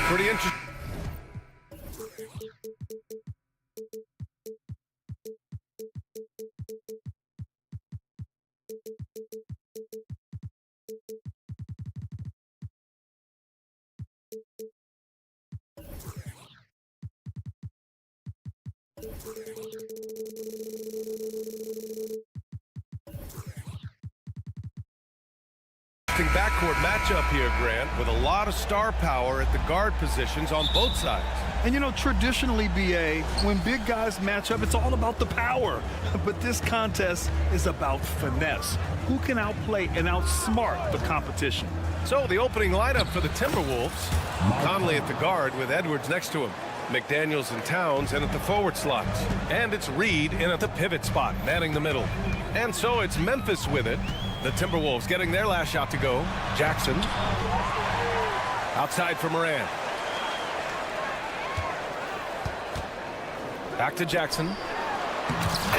Pretty interesting. Backcourt matchup here, Grant, with a lot of star power at the guard positions on both sides. And you know, traditionally, BA, when big guys match up, it's all about the power. But this contest is about finesse. Who can outplay and outsmart the competition? So the opening lineup for the Timberwolves. Conley at the guard with Edwards next to him. McDaniels and Towns in at the forward slots. And it's Reed in at the pivot spot, manning the middle. And so it's Memphis with it. The Timberwolves getting their last shot to go. Jackson. Outside for Moran. Back to Jackson.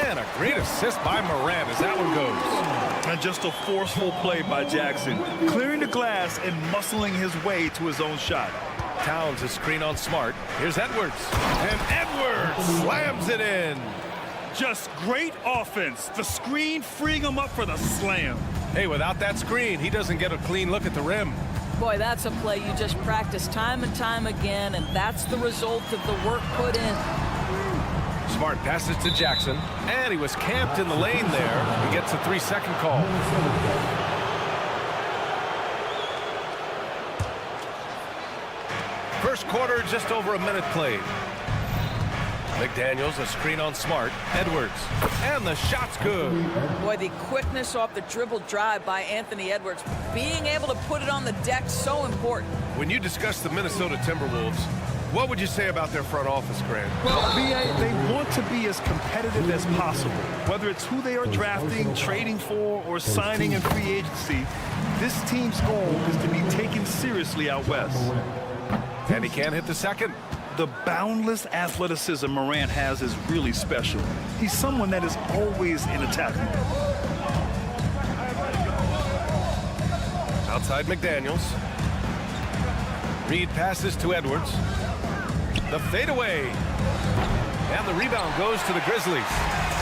And a great assist by Moran as that one goes. And just a forceful play by Jackson. Clearing the glass and muscling his way to his own shot. Towns a screen on Smart. Here's Edwards. And Edwards slams it in. Just great offense. The screen freeing him up for the slam. Hey, without that screen, he doesn't get a clean look at the rim. Boy, that's a play you just practice time and time again, and that's the result of the work put in. Smart passes to Jackson, and he was camped in the lane there. He gets a 3-second call. First quarter, just over a minute played. McDaniels, a screen on Smart. Edwards, and the shot's good. Boy, the quickness off the dribble drive by Anthony Edwards. Being able to put it on the deck, so important. When you discuss the Minnesota Timberwolves, what would you say about their front office, Grant? Well, BA, they want to be as competitive as possible. Whether it's who they are drafting, trading for, or signing in free agency, this team's goal is to be taken seriously out west. And he can't hit the second. The boundless athleticism Morant has is really special. He's someone that is always in attack mode. Outside McDaniels. Reed passes to Edwards. The fadeaway. And the rebound goes to the Grizzlies.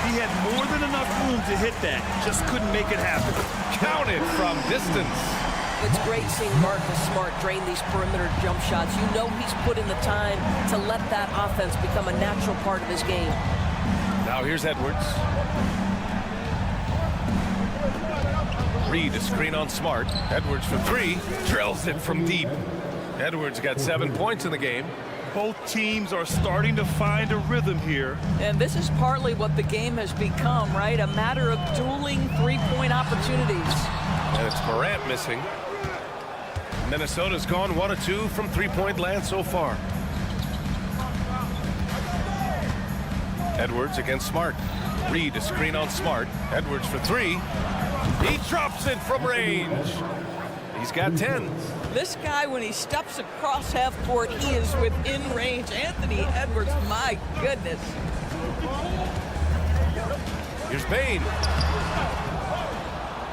He had more than enough room to hit that. Just couldn't make it happen. Counted from distance. It's great seeing Marcus Smart drain these perimeter jump shots. You know he's put in the time to let that offense become a natural part of his game. Now here's Edwards. Reed, a screen on Smart. Edwards for three. Drills it from deep. Edwards got 7 points in the game. Both teams are starting to find a rhythm here. And this is partly what the game has become, right? A matter of dueling three-point opportunities. And it's Morant missing. Minnesota's gone 1 of 2 from three-point land so far. Edwards against Smart. Reed, a screen on Smart. Edwards for three. He drops it from range. He's got 10. This guy, when he steps across half court, he is within range. Anthony Edwards, my goodness. Here's Bain.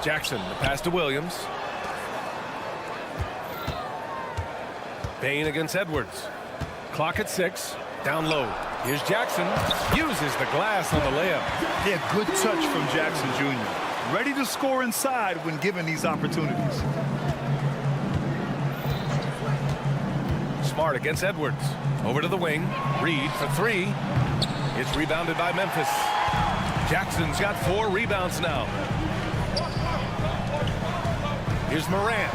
Jackson, the pass to Williams. Bain against Edwards. Clock at 6. Down low. Here's Jackson. Uses the glass on the layup. Yeah, good touch from Jackson Jr. Ready to score inside when given these opportunities. Smart against Edwards. Over to the wing. Reed for three. It's rebounded by Memphis. Jackson's got 4 rebounds now. Here's Moran.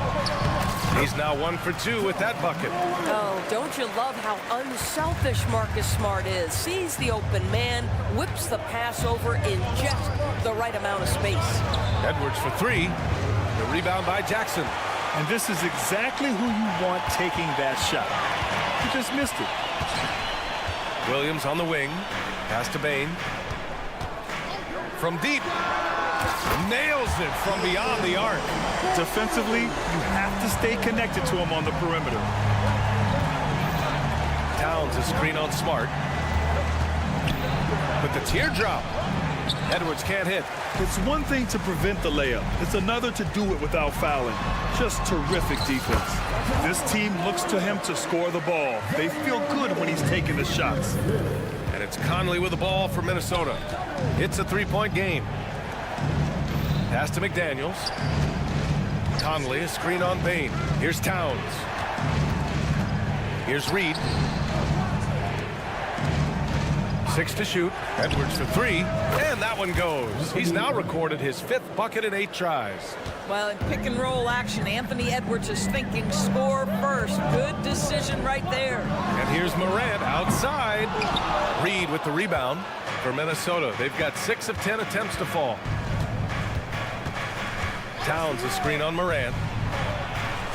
He's now 1 for 2 with that bucket. Oh, don't you love how unselfish Marcus Smart is? Sees the open man, whips the pass over in just the right amount of space. Edwards for three. The rebound by Jackson. And this is exactly who you want taking that shot. He just missed it. Williams on the wing. Pass to Bain. From deep. Nails it from beyond the arc. Defensively, you have to stay connected to him on the perimeter. Towns a screen on Smart. But the teardrop. Edwards can't hit. It's one thing to prevent the layup. It's another to do it without fouling. Just terrific defense. This team looks to him to score the ball. They feel good when he's taking the shots. And it's Conley with the ball for Minnesota. It's a three-point game. Pass to McDaniels. Conley, a screen on Bain. Here's Towns. Here's Reed. 6 to shoot. Edwards for 3. And that one goes. He's now recorded his 5th bucket in 8 tries. Well, in pick and roll action, Anthony Edwards is thinking score first. Good decision right there. And here's Morant outside. Reed with the rebound for Minnesota. They've got 6 of 10 attempts to fall. Towns a screen on Morant.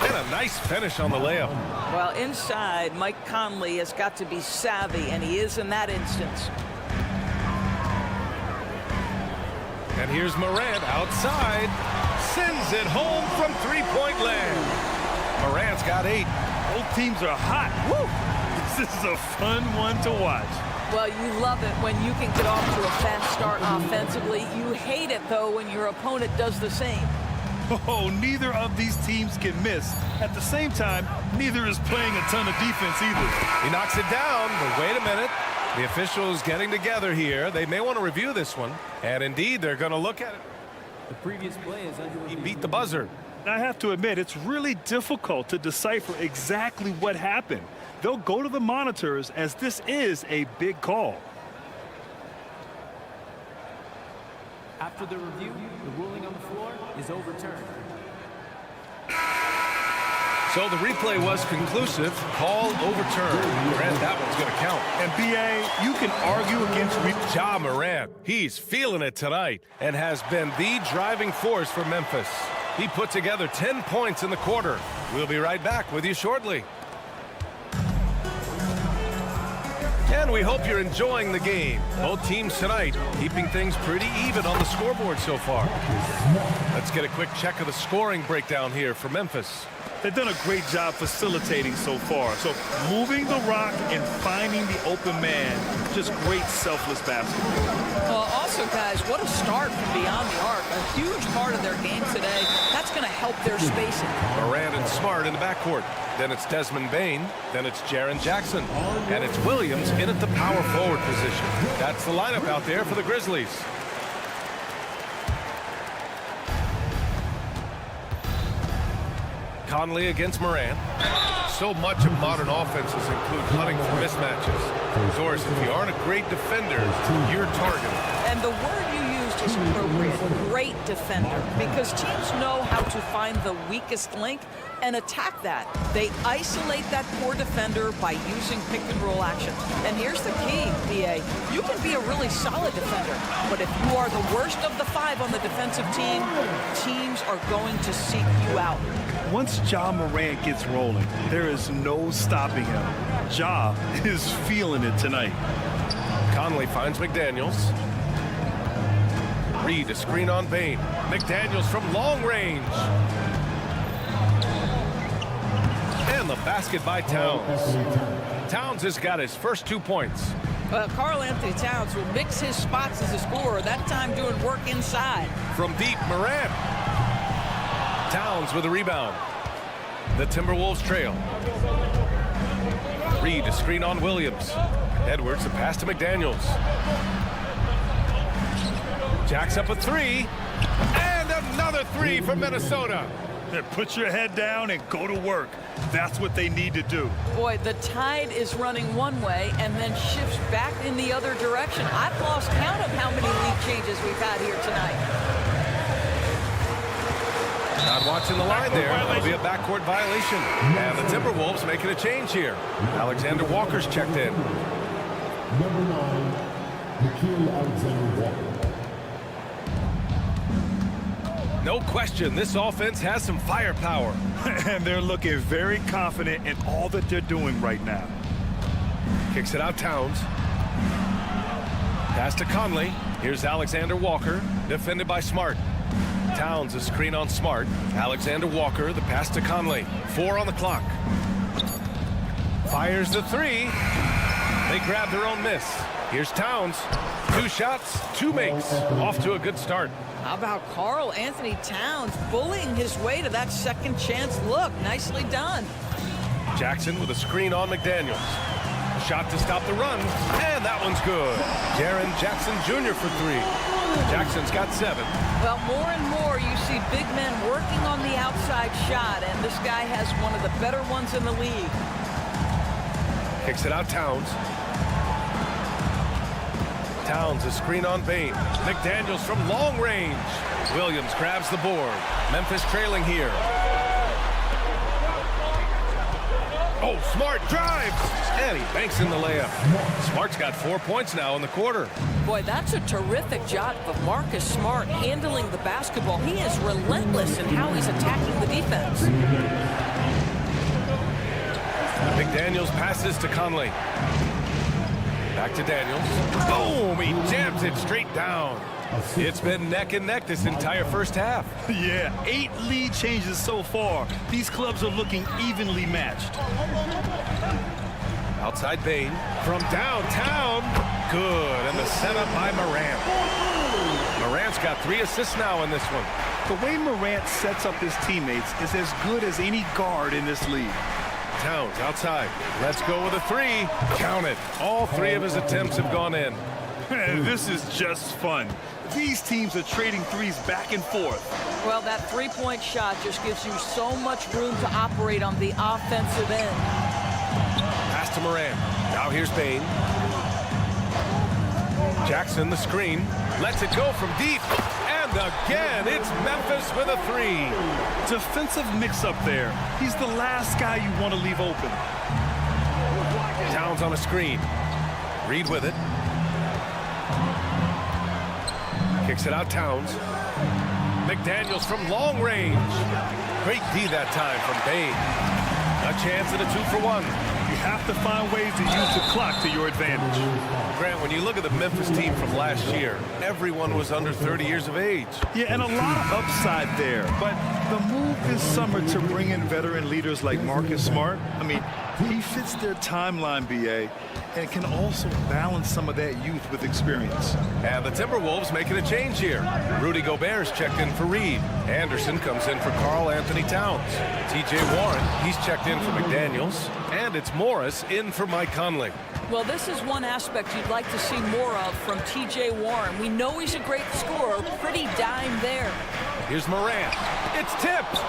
And a nice finish on the layup. Well, inside, Mike Conley has got to be savvy, and he is in that instance. And here's Morant outside. Sends it home from three-point land. Morant's got 8. Both teams are hot. Woo! This is a fun one to watch. Well, you love it when you can get off to a fast start offensively. You hate it, though, when your opponent does the same. Oh, neither of these teams can miss. At the same time, neither is playing a ton of defense either. He knocks it down, but wait a minute. The officials getting together here. They may want to review this one. And indeed, they're going to look at it. The previous play is under He beat the buzzer. I have to admit, it's really difficult to decipher exactly what happened. They'll go to the monitors as this is a big call. After the review, the ruling on the floor is overturned. So the replay was conclusive. Call overturned. Morant, that one's going to count. And B.A., you can argue against Ja Morant. He's feeling it tonight and has been the driving force for Memphis. He put together 10 points in the quarter. We'll be right back with you shortly. And we hope you're enjoying the game. Both teams tonight keeping things pretty even on the scoreboard so far. Let's get a quick check of the scoring breakdown here for Memphis. They've done a great job facilitating so far. So moving the rock and finding the open man, just great selfless basketball. Well, also, guys, what a start from beyond the arc. A huge part of their game today. That's going to help their spacing. Morant and Smart in the backcourt. Then it's Desmond Bain. Then it's Jaren Jackson. And it's Williams in at the power forward position. That's the lineup out there for the Grizzlies. Conley against Morant. So much of modern offenses include hunting for mismatches. Of course, if you aren't a great defender, you're targeted. And the word you used is appropriate, great defender, because teams know how to find the weakest link and attack that. They isolate that poor defender by using pick and roll action. And here's the key, PA. You can be a really solid defender, but if you are the worst of the 5 on the defensive team, teams are going to seek you out. Once Ja Morant gets rolling, there is no stopping him. Ja is feeling it tonight. Conley finds McDaniels. Reed a screen on Bain. McDaniels from long range. And the basket by Towns. Towns has got his first 2 points. Well, Karl Anthony Towns will mix his spots as a scorer, that time doing work inside. From deep, Morant. Towns with a rebound. The Timberwolves trail. Reed a screen on Williams. Edwards a pass to McDaniels. Jacks up a 3. And another 3 for Minnesota. Put your head down and go to work. That's what they need to do. Boy, the tide is running one way and then shifts back in the other direction. I've lost count of how many lead changes we've had here tonight. Not watching the line there. That'll be a backcourt violation. And the Timberwolves making a change here. Alexander Walker's checked in. Number 9, Alexander Walker. No question, this offense has some firepower. And they're looking very confident in all that they're doing right now. Kicks it out, Towns. Pass to Conley. Here's Alexander Walker, defended by Smart. Towns a screen on Smart. Alexander Walker, the pass to Conley. 4 on the clock. Fires the 3. They grab their own miss. Here's Towns. 2 shots, 2 makes. Off to a good start. How about Karl Anthony Towns bullying his way to that second chance look? Nicely done. Jackson with a screen on McDaniels. Shot to stop the run, and that one's good. Jaren Jackson Jr. for 3. Jackson's got 7. Well, more and more you see big men working on the outside shot, and this guy has one of the better ones in the league. Kicks it out Towns. Towns, a screen on Bain. McDaniels from long range. Williams grabs the board. Memphis trailing here. Oh, Smart drives, and he banks in the layup. Smart's got 4 points now in the quarter. Boy, that's a terrific job of Marcus Smart handling the basketball. He is relentless in how he's attacking the defense. McDaniels passes to Conley. Back to Daniels. Boom! He jams it straight down. It's been neck and neck this entire first half. Yeah, 8 lead changes so far. These clubs are looking evenly matched. Outside Bain from downtown. Good, and the setup by Morant. Morant's got 3 assists now in this one. The way Morant sets up his teammates is as good as any guard in this league. Towns outside. Let's go with a 3. Count it. All 3 of his attempts have gone in. This is just fun. These teams are trading threes back and forth. Well, that 3-point shot just gives you so much room to operate on the offensive end. Pass to Morant. Now here's Bain. Jackson, the screen. Lets it go from deep. And again, it's Memphis with a 3. Defensive mix-up there. He's the last guy you want to leave open. Towns on a screen. Reed with it. Kicks it out Towns. McDaniels from long range. Great D that time from Bain. A chance at a 2-for-1. You have to find ways to use the clock to your advantage. Grant, when you look at the Memphis team from last year, everyone was under 30 years of age. Yeah, and a lot of upside there. But the move this summer to bring in veteran leaders like Marcus Smart, I mean, he fits their timeline, BA, and can also balance some of that youth with experience. And the Timberwolves making a change here. Rudy Gobert's checked in for Reed. Anderson comes in for Karl Anthony Towns. T.J. Warren, he's checked in for McDaniels. And it's Morris in for Mike Conley. Well, this is one aspect you'd like to see more of from T.J. Warren. We know he's a great scorer. Pretty dime there. Here's Morant. It's tipped.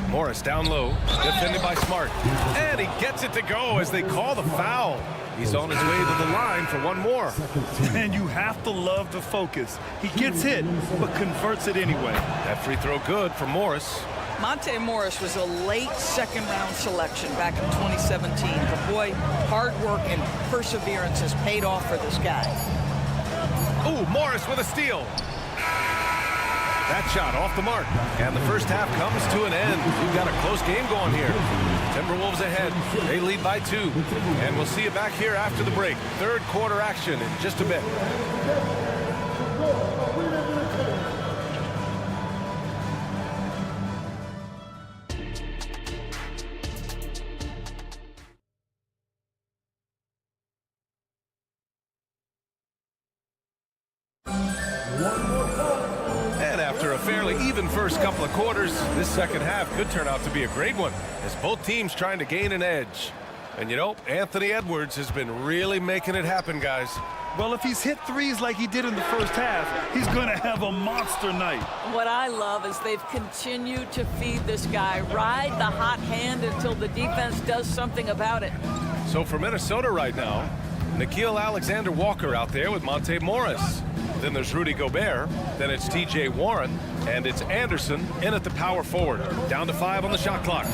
Morris down low, defended by Smart. And he gets it to go as they call the foul. He's on his way to the line for one more. And you have to love the focus. He gets hit, but converts it anyway. That free throw good for Morris. Monte Morris was a late second-round selection back in 2017. But boy, hard work and perseverance has paid off for this guy. Ooh, Morris with a steal. That shot off the mark. And the first half comes to an end. We've got a close game going here. Timberwolves ahead. They lead by 2. And we'll see you back here after the break. Third quarter action in just a bit. First couple of quarters, this second half could turn out to be a great one as both teams trying to gain an edge. And you know, Anthony Edwards has been really making it happen, guys. Well, if he's hit threes like he did in the first half, he's going to have a monster night. What I love is they've continued to feed this guy, ride the hot hand until the defense does something about it. So for Minnesota right now, Nickeil Alexander-Walker out there with Monte Morris. Then there's Rudy Gobert, then it's T.J. Warren, and it's Anderson in at the power forward. Down to 5 on the shot clock.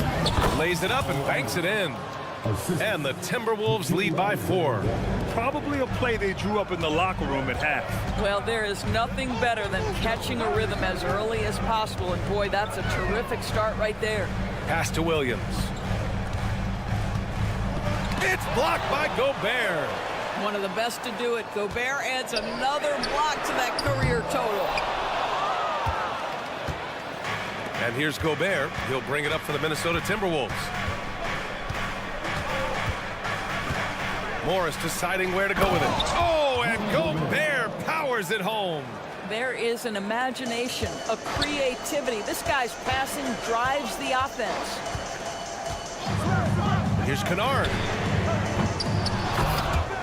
Lays it up and banks it in. And the Timberwolves lead by 4. Probably a play they drew up in the locker room at half. Well, there is nothing better than catching a rhythm as early as possible, and boy, that's a terrific start right there. Pass to Williams. It's blocked by Gobert. One of the best to do it. Gobert adds another block to that career total. And here's Gobert. He'll bring it up for the Minnesota Timberwolves. Morris deciding where to go with it. Oh, and Gobert powers it home. There is an imagination, a creativity. This guy's passing drives the offense. Here's Kennard.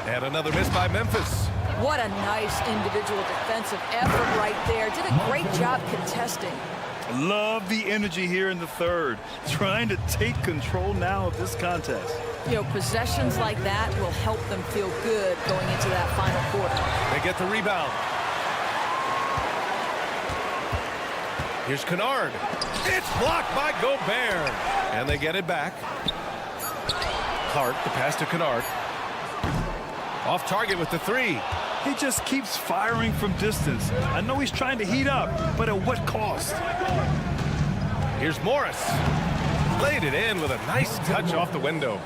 And another miss by Memphis. What a nice individual defensive effort right there. Did a great job contesting. Love the energy here in the third. Trying to take control now of this contest. You know, possessions like that will help them feel good going into that final quarter. They get the rebound. Here's Kennard. It's blocked by Gobert. And they get it back. Hart, the pass to Kennard. Off target with the three. He just keeps firing from distance. I know he's trying to heat up, but at what cost? Here's Morris. Laid it in with a nice touch off the window.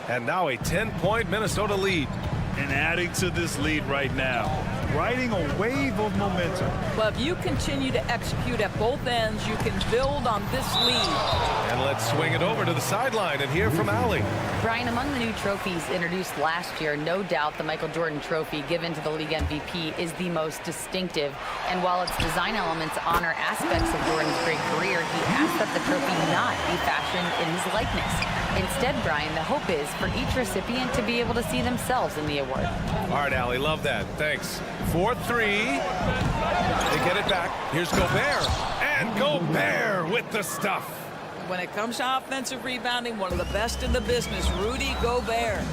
And now a 10-point Minnesota lead. And adding to this lead right now, riding a wave of momentum. Well, if you continue to execute at both ends, you can build on this lead. And let's swing it over to the sideline and hear from Allie. Brian, among the new trophies introduced last year, no doubt the Michael Jordan Trophy given to the league MVP is the most distinctive. And while its design elements honor aspects of Jordan's great career, he asked that the trophy not be fashioned in his likeness. Instead, Brian, the hope is for each recipient to be able to see themselves in the award. All right, Allie, love that. Thanks. 4-3. They get it back. Here's Gobert. And Gobert with the stuff. When it comes to offensive rebounding, one of the best in the business, Rudy Gobert.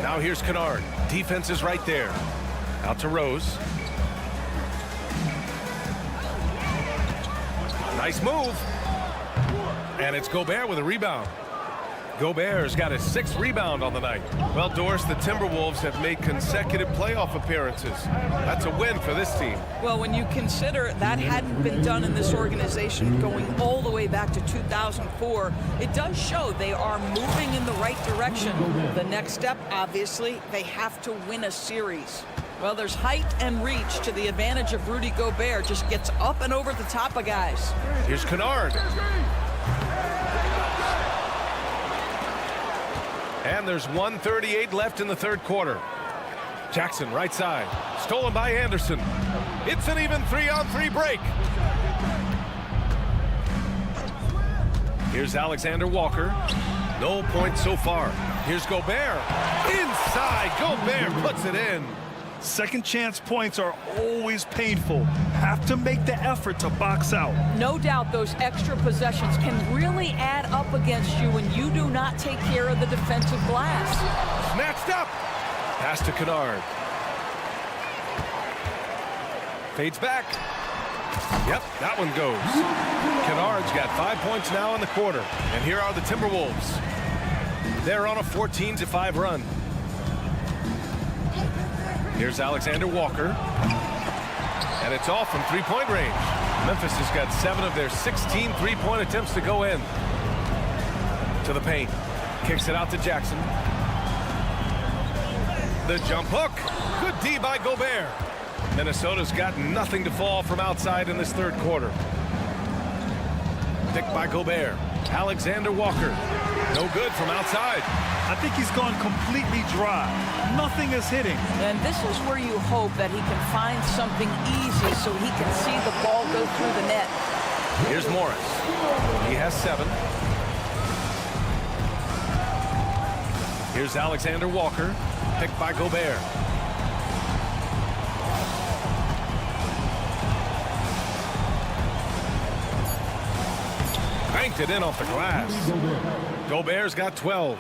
Now here's Kennard. Defense is right there. Out to Rose. Nice move. And it's Gobert with a rebound. Gobert's got his 6th rebound on the night. Well, Doris, the Timberwolves have made consecutive playoff appearances. That's a win for this team. Well, when you consider that hadn't been done in this organization going all the way back to 2004, it does show they are moving in the right direction. The next step, obviously, they have to win a series. Well, there's height and reach to the advantage of Rudy Gobert. Just gets up and over the top of guys. Here's Kennard. And there's 1:38 left in the third quarter. Jackson, right side. Stolen by Anderson. It's an even 3-on-3 break. Here's Alexander Walker. No points so far. Here's Gobert. Inside, Gobert puts it in. Second chance points are always painful. Have to make the effort to box out. No doubt those extra possessions can really add up against you when you do not take care of the defensive glass. Snatched up. Pass to Kennard. Fades back. Yep, that one goes. Kennard's got 5 points now in the quarter. And here are the Timberwolves. They're on a 14-5 run. Here's Alexander Walker. And it's off from three-point range. Memphis has got 7 of their 16 three-point attempts to go in. To the paint. Kicks it out to Jackson. The jump hook. Good D by Gobert. Minnesota's got nothing to fall from outside in this third quarter. Picked by Gobert. Alexander Walker. No good from outside. I think he's gone completely dry. Nothing is hitting. And this is where you hope that he can find something easy so he can see the ball go through the net. Here's Morris. He has 7. Here's Alexander Walker. Picked by Gobert. Banked it in off the glass. Gobert's got 12.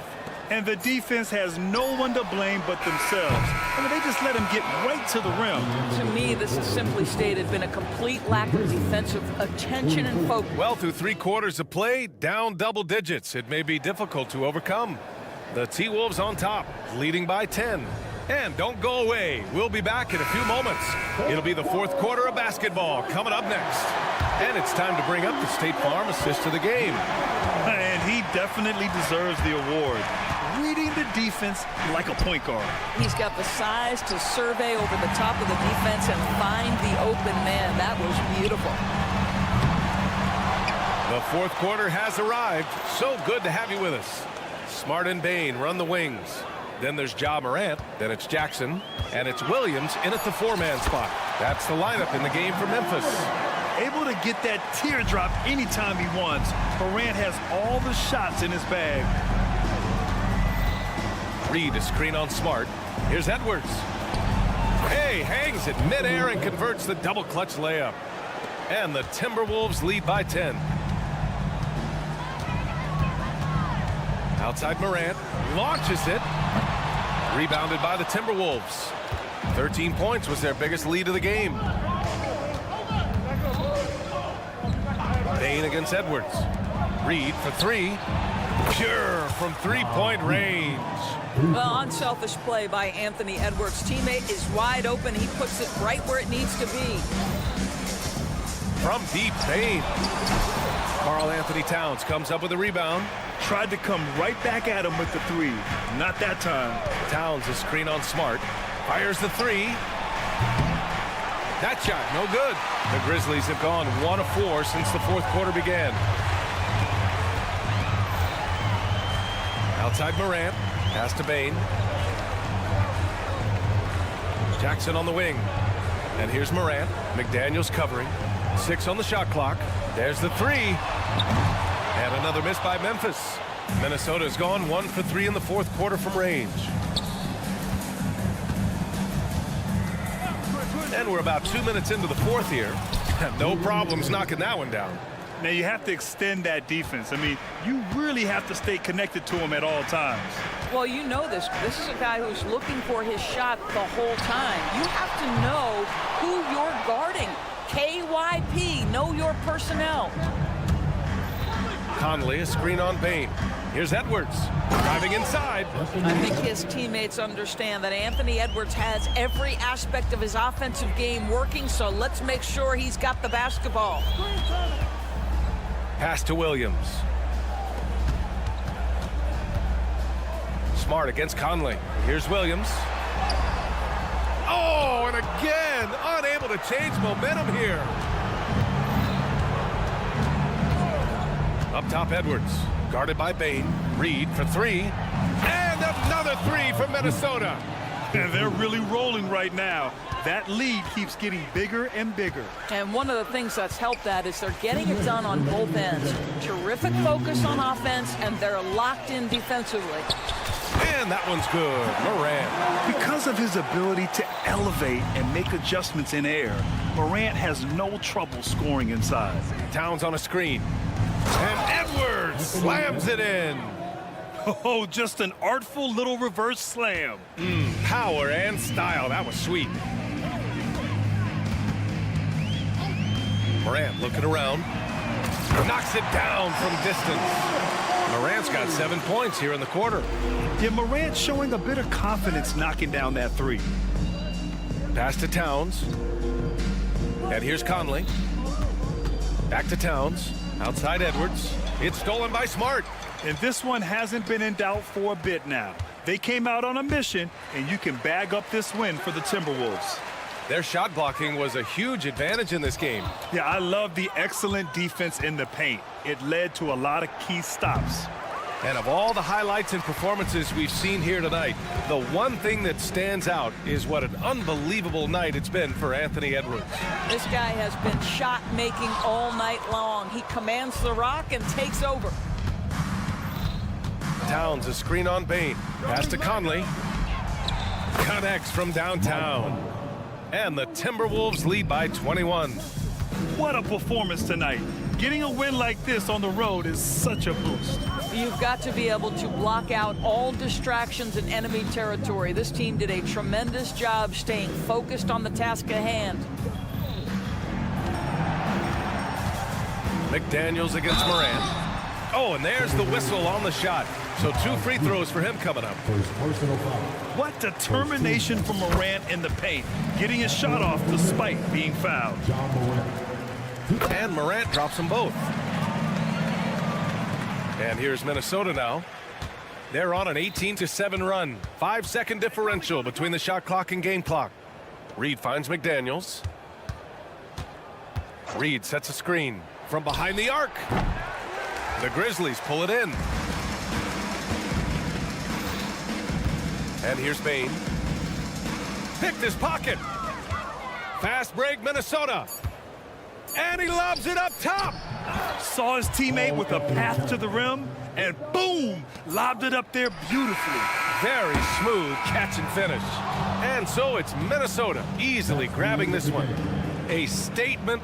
And the defense has no one to blame but themselves. I mean, they just let him get right to the rim. To me, this is simply stated been a complete lack of defensive attention and focus. Well, through 3 quarters of play, down double digits. It may be difficult to overcome. The T-Wolves on top, leading by 10. And don't go away. We'll be back in a few moments. It'll be the fourth quarter of basketball coming up next. And it's time to bring up the State Farm assist of the game. And he definitely deserves the award. Reading the defense like a point guard. He's got the size to survey over the top of the defense and find the open man. That was beautiful. The fourth quarter has arrived. So good to have you with us. Smart and Bain run the wings. Then there's Ja Morant. Then it's Jackson. And it's Williams in at the 4-man spot. That's the lineup in the game for Memphis. Able to get that teardrop anytime he wants. Morant has all the shots in his bag. Reed a screen on Smart. Here's Edwards. Hey, hangs it midair and converts the double clutch layup. And the Timberwolves lead by 10. Outside Morant launches it. Rebounded by the Timberwolves. 13 points was their biggest lead of the game. Bain against Edwards. Reed for three. Pure from three-point range. Well, unselfish play by Anthony Edwards. Teammate is wide open. He puts it right where it needs to be. From deep, Bain. Karl Anthony Towns comes up with a rebound. Tried to come right back at him with the three. Not that time. Towns a screen on Smart. Fires the three. That shot, no good. The Grizzlies have gone 1 of 4 since the fourth quarter began. Outside Morant. Pass to Bain. Jackson on the wing. And here's Morant. McDaniels covering. 6 on the shot clock. There's the three. And another miss by Memphis. Minnesota's gone 1 for 3 in the fourth quarter from range. And we're about 2 minutes into the fourth here. No problems knocking that one down. Now you have to extend that defense. I mean, you really have to stay connected to him at all times. Well, you know this. This is a guy who's looking for his shot the whole time. You have to know who you're guarding. KYP, know your personnel. Conley, a screen on Bain. Here's Edwards, driving inside. I think his teammates understand that Anthony Edwards has every aspect of his offensive game working, so let's make sure he's got the basketball. Pass to Williams. Smart against Conley. Here's Williams. Oh, and again, unable to change momentum here. Up top, Edwards. Guarded by Bain. Reed for three. And another three from Minnesota. And they're really rolling right now. That lead keeps getting bigger and bigger. And one of the things that's helped that is they're getting it done on both ends. Terrific focus on offense, and they're locked in defensively. And that one's good. Morant. Because of his ability to elevate and make adjustments in air, Morant has no trouble scoring inside. Towns on a screen. And Edwards slams it in. Oh, just an artful little reverse slam. Power and style. That was sweet. Morant looking around. Knocks it down from distance. Morant's got 7 points here in the quarter. Yeah, Morant showing a bit of confidence knocking down that three. Pass to Towns. And here's Conley. Back to Towns. Outside Edwards. It's stolen by Smart. And this one hasn't been in doubt for a bit now. They came out on a mission, and you can bag up this win for the Timberwolves. Their shot blocking was a huge advantage in this game. Yeah, I love the excellent defense in the paint. It led to a lot of key stops. And of all the highlights and performances we've seen here tonight, the one thing that stands out is what an unbelievable night it's been for Anthony Edwards. This guy has been shot making all night long. He commands the rock and takes over. Towns a screen on Bain. Pass to Conley. Connects from downtown. And the Timberwolves lead by 21. What a performance tonight. Getting a win like this on the road is such a boost. You've got to be able to block out all distractions in enemy territory. This team did a tremendous job staying focused on the task at hand. McDaniels against Morant. Oh, and there's the whistle on the shot. So 2 free throws for him coming up. What determination from Morant in the paint, getting his shot off despite being fouled. And Morant drops them both. And here's Minnesota now. They're on an 18-7 run. 5-second differential between the shot clock and game clock. Reed finds McDaniels. Reed sets a screen from behind the arc. The Grizzlies pull it in. And here's Bain. Picked his pocket. Fast break, Minnesota. And he lobs it up top. Saw his teammate with a path to the rim, and boom, lobbed it up there beautifully. Very smooth catch and finish. And so it's Minnesota easily grabbing this one. A statement.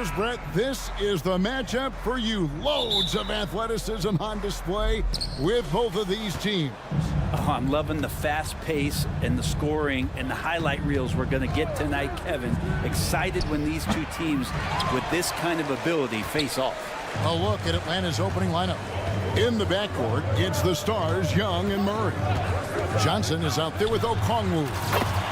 knows, Brett, this is the matchup for you. Loads of athleticism on display with both of these teams. Oh, I'm loving the fast pace and the scoring and the highlight reels we're going to get tonight, Kevin. Excited when these two teams with this kind of ability face off. A look at Atlanta's opening lineup. In the backcourt, it's the stars Young and Murray. Johnson is out there with Okongwu.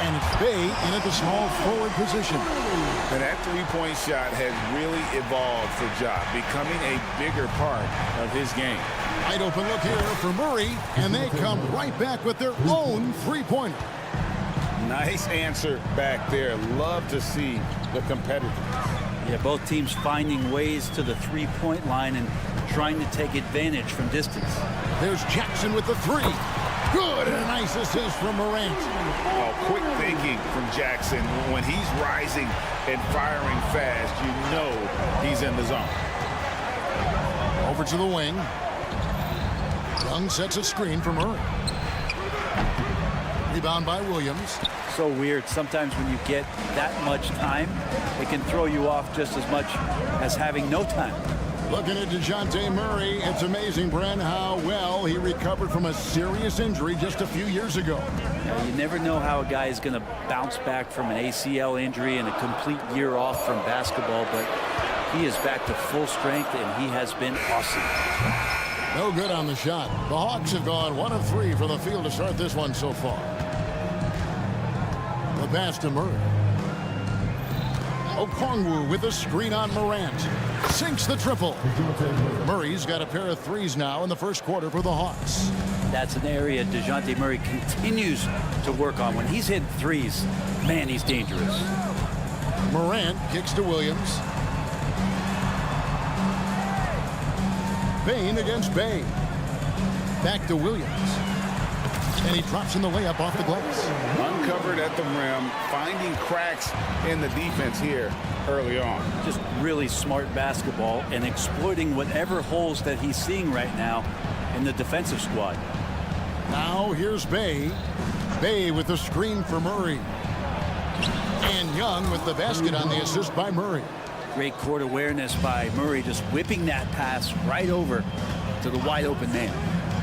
And it's Bay in at the small forward position. And that three-point shot has really evolved for Ja, becoming a bigger part of his game. Wide open look here for Murray, and they come right back with their own three-pointer. Nice answer back there. Love to see the competitiveness. Yeah, both teams finding ways to the three-point line and trying to take advantage from distance. There's Jackson with the three. Good, and a nice assist from Morant. Oh, quick thinking from Jackson. When he's rising and firing fast, you know he's in the zone. Over to the wing. Young sets a screen for Murray. Rebound by Williams. So weird. Sometimes when you get that much time, it can throw you off just as much as having no time. Looking at DeJounte Murray, it's amazing, Bren, how well he recovered from a serious injury just a few years ago. You never know how a guy is going to bounce back from an ACL injury and a complete year off from basketball, but he is back to full strength, and he has been awesome. No good on the shot. The Hawks have gone 1 of 3 from the field to start this one so far. The pass to Murray. Okongwu with a screen on Morant. Sinks the triple. Murray's got a pair of threes now in the first quarter for the Hawks. That's an area DeJounte Murray continues to work on. When he's hitting threes, man, he's dangerous. Morant kicks to Williams. Bain against Bay. Back to Williams. And he drops in the layup off the glass. Uncovered at the rim, finding cracks in the defense here early on. Just really smart basketball and exploiting whatever holes that he's seeing right now in the defensive squad. Now here's Bay. Bay with the screen for Murray. And Young with the basket on the assist by Murray. Great court awareness by Murray, just whipping that pass right over to the wide open man.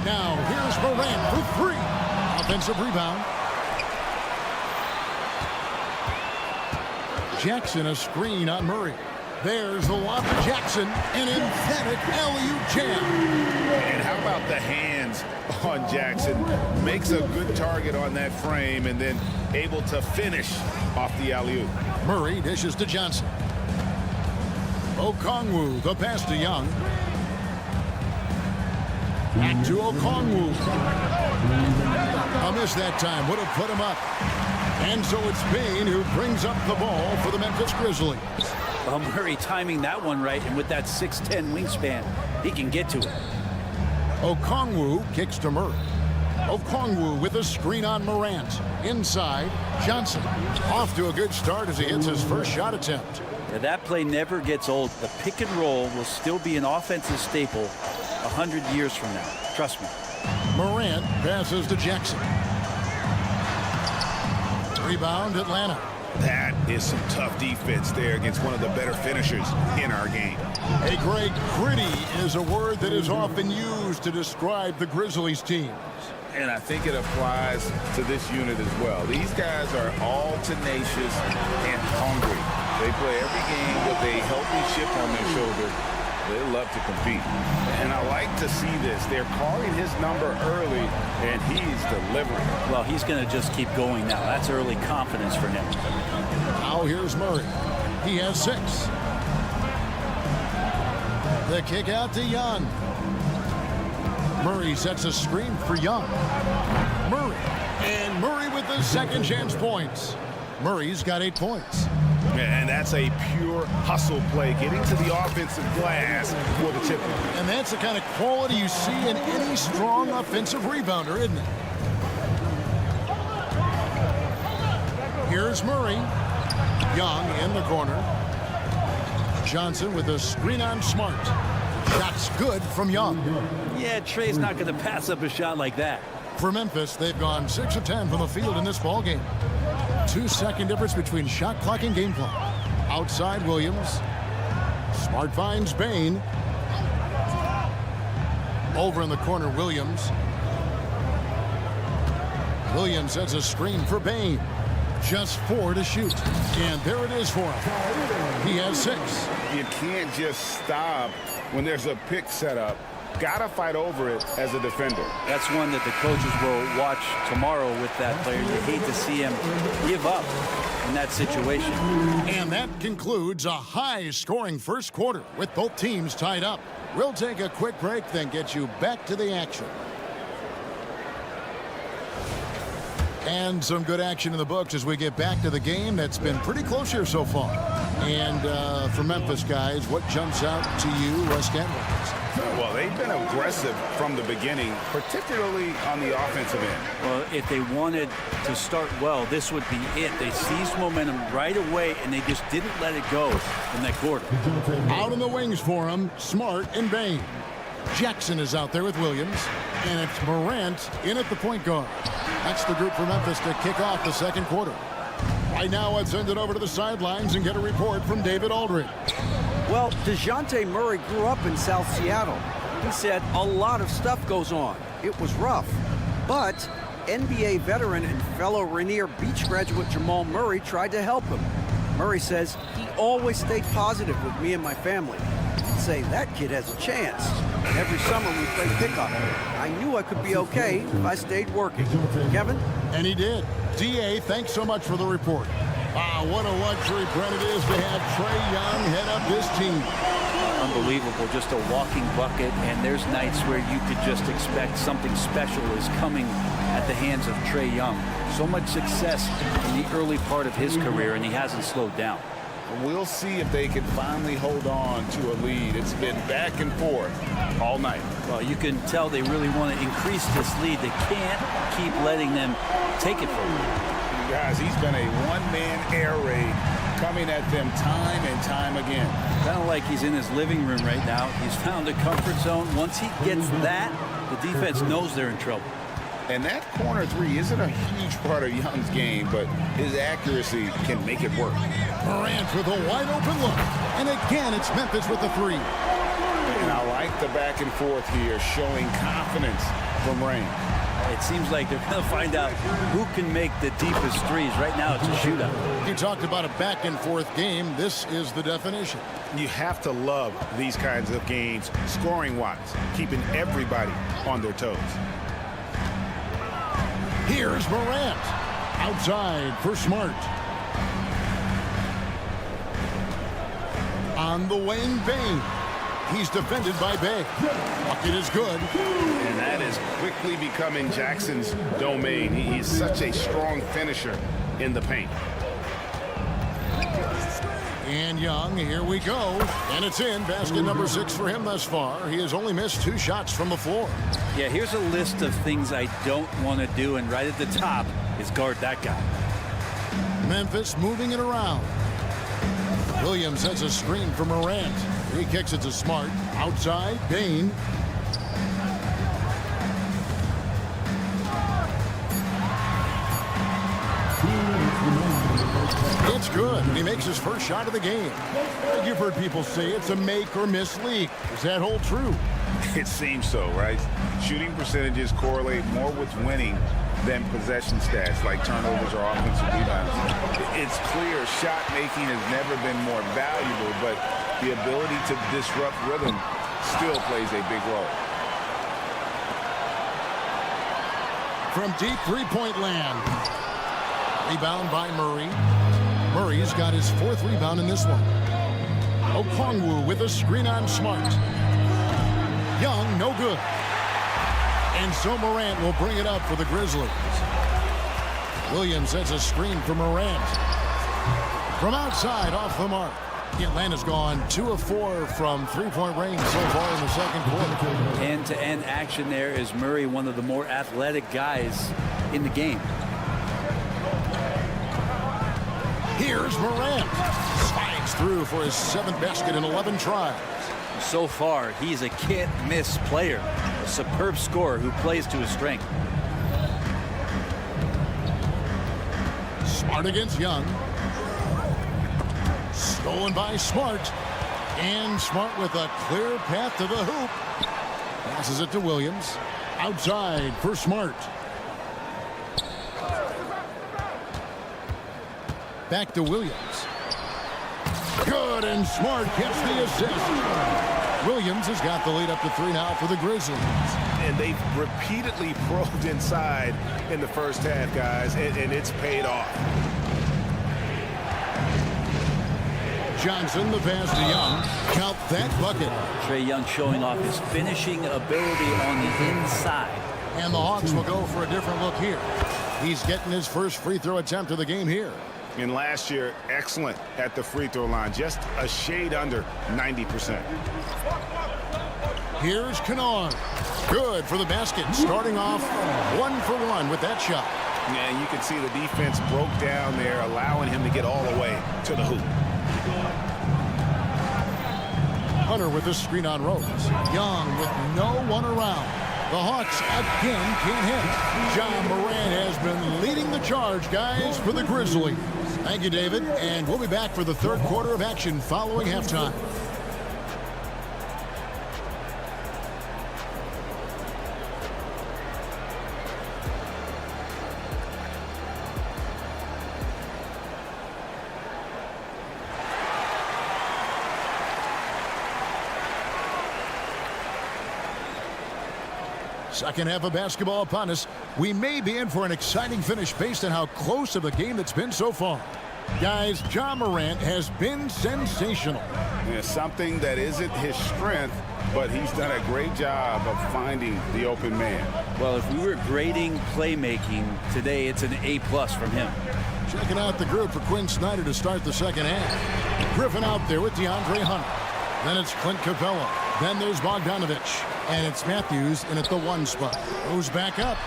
Now here's Morant for three. Offensive rebound. Jackson a screen on Murray. There's the lob to Jackson. An emphatic alley-oop jam. And how about the hands on Jackson? Makes a good target on that frame and then able to finish off the alley-oop. Murray dishes to Johnson. Okongwu, the pass to Young. Back to Okongwu. A miss that time. Would have put him up. And so it's Bain who brings up the ball for the Memphis Grizzlies. Well, Murray timing that one right, and with that 6'10 wingspan, he can get to it. Okongwu kicks to Murray. Okongwu with a screen on Morant. Inside, Johnson. Off to a good start as he hits his first shot attempt. Yeah, that play never gets old. The pick and roll will still be an offensive staple 100 years from now. Trust me. Morant passes to Jackson. Rebound, Atlanta. That is some tough defense there against one of the better finishers in our game. Hey, Greg, gritty is a word that is often used to describe the Grizzlies team. And I think it applies to this unit as well. These guys are all tenacious and hungry. They play every game with a healthy chip on their shoulder. They love to compete. And I like to see this. They're calling his number early, and he's delivering. Well, he's going to just keep going now. That's early confidence for him. Now here's Murray. He has 6. The kick out to Young. Murray sets a screen for Young. Murray. And Murray with the second chance points. Murray's got 8 points. And that's a pure hustle play, getting to the offensive glass for the tip. And that's the kind of quality you see in any strong offensive rebounder, isn't it? Here's Murray. Young in the corner. Johnson with a screen on Smart. Shot's good from Young. Yeah, Trey's not going to pass up a shot like that. For Memphis, they've gone 6 of 10 from the field in this ballgame. 2-second difference between shot clock and game clock. Outside Williams. Smart finds Bain. Over in the corner, Williams. Williams sets a screen for Bain. Just 4 to shoot. And there it is for him. He has 6. You can't just stop when there's a pick set up. Gotta fight over it as a defender. That's one that the coaches will watch tomorrow with that player. You hate to see him give up in that situation. And that concludes a high-scoring first quarter with both teams tied up. We'll take a quick break, then get you back to the action. And some good action in the books as we get back to the game that's been pretty close here so far. And for Memphis, guys, what jumps out to you, West End? Well, they've been aggressive from the beginning, particularly on the offensive end. Well, if they wanted to start well, this would be it. They seized momentum right away, and they just didn't let it go in that quarter. Out in the wings for him, Smart and Bain. Jackson is out there with Williams, and it's Morant in at the point guard. That's the group for Memphis to kick off the second quarter. Right now, let's send it over to the sidelines and get a report from David Aldridge. Well, DeJounte Murray grew up in South Seattle. He said a lot of stuff goes on. It was rough. But NBA veteran and fellow Rainier Beach graduate Jamal Murray tried to help him. Murray says he always stayed positive with me and my family. He'd say that kid has a chance. And every summer we played pickup. I knew I could be okay if I stayed working. Kevin? And he did. DA, thanks so much for the report. What a luxury, Brent, it is to have Trae Young head up this team. Unbelievable, just a walking bucket, and there's nights where you could just expect something special is coming at the hands of Trae Young. So much success in the early part of his career, and he hasn't slowed down. We'll see if they can finally hold on to a lead. It's been back and forth all night. Well, you can tell they really want to increase this lead. They can't keep letting them take it from them. Guys, he's been a one-man air raid coming at them time and time again. Kind of like he's in his living room right now. He's found a comfort zone. Once he gets that, the defense knows they're in trouble. And that corner three isn't a huge part of Young's game, but his accuracy can make it work. Morant with a wide-open look. And again, it's Memphis with the three. And I like the back and forth here, showing confidence from Rain. It seems like they're going to find out who can make the deepest threes. Right now, it's a shootout. You talked about a back-and-forth game. This is the definition. You have to love these kinds of games, scoring-wise, keeping everybody on their toes. Here's Morant. Outside for Smart. On the wing, Bain. He's defended by Bay. Bucket is good. And that is quickly becoming Jackson's domain. He is such a strong finisher in the paint. And Young, here we go. And it's in. Basket number 6 for him thus far. He has only missed 2 shots from the floor. Yeah, here's a list of things I don't want to do, and right at the top is guard that guy. Memphis moving it around. Williams has a screen for Morant. He kicks it to Smart. Outside, Bain. It's good. He makes his first shot of the game. You've heard people say it's a make or miss league. Does that hold true? It seems so, right? Shooting percentages correlate more with winning than possession stats like turnovers or offensive rebounds. It's clear shot making has never been more valuable, but the ability to disrupt rhythm still plays a big role. From deep three-point land. Rebound by Murray. Murray's got his 4th rebound in this one. Okongwu with a screen on Smart. Young, no good. And so Morant will bring it up for the Grizzlies. Williams sets a screen for Morant. From outside, off the mark. Atlanta's gone 2 of 4 from three-point range so far in the second quarter. End-to-end action there is Murray, one of the more athletic guys in the game. Here's Morant. Slides through for his 7th basket in 11 tries. So far, he's a can't-miss player. A superb scorer who plays to his strength. Smart against Young. Stolen by Smart. And Smart with a clear path to the hoop. Passes it to Williams. Outside for Smart. Back to Williams. Good, and Smart gets the assist. Williams has got the lead up to 3 now for the Grizzlies. And they've repeatedly probed inside in the first half, guys, and it's paid off. Johnson, the pass to Young. Count that bucket. Trae Young showing off his finishing ability on the inside. And the Hawks will go for a different look here. He's getting his first free throw attempt of the game here. And last year, excellent at the free throw line, just a shade under 90%. Here's Kennard. Good for the basket, starting off 1 for 1 with that shot. Yeah, you can see the defense broke down there, allowing him to get all the way to the hoop. Hunter with a screen on Rose. Young with no one around. The Hawks again can't hit. John Moran has been leading the charge, guys, for the Grizzlies. Thank you, David, and we'll be back for the third quarter of action following halftime. Second half of basketball upon us. We may be in for an exciting finish based on how close of a game it's been so far. Guys, John Morant has been sensational. Yeah, something that isn't his strength, but he's done a great job of finding the open man. Well, if we were grading playmaking today, it's an A+ from him. Checking out the group for Quinn Snyder to start the second half. Griffin out there with DeAndre Hunter. Then it's Clint Capella. Then there's Bogdanovich. And it's Matthews in at the 1 spot. Goes back up.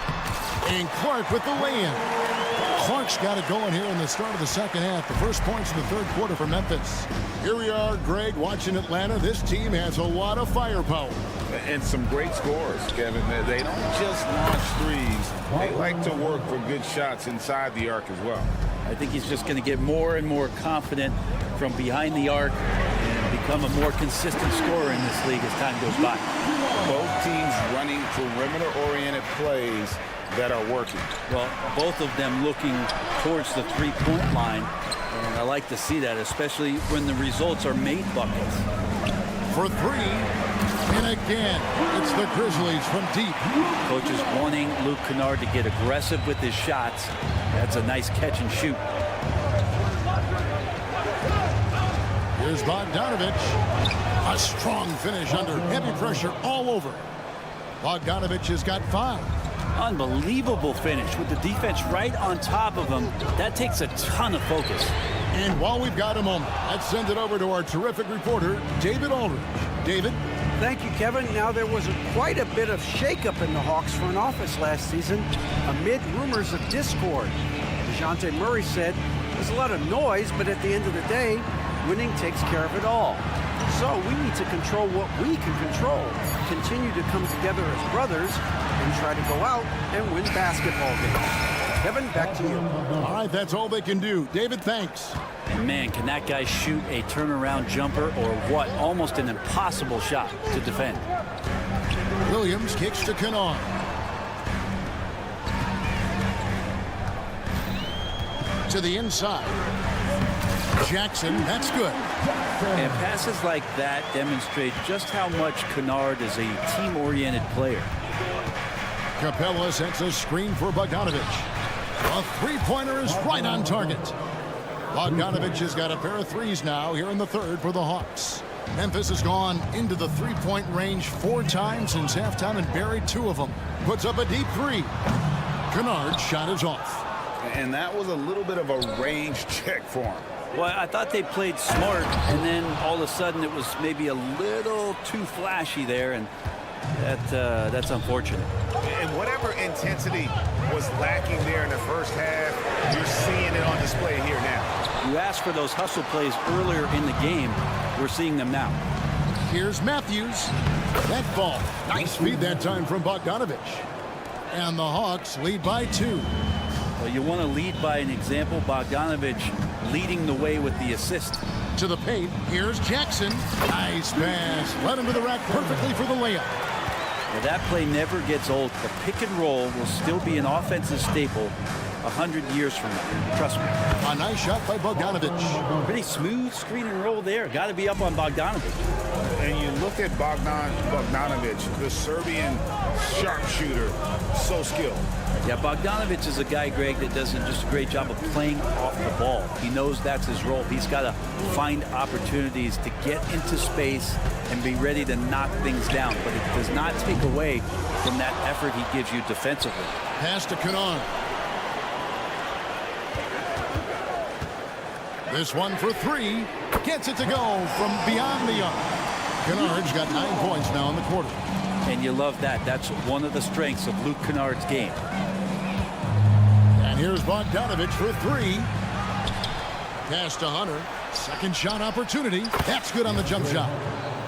And Clark with the lay-in. Clark's got it going here in the start of the second half. The first points in the third quarter for Memphis. Here we are, Greg, watching Atlanta. This team has a lot of firepower. And some great scores, Kevin. They don't just launch threes. They like to work for good shots inside the arc as well. I think he's just going to get more and more confident from behind the arc and become a more consistent scorer in this league as time goes by. Both teams running perimeter-oriented plays that are working. Well, both of them looking towards the three-point line, and I like to see that, especially when the results are made buckets. For 3, and again, it's the Grizzlies from deep. Coach is wanting Luke Kennard to get aggressive with his shots. That's a nice catch and shoot. Here's Bogdanovich. A strong finish under heavy pressure all over. Bogdanovich has got 5. Unbelievable finish with the defense right on top of him. That takes a ton of focus. And while we've got a moment, let's send it over to our terrific reporter, David Aldridge. David? Thank you, Kevin. Now, there was quite a bit of shakeup in the Hawks front office last season amid rumors of discord. DeJounte Murray said there's a lot of noise, but at the end of the day, winning takes care of it all. So we need to control what we can control, continue to come together as brothers, and try to go out and win basketball games. Kevin, back to you. All right, that's all they can do. David, thanks. And man, can that guy shoot a turnaround jumper or what? Almost an impossible shot to defend. Williams kicks to Kennard. To the inside. Jackson, that's good. And passes like that demonstrate just how much Kennard is a team-oriented player. Capella sets a screen for Bogdanovich. A three-pointer is right on target. Bogdanovich has got a pair of threes now here in the third for the Hawks. Memphis has gone into the three-point range 4 times since halftime and buried 2 of them. Puts up a deep 3. Kennard's shot is off. And that was a little bit of a range check for him. Well, I thought they played smart, and then all of a sudden it was maybe a little too flashy there, and that's unfortunate. And whatever intensity was lacking there in the first half, you're seeing it on display here now. You asked for those hustle plays earlier in the game. We're seeing them now. Here's Matthews. That ball. Nice feed that time from Bogdanovich. And the Hawks lead by 2. Well, you want to lead by an example. Bogdanovich leading the way with the assist. To the paint. Here's Jackson. Nice pass. Led him to the rack perfectly for the layup. Well, that play never gets old. The pick and roll will still be an offensive staple 100 years from now. Trust me. A nice shot by Bogdanovic. Pretty smooth screen and roll there. Got to be up on Bogdanovic. And you look at Bogdanovic, the Serbian sharpshooter, so skilled. Yeah, Bogdanovic is a guy, Greg, that does just a great job of playing off the ball. He knows that's his role. He's got to find opportunities to get into space and be ready to knock things down. But it does not take away from that effort he gives you defensively. Pass to Kennard. This one for three. Gets it to go from beyond the arc. Kennard's got 9 points now in the quarter. And you love that. That's one of the strengths of Luke Kennard's game. And here's Bogdanovic for three. Pass to Hunter. Second shot opportunity. That's good on the jump shot.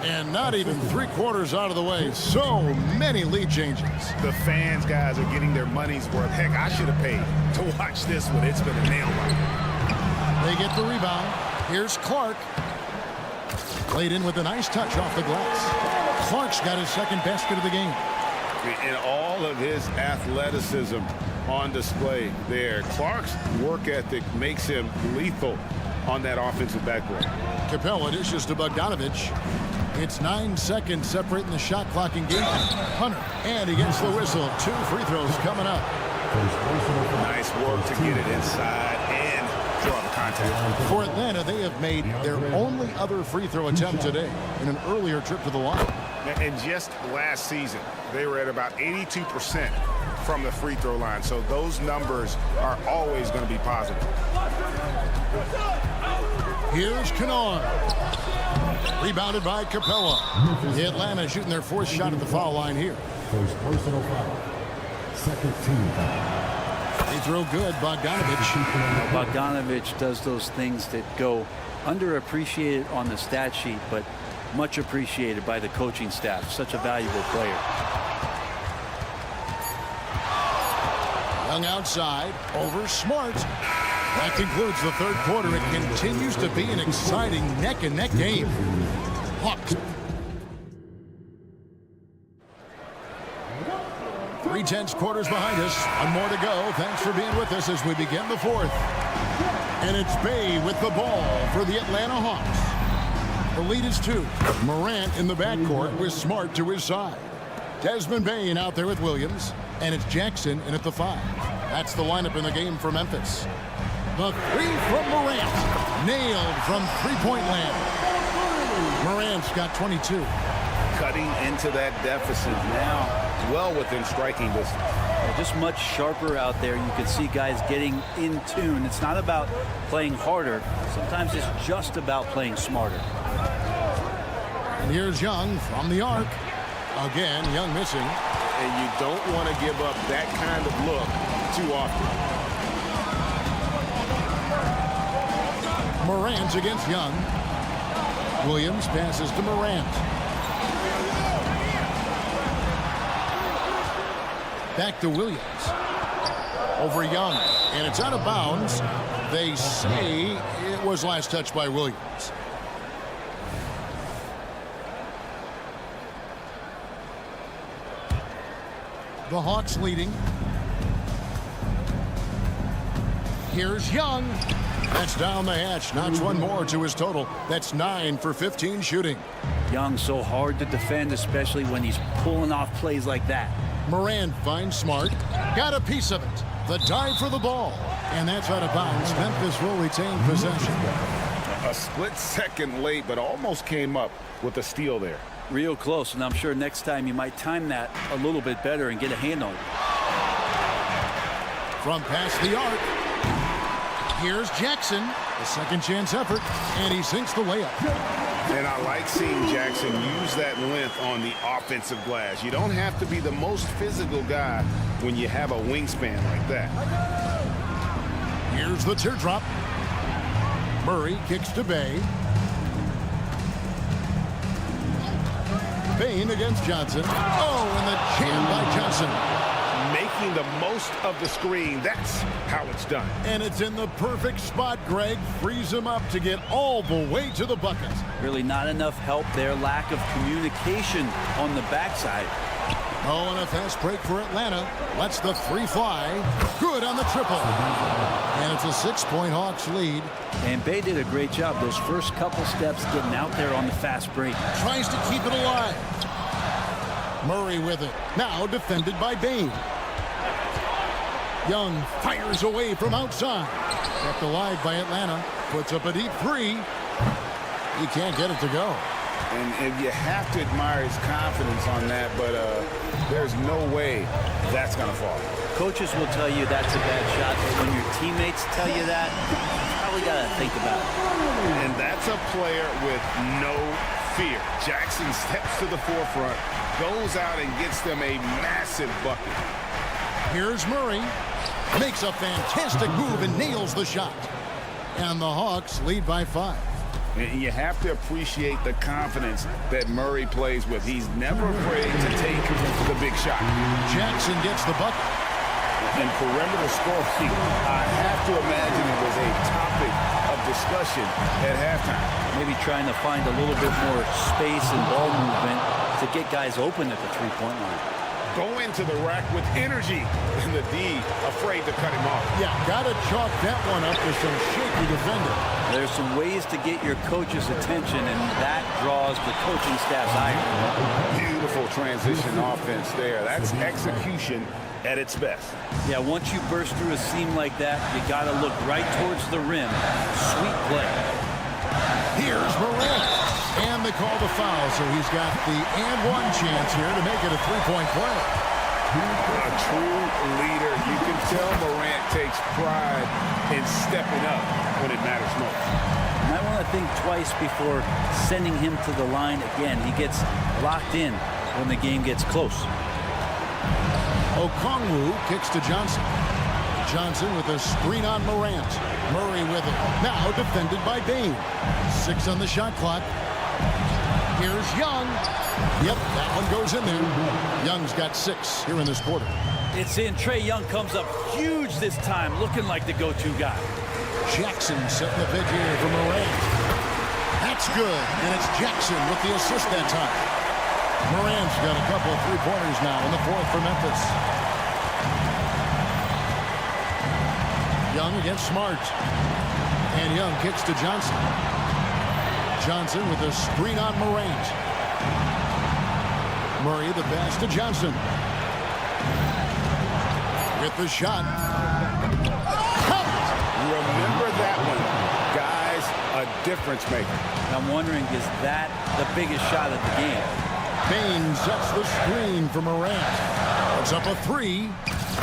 And not even 3/4 out of the way. So many lead changes. The fans, guys, are getting their money's worth. Heck, I should have paid to watch this one. It's been a nail biter. They get the rebound. Here's Clark. Played in with a nice touch off the glass. Clark's got his second basket of the game. And all of his athleticism on display there. Clark's work ethic makes him lethal on that offensive backboard. Capella dishes to Bogdanovic. It's 9 seconds separating the shot clock engagement. Hunter, and he gets the whistle. 2 free throws coming up. Nice work to get it inside and draw the contact. For Atlanta, they have made their only other free throw attempt today in an earlier trip to the line. And just last season, they were at about 82% from the free throw line. So those numbers are always going to be positive. Here's Kennard. Rebounded by Capella. Atlanta shooting their 4th shot at the foul line here. First personal foul. Second team foul. They throw good. Bogdanovic. Bogdanovic does those things that go underappreciated on the stat sheet, but much appreciated by the coaching staff. Such a valuable player. Young outside. Over Smart. That concludes the 3rd quarter. It continues to be an exciting neck-and-neck game. Hawks. 3/10 quarters behind us. One more to go. Thanks for being with us as we begin the 4th. And it's Bay with the ball for the Atlanta Hawks. The lead is 2. Morant in the backcourt with Smart to his side. Desmond Bane out there with Williams. And it's Jackson in at the 5. That's the lineup in the game for Memphis. The 3 from Morant. Nailed from three-point land. Morant's got 22. Cutting into that deficit now, well within striking distance. Just much sharper out there. You can see guys getting in tune. It's not about playing harder. Sometimes it's just about playing smarter. And here's Young from the arc. Again, Young missing. And you don't want to give up that kind of look too often. Morant against Young. Williams passes to Morant. Back to Williams. Over Young. And it's out of bounds. They say it was last touched by Williams. The Hawks leading. Here's Young. That's down the hatch. Knocks one more to his total. That's 9 for 15 shooting. Young so hard to defend, especially when he's pulling off plays like that. Morant finds Smart. Got a piece of it. The dive for the ball. And that's out of bounds. Memphis will retain possession. A split second late, but almost came up with a steal there. Real close, and I'm sure next time you might time that a little bit better and get a hand on it. From past the arc. Here's Jackson. A second chance effort. And he sinks the layup. And I like seeing Jackson use that length on the offensive glass. You don't have to be the most physical guy when you have a wingspan like that. Here's the teardrop. Murray kicks to Bay. Bane against Johnson. Oh, and the jam by Johnson. Making the most of the screen. That's how it's done. And it's in the perfect spot, Greg. Frees him up to get all the way to the bucket. Really not enough help there. Lack of communication on the backside. Oh, and a fast break for Atlanta. Lets the three fly. Good on the triple. And it's a 6-point Hawks lead. And Bay did a great job those first couple steps getting out there on the fast break. Tries to keep it alive. Murray with it. Now defended by Bain. Young fires away from outside. Kept alive by Atlanta. Puts up a deep three. He can't get it to go. And you have to admire his confidence on that, but there's no way that's going to fall. Coaches will tell you that's a bad shot, but when your teammates tell you that, you probably got to think about it. And that's a player with no fear. Jackson steps to the forefront, goes out and gets them a massive bucket. Here's Murray. Makes a fantastic move and nails the shot. And the Hawks lead by 5. And you have to appreciate the confidence that Murray plays with. He's never afraid to take the big shot. Jackson gets the bucket. And perimeter scoring, I have to imagine it was a topic of discussion at halftime. Maybe trying to find a little bit more space and ball movement to get guys open at the three-point line. Go into the rack with energy, and the D afraid to cut him off. Yeah, gotta chalk that one up with some shaky defending. There's some ways to get your coach's attention, and that draws the coaching staff's ire. Beautiful transition offense there. That's execution at its best. Yeah, once you burst through a seam like that, you got to look right towards the rim. Sweet play. Here's Morant. And they call the foul, so he's got the and-one chance here to make it a three-point play. A true leader. You can tell Morant takes pride in stepping up when it matters most. And I want to think twice before sending him to the line again. He gets locked in when the game gets close. Okongwu kicks to Johnson. Johnson with a screen on Morant. Murray with it. Now defended by Bain. 6 on the shot clock. Here's Young. Yep, that one goes in there. Young's got 6 here in this quarter. It's in. Trae Young comes up huge this time, looking like the go-to guy. Jackson setting the pitch here for Morant. That's good, and it's Jackson with the assist that time. Morant's got a couple of three-pointers now in the fourth for Memphis. Young against Smart. And Young kicks to Johnson. Johnson with a screen on Morant. Murray the pass to Johnson. With the shot. Remember that one. Guys, a difference maker. I'm wondering, is that the biggest shot of the game? Bain sets the screen for Morant. Puts up a 3.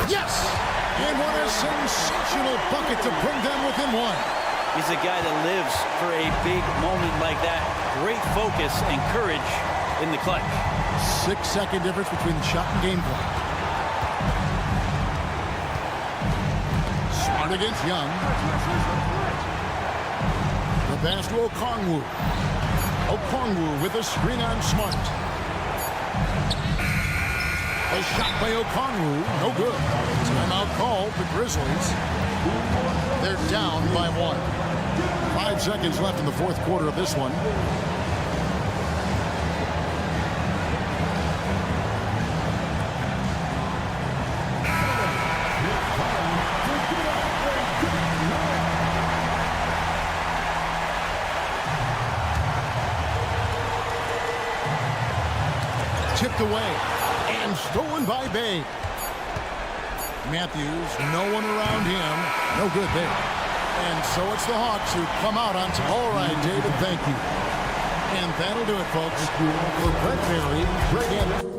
Yes! And what a sensational bucket to bring them within 1. He's a guy that lives for a big moment like that. Great focus and courage in the clutch. 6-second difference between the shot and game clock. Smart against Young. The pass to Okongwu. Okongwu with a screen on Smart. A shot by Okongwu, no good. Timeout called the Grizzlies. They're down by 1. 5 seconds left in the fourth quarter of this one. Tipped away and stolen by Bay. Matthews, no one around him. No good there. And so it's the Hawks who come out on top. All right, David, thank you. And that'll do it, folks. For Brett Berry, Greg Anderson.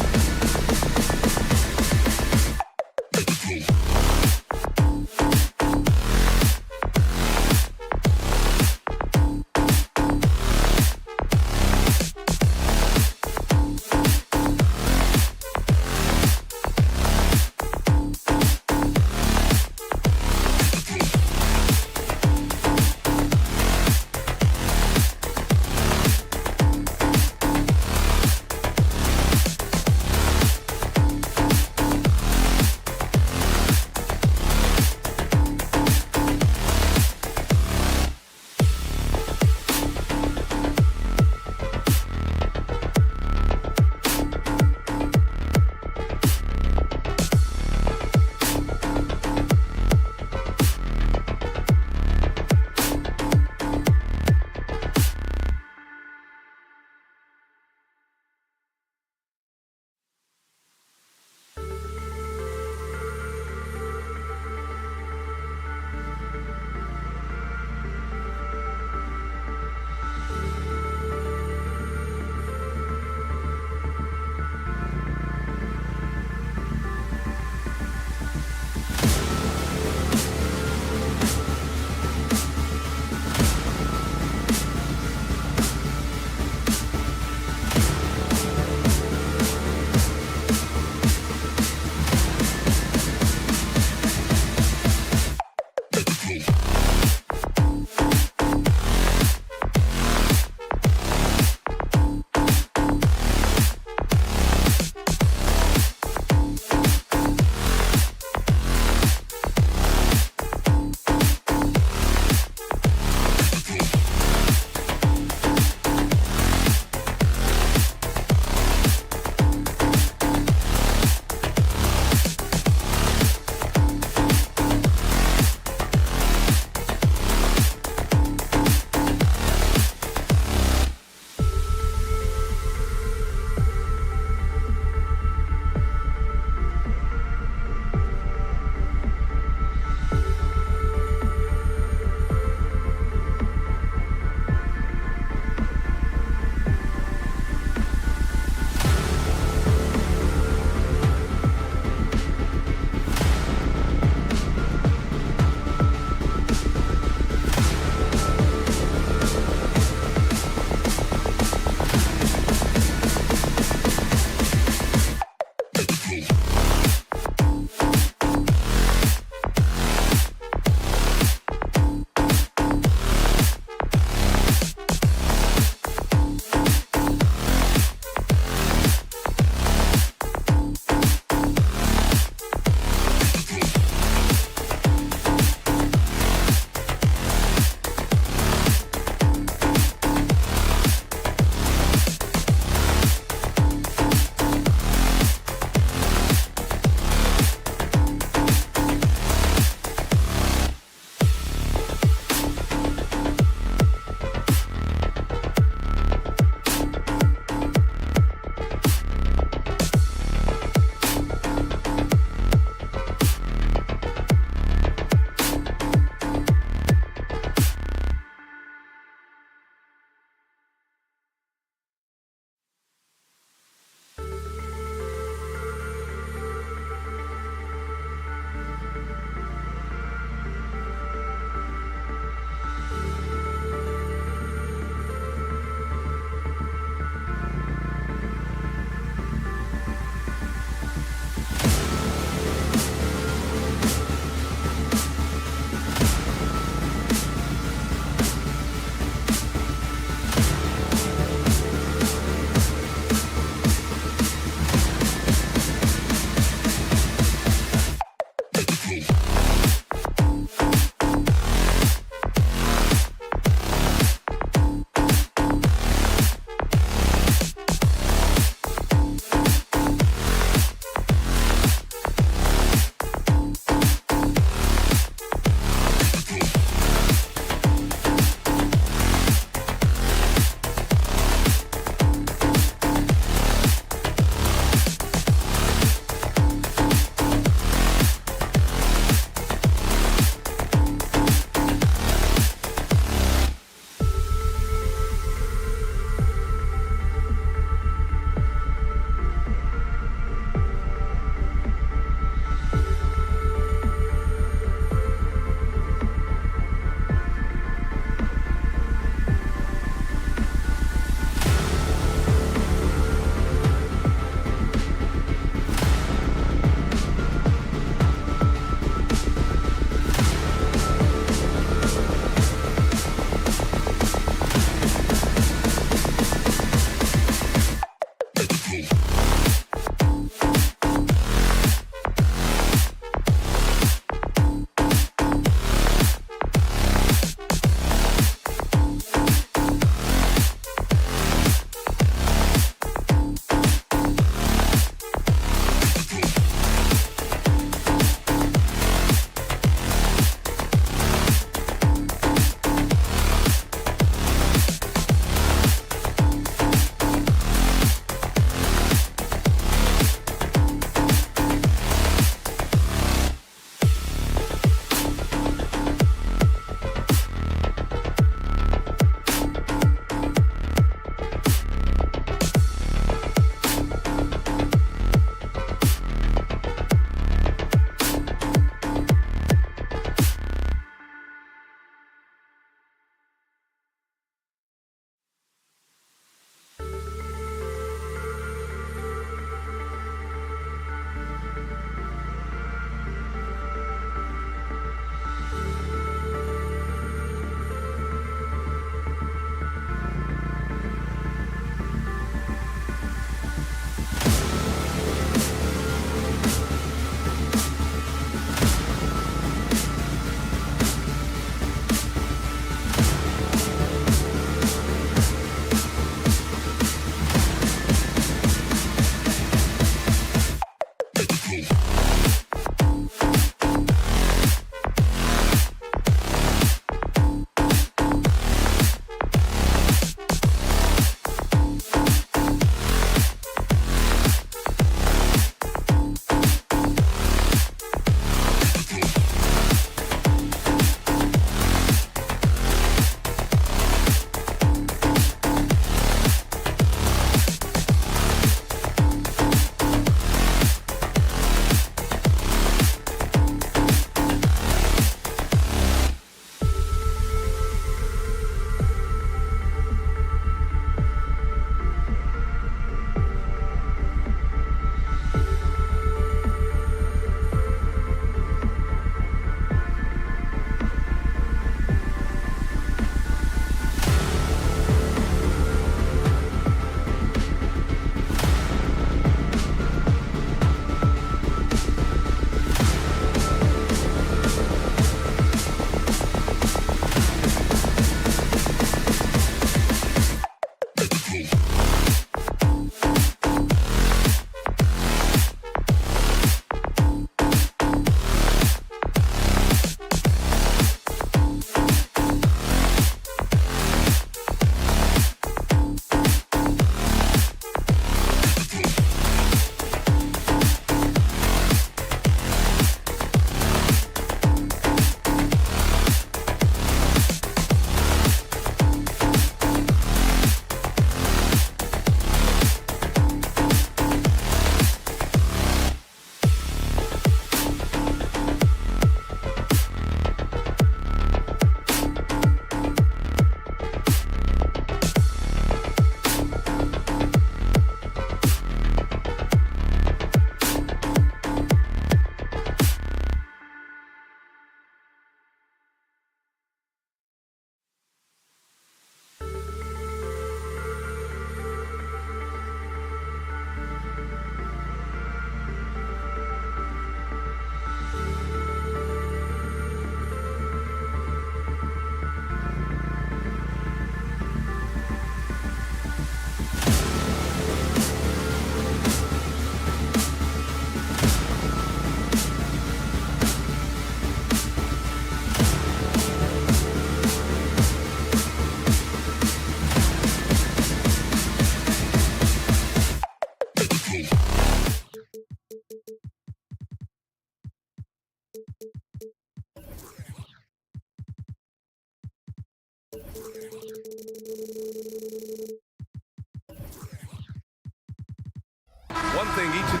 One thing each...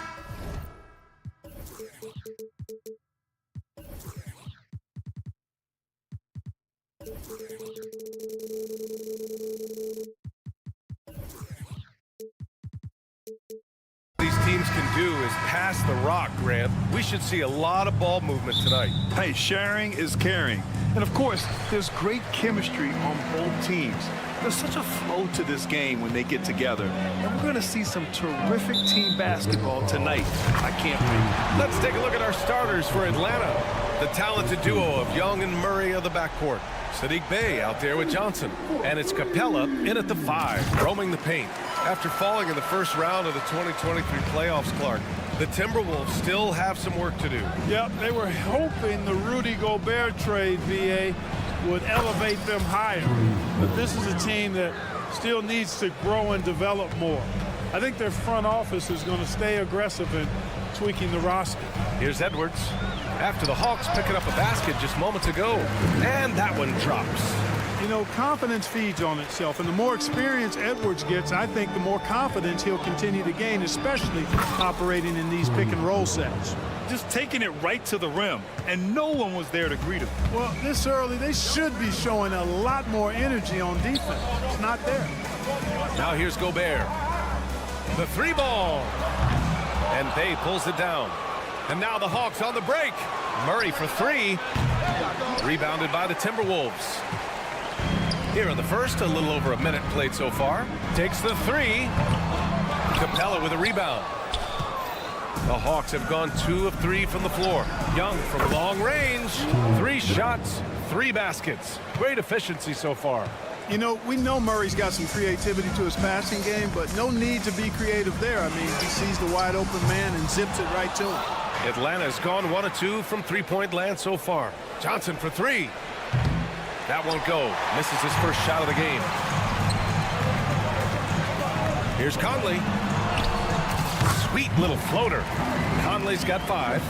these teams can do is pass the rock, Grant. We should see a lot of ball movement tonight. Hey, sharing is caring. And of course, there's great chemistry on both teams. There's such a flow to this game when they get together. And we're going to see some terrific team basketball tonight. I can't wait. Let's take a look at our starters for Atlanta. The talented duo of Young and Murray of the backcourt. Sadiq Bey out there with Johnson. And it's Capella in at the 5, roaming the paint. After falling in the first round of the 2023 playoffs, Clark, the Timberwolves still have some work to do. Yep, they were hoping the Rudy Gobert trade, VA, would elevate them higher. But this is a team that still needs to grow and develop more. I think their front office is going to stay aggressive in tweaking the roster. Here's Edwards. After the Hawks picking up a basket just moments ago. And that one drops. You know, confidence feeds on itself, and the more experience Edwards gets, I think the more confidence he'll continue to gain, especially operating in these pick-and-roll sets. Just taking it right to the rim, and no one was there to greet him. Well, this early, they should be showing a lot more energy on defense. It's not there. Now here's Gobert. The 3 ball. And Bey pulls it down. And now the Hawks on the break. Murray for 3. Rebounded by the Timberwolves. Here in the first, a little over a minute played so far. Takes the 3. Capella with a rebound. The Hawks have gone 2 of 3 from the floor. Young from long range. 3 shots, 3 baskets. Great efficiency so far. You know, we know Murray's got some creativity to his passing game, but no need to be creative there. I mean, he sees the wide open man and zips it right to him. Atlanta's gone 1 of 2 from three-point land so far. Johnson for 3. That won't go. Misses his first shot of the game. Here's Conley. Sweet little floater. Conley's got 5.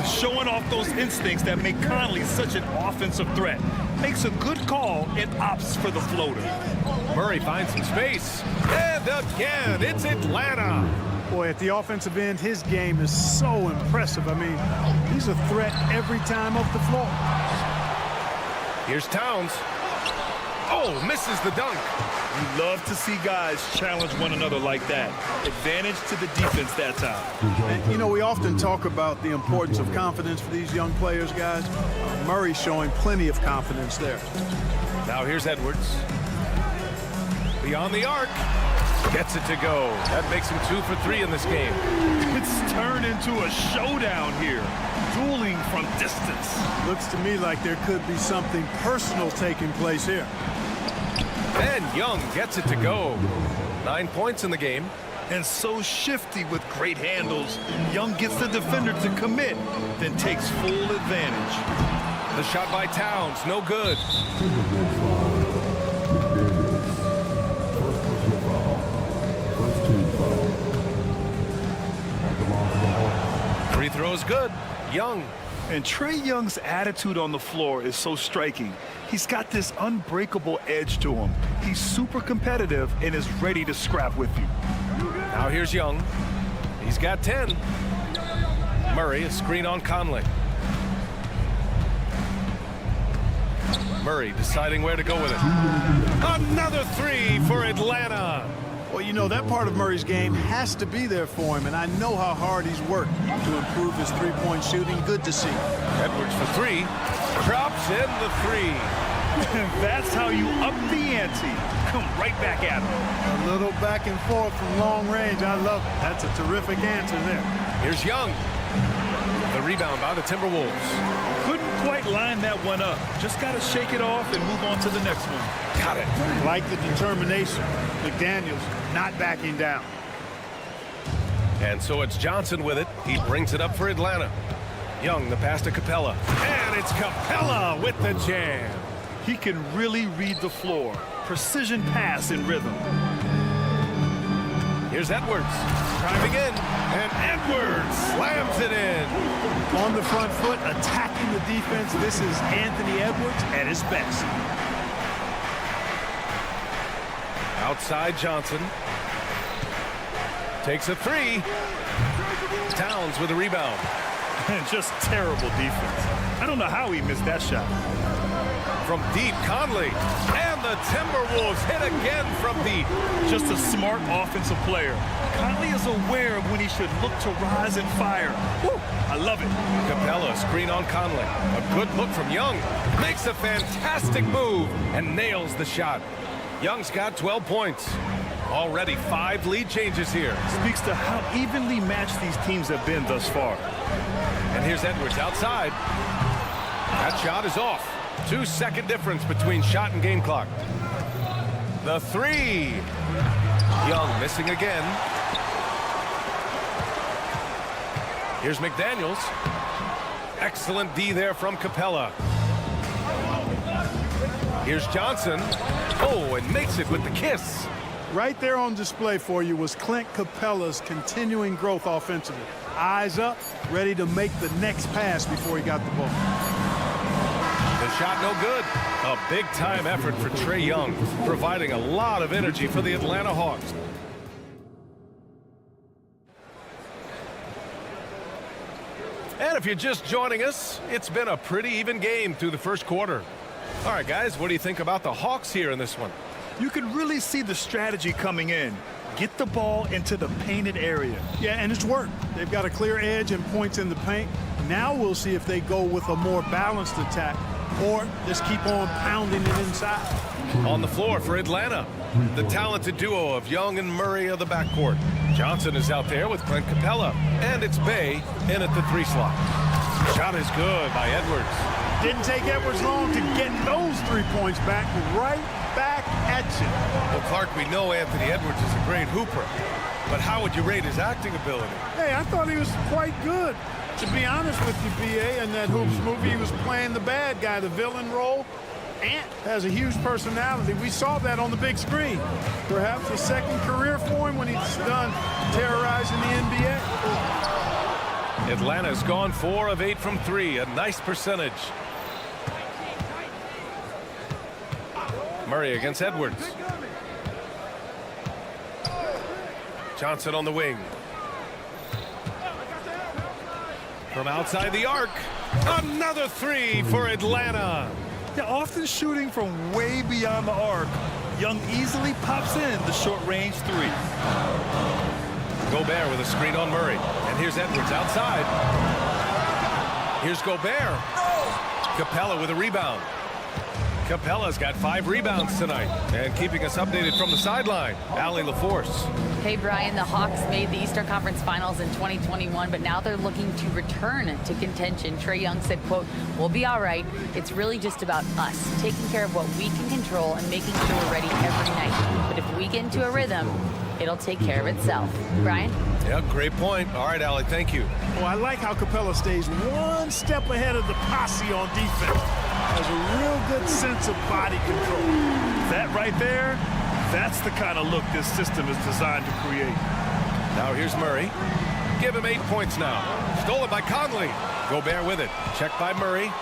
Showing off those instincts that make Conley such an offensive threat. Makes a good call and opts for the floater. Murray finds some space. And again, it's Atlanta. Boy, at the offensive end, his game is so impressive. I mean, he's a threat every time off the floor. Here's Towns. Oh, misses the dunk. You love to see guys challenge one another like that. Advantage to the defense that time. And, you know, we often talk about the importance of confidence for these young players, guys. Murray's showing plenty of confidence there. Now here's Edwards. Beyond the arc. Gets it to go. That makes him 2 for 3 in this game. It's turned into a showdown here. Dueling from distance. Looks to me like there could be something personal taking place here. And Young gets it to go. 9 points in the game. And so shifty with great handles. Young gets the defender to commit, then takes full advantage. The shot by Towns, no good. Free throws good. Young. And Trae Young's attitude on the floor is so striking. He's got this unbreakable edge to him. He's super competitive and is ready to scrap with you. Now here's Young. He's got 10. Murray, a screen on Conley. Murray deciding where to go with it. Another 3 for Atlanta. Well, you know, that part of Murray's game has to be there for him, and I know how hard he's worked to improve his three-point shooting. Good to see. Edwards for 3. Drops in the 3. That's how you up the ante. Come right back at him. A little back and forth from long range. I love it. That's a terrific answer there. Here's Young. The rebound by the Timberwolves. Couldn't quite line that one up. Just got to shake it off and move on to the next one. Got it. Like the determination. McDaniels not backing down. And so it's Johnson with it. He brings it up for Atlanta. Young, the pass to Capella. And it's Capella with the jam. He can really read the floor. Precision pass in rhythm. Here's Edwards. Driving in. And Edwards slams it in. On the front foot, attacking the defense. This is Anthony Edwards at his best. Outside Johnson. Takes a three. Towns with a rebound. And just terrible defense. I don't know how he missed that shot. From deep, Conley. And the Timberwolves hit again from deep. Just a smart offensive player. Conley is aware of when he should look to rise and fire. Woo, I love it. Capella, screen on Conley. A good look from Young. Makes a fantastic move and nails the shot. Young's got 12 points. Already 5 lead changes here. Speaks to how evenly matched these teams have been thus far. And here's Edwards outside. That shot is off. 2-second difference between shot and game clock. The three. Young missing again. Here's McDaniels. Excellent D there from Capella. Here's Johnson. Oh, and makes it with the kiss. Right there on display for you was Clint Capella's continuing growth offensively. Eyes up, ready to make the next pass before he got the ball. The shot no good. A big-time effort for Trae Young, providing a lot of energy for the Atlanta Hawks. And if you're just joining us, it's been a pretty even game through the first quarter. All right, guys, what do you think about the Hawks here in this one? You can really see the strategy coming in. Get the ball into the painted area. Yeah, and it's worked. They've got a clear edge and points in the paint. Now we'll see if they go with a more balanced attack or just keep on pounding it inside. On the floor for Atlanta, the talented duo of Young and Murray of the backcourt. Johnson is out there with Clint Capella, and it's Bay in at the 3 slot. Shot is good by Edwards. Didn't take Edwards long to get those 3 points back, right back at you. Well, Clark, we know Anthony Edwards is a great hooper, but how would you rate his acting ability? Hey, I thought he was quite good. To be honest with you, B.A., in that Hoops movie, he was playing the bad guy, the villain role. Ant has a huge personality. We saw that on the big screen. Perhaps a second career for him when he's done terrorizing the NBA. Atlanta's gone 4 of 8 from 3, a nice percentage. Murray against Edwards. Johnson on the wing. From outside the arc, another 3 for Atlanta. Yeah, often shooting from way beyond the arc. Young easily pops in the short-range 3. Gobert with a screen on Murray. And here's Edwards outside. Here's Gobert. Capella with a rebound. Capella's got 5 rebounds tonight. And keeping us updated from the sideline, Allie LaForce. Hey, Brian, the Hawks made the Eastern Conference Finals in 2021, but now they're looking to return to contention. Trae Young said, quote, "We'll be all right. It's really just about us, taking care of what we can control and making sure we're ready every night. But if we get into a rhythm, it'll take care of itself." Brian? Yeah, great point. All right, Allie, thank you. Well, I like how Capella stays one step ahead of the posse on defense. Has a real good sense of body control. That right there, that's the kind of look this system is designed to create. Now here's Murray. Give him 8 points now. Stolen by Conley. Gobert with it. Checked by Murray.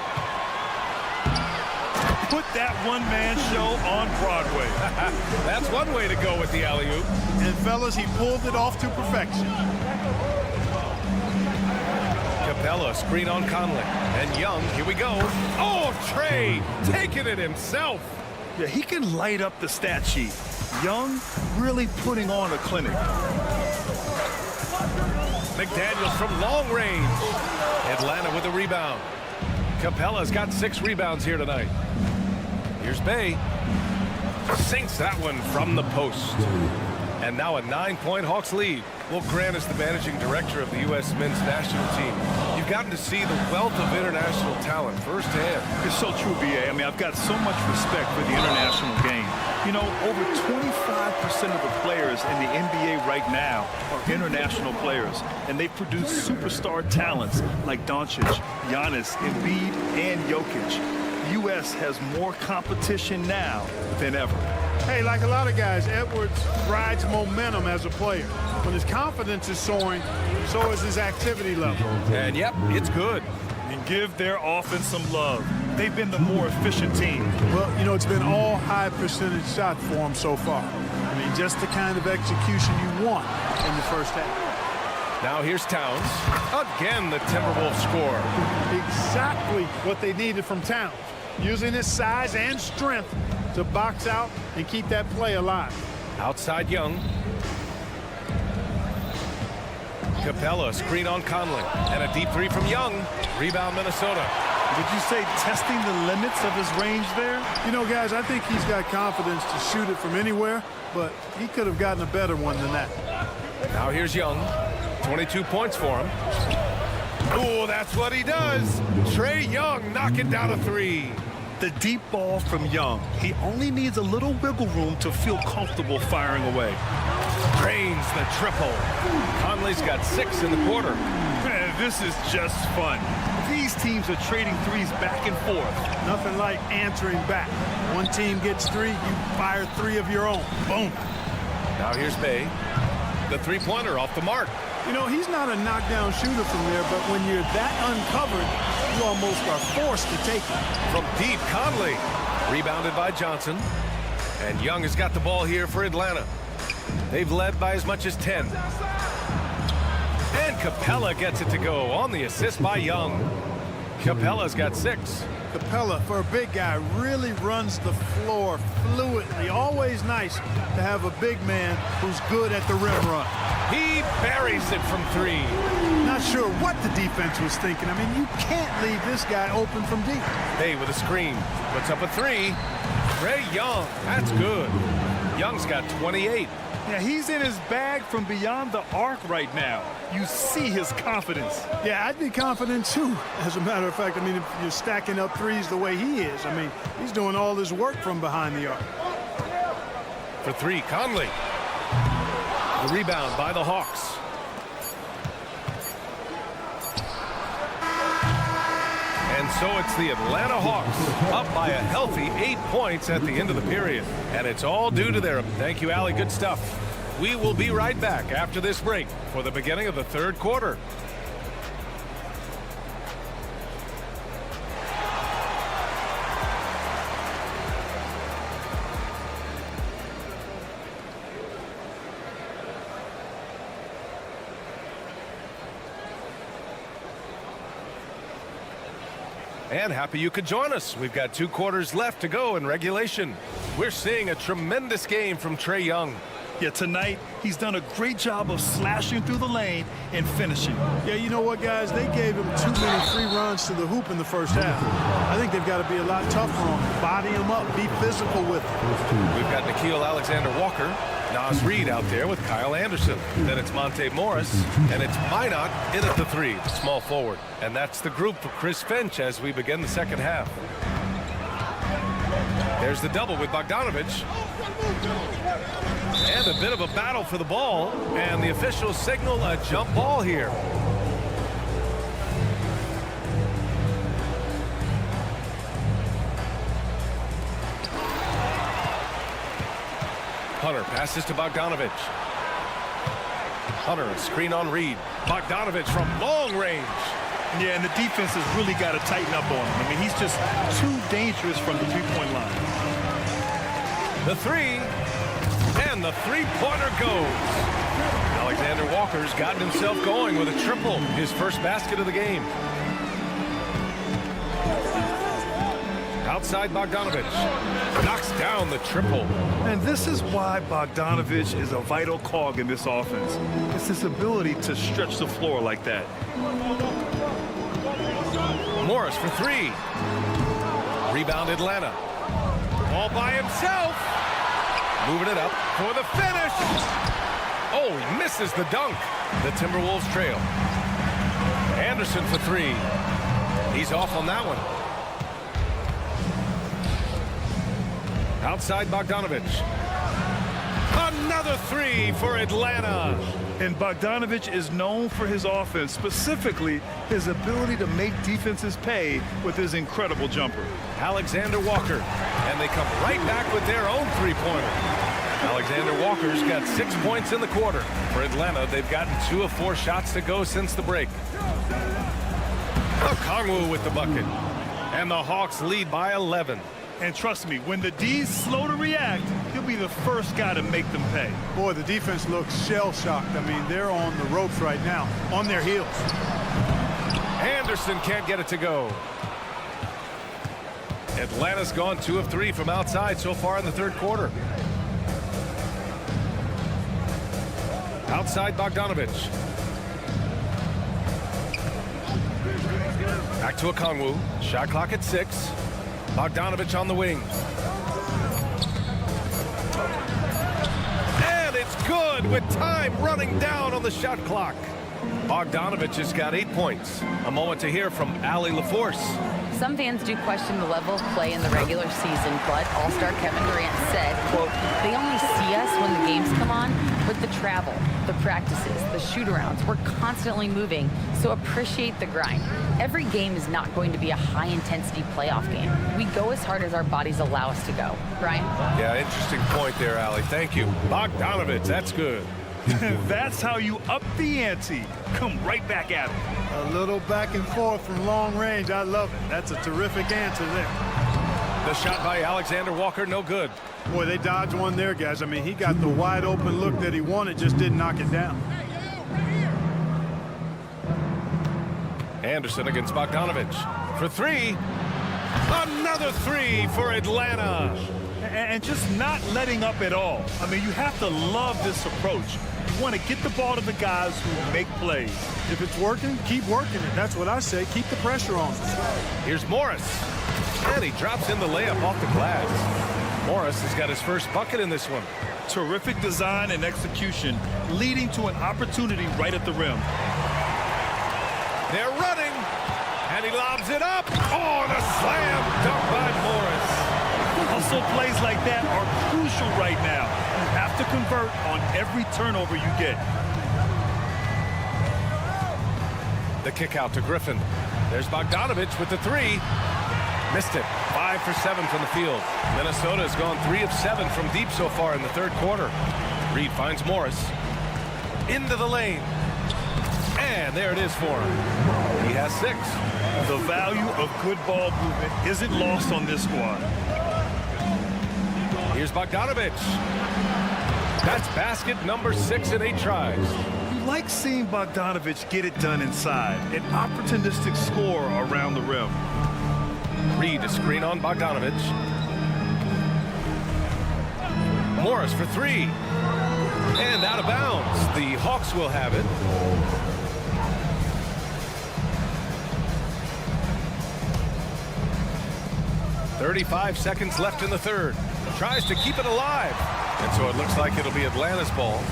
Put that one-man show on Broadway. That's one way to go with the alley-oop. And fellas, he pulled it off to perfection. Capella, screen on Conley. And Young, here we go. Oh, Trae taking it himself. Yeah, he can light up the stat sheet. Young really putting on a clinic. McDaniels from long range. Atlanta with a rebound. Capella's got 6 rebounds here tonight. Here's Bay. Sinks that one from the post. And now a 9-point Hawks lead. Well, Grant is the managing director of the U.S. men's national team. You've gotten to see the wealth of international talent firsthand. It's so true, B.A. I mean, I've got so much respect for the international game. You know, over 25% of the players in the NBA right now are international players, and they produce superstar talents like Doncic, Giannis, Embiid, and Jokic. The U.S. has more competition now than ever. Hey, like a lot of guys, Edwards rides momentum as a player. When his confidence is soaring, so is his activity level. And, yep, it's good. And give their offense some love. they've been the more efficient team. Well, you know, it's been all high percentage shot for them so far. I mean, just the kind of execution you want in the first half. Now here's Towns. Again, the Timberwolves score. Exactly what they needed from Towns. Using his size and strength to box out and keep that play alive. Outside Young. Capella, screen on Conley. And a deep three from Young. Rebound, Minnesota. Would you say testing the limits of his range there? You know, guys, I think he's got confidence to shoot it from anywhere, but he could have gotten a better one than that. Now here's Young. 22 points for him. Oh, that's what he does. Trae Young knocking down a three. The deep ball from Young. He only needs a little wiggle room to feel comfortable firing away. Drains the triple. Conley's got 6 in the quarter. Man, this is just fun. These teams are trading threes back and forth. Nothing like answering back. One team gets 3, you fire 3 of your own. Boom. Now here's Bay. The three-pointer off the mark. You know, he's not a knockdown shooter from there, but when you're that uncovered, you almost are forced to take it. From deep, Conley. Rebounded by Johnson. And Young has got the ball here for Atlanta. They've led by as much as 10. And Capella gets it to go on the assist by Young. Capella's got 6. Capella, for a big guy, really runs the floor fluidly. Always nice to have a big man who's good at the rim run. He buries it from 3. Not sure what the defense was thinking. I mean, you can't leave this guy open from deep. Bay with a screen. Puts up a 3. Trae Young. That's good. Young's got 28. Yeah, he's in his bag from beyond the arc right now. You see his confidence. Yeah, I'd be confident too. As a matter of fact, I mean, if you're stacking up threes the way he is, I mean, he's doing all his work from behind the arc. For 3, Conley. The rebound by the Hawks. And so it's the Atlanta Hawks up by a healthy 8 points at the end of the period. And it's all due to their... Thank you, Allie. Good stuff. We will be right back after this break for the beginning of the third quarter. And happy you could join us. We've got 2 quarters left to go in regulation. We're seeing a tremendous game from Trae Young. Yeah, tonight, he's done a great job of slashing through the lane and finishing. Yeah, you know what, guys? They gave him too many free runs to the hoop in the first half. I think they've got to be a lot tougher on him. Body him up, be physical with him. We've got Nickeil Alexander-Walker, Nas Reed out there with Kyle Anderson. Then it's Monte Morris, and it's Minot in at the 3, the small forward. And that's the group for Chris Finch as we begin the second half. There's the double with Bogdanovich. And a bit of a battle for the ball, and the officials signal a jump ball here. Hunter passes to Bogdanovich. Hunter, a screen on Reed. Bogdanovich from long range. Yeah, and the defense has really got to tighten up on him. I mean, he's just too dangerous from the three-point line. The 3, and the three-pointer goes. Alexander Walker's gotten himself going with a triple, his first basket of the game. Outside Bogdanovich, knocks down the triple. And this is why Bogdanovich is a vital cog in this offense. It's his ability to stretch the floor like that. Morris for 3. Rebound Atlanta. All by himself. Moving it up for the finish. Oh, he misses the dunk. The Timberwolves trail. Anderson for 3. He's off on that one. Outside Bogdanovich. Another 3 for Atlanta. And Bogdanovich is known for his offense, specifically his ability to make defenses pay with his incredible jumper. Alexander Walker. And they come right back with their own three-pointer. Alexander Walker's got 6 points in the quarter. For Atlanta, they've gotten 2 of 4 shots to go since the break. Kongwu with the bucket. And the Hawks lead by 11. And trust me, when the D's slow to react, he'll be the first guy to make them pay. Boy, the defense looks shell-shocked. I mean, they're on the ropes right now, on their heels. Anderson can't get it to go. Atlanta's gone 2 of 3 from outside so far in the third quarter. Outside Bogdanovich. Back to Okongwu. Shot clock at 6. Bogdanovich on the wing. And it's good with time running down on the shot clock. Bogdanovich has got 8 points. A moment to hear from Allie LaForce. Some fans do question the level of play in the regular season, but All-Star Kevin Durant said, quote, "They only see us when the games come on, but the travel, the practices, the shoot-arounds, we're constantly moving, so appreciate the grind. Every game is not going to be a high-intensity playoff game. We go as hard as our bodies allow us to go." Brian? Yeah, interesting point there, Allie. Thank you. Bogdanovich, that's good. That's how you up the ante. Come right back at it. A little back and forth from long range. I love it. That's a terrific answer there. The shot by Alexander Walker, no good. Boy, they dodged one there, guys. I mean, he got the wide open look that he wanted, just didn't knock it down. Anderson against Bogdanovich for 3. Another 3 for Atlanta. And just not letting up at all. I mean, you have to love this approach. You want to get the ball to the guys who make plays. If it's working, keep working it. That's what I say. Keep the pressure on. Here's Morris. And he drops in the layup off the glass. Morris has got his first bucket in this one. Terrific design and execution, leading to an opportunity right at the rim. They're running. And he lobs it up. Oh, the slam dunk by Morris. Hustle plays like that are crucial right now. You have to convert on every turnover you get. The kick out to Griffin. There's Bogdanovich with the 3. Missed it. 5 for 7 from the field. Minnesota has gone 3 of 7 from deep so far in the third quarter. Reed finds Morris. Into the lane. And there it is for him. He has 6. The value of good ball movement isn't lost on this squad. Here's Bogdanovich. That's basket number 6 in 8 tries. You like seeing Bogdanovich get it done inside. An opportunistic score around the rim. Reed to screen on Bogdanovich. Morris for 3. And out of bounds. The Hawks will have it. .35 seconds left in the third. Tries to keep it alive. And so it looks like it'll be Atlanta's ball.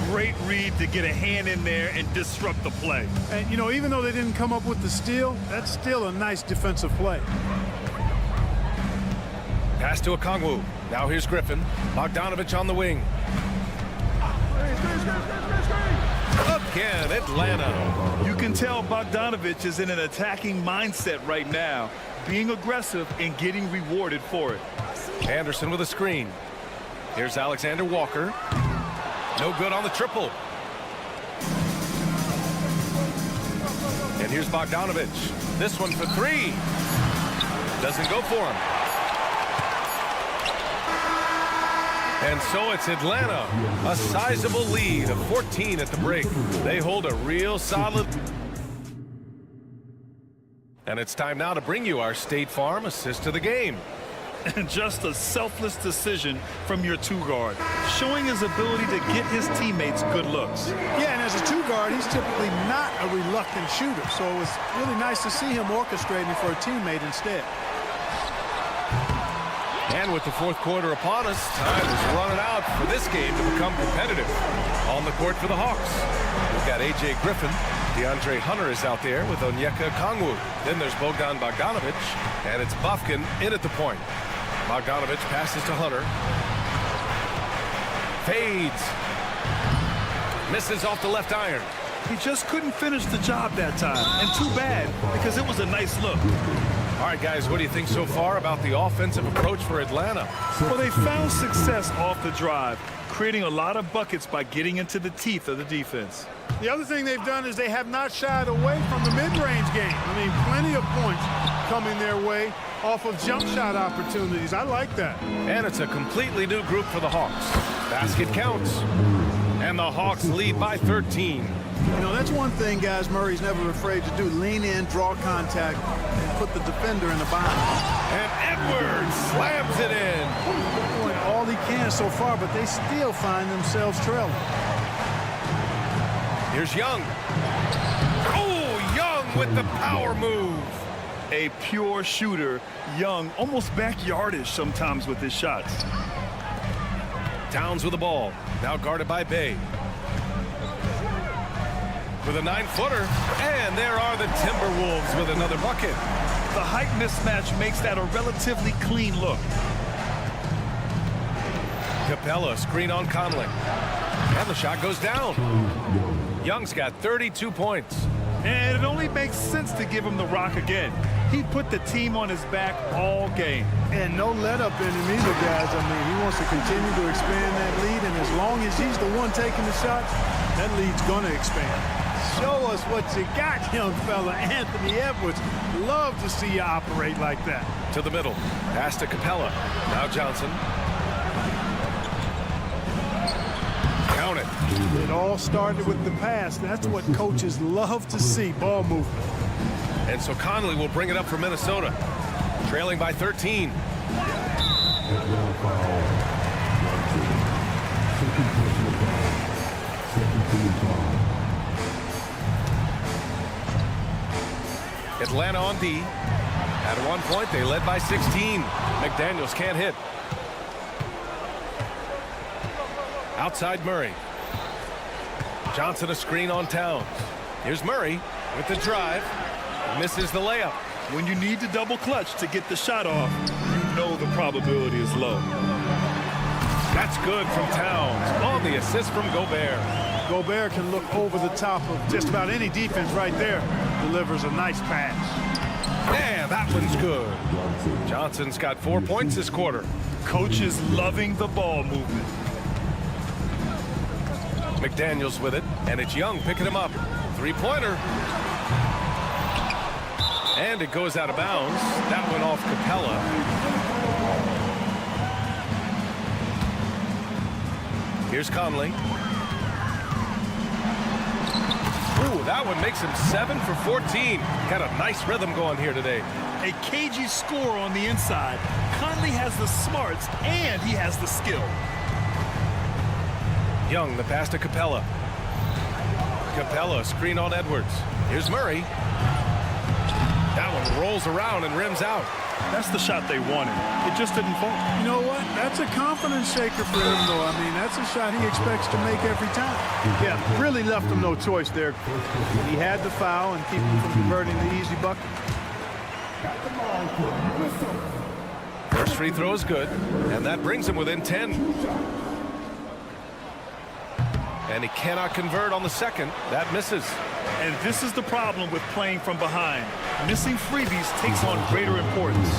Great read to get a hand in there and disrupt the play. And, you know, even though they didn't come up with the steal, that's still a nice defensive play. Pass to Okongwu. Now here's Griffin. Bogdanovich on the wing. Again, Atlanta. You can tell Bogdanovich is in an attacking mindset right now, being aggressive and getting rewarded for it. Anderson with a screen. Here's Alexander Walker. No good on the triple. And here's Bogdanovich. This one for 3. Doesn't go for him. And so it's Atlanta, a sizable lead of 14 at the break. They hold a real solid. And it's time now to bring you our State Farm assist of the game. And just a selfless decision from your 2-guard, showing his ability to get his teammates good looks. Yeah, and as a 2-guard, he's typically not a reluctant shooter, so it was really nice to see him orchestrating for a teammate instead. And with the fourth quarter upon us, time is running out for this game to become competitive. On the court for the Hawks, we've got A.J. Griffin. DeAndre Hunter is out there with Onyeka Okongwu. Then there's Bogdan Bogdanovich, and it's Bufkin in at the point. Bogdanovich passes to Hunter. Fades. Misses off the left iron. He just couldn't finish the job that time, and too bad, because it was a nice look. All right, guys, what do you think so far about the offensive approach for Atlanta? Well, they found success off the drive, creating a lot of buckets by getting into the teeth of the defense. The other thing they've done is they have not shied away from the mid-range game. I mean, plenty of points coming their way off of jump shot opportunities. I like that. And it's a completely new group for the Hawks. Basket counts. And the Hawks lead by 13. You know, that's one thing, guys, Murray's never afraid to do. Lean in, draw contact, and put the defender in the bind. And Edwards slams it in. Doing all he can so far, but they still find themselves trailing. Here's Young. Oh, Young with the power move. A pure shooter. Young, almost backyardish sometimes with his shots. Towns with the ball. Now guarded by Bay. With a 9-footer. And there are the Timberwolves with another bucket. The height mismatch makes that a relatively clean look. Capella screen on Conley. And the shot goes down. Young's got 32 points. And it only makes sense to give him the rock again. He put the team on his back all game. And no let-up in him either, guys. I mean, he wants to continue to expand that lead, and as long as he's the one taking the shots, that lead's going to expand. Show us what you got, young fella. Anthony Edwards. Love to see you operate like that. To the middle. Pass to Capella. Now Johnson. Count it. It all started with the pass. That's what coaches love to see, ball movement. And so Conley will bring it up for Minnesota. Trailing by 13. Atlanta on D. At one point, they led by 16. McDaniels can't hit. Outside Murray. Johnson a screen on Towns. Here's Murray with the drive. Misses the layup. When you need to double clutch to get the shot off, you know the probability is low. That's good from Towns on the assist from Gobert. Gobert can look over the top of just about any defense right there. Delivers a nice pass. And that one's good. Johnson's got 4 points this quarter. Coach is loving the ball movement. McDaniels with it, and it's Young picking him up. Three-pointer. And it goes out of bounds. That went off Capella. Here's Conley. Ooh, that one makes him 7 for 14. Got a nice rhythm going here today. A cagey score on the inside. Conley has the smarts and he has the skill. Young, the pass to Capella. Capella, screen on Edwards. Here's Murray. That one rolls around and rims out. That's the shot they wanted. It just didn't fall. You know what? That's a confidence shaker for him, though. I mean, that's a shot he expects to make every time. Yeah, really left him no choice there. He had the foul and keep him from converting the easy bucket. First free throw is good, and that brings him within 10. And he cannot convert on the second. That misses. And this is the problem with playing from behind. Missing freebies takes on greater importance.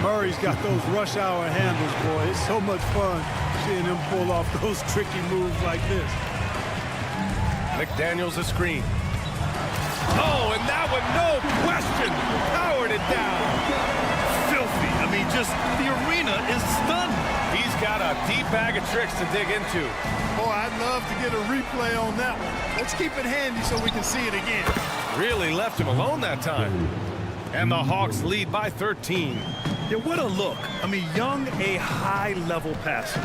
Murray's got those rush hour handles, boy. It's so much fun seeing him pull off those tricky moves like this. McDaniels a screen. Oh, and that one, no question, powered it down. Filthy. I mean, just the arena is stunned. He's got a deep bag of tricks to dig into. Boy, I'd love to get a replay on that one. Let's keep it handy so we can see it again. Really left him alone that time. And the Hawks lead by 13. Yeah, what a look. I mean, Young, a high-level passer.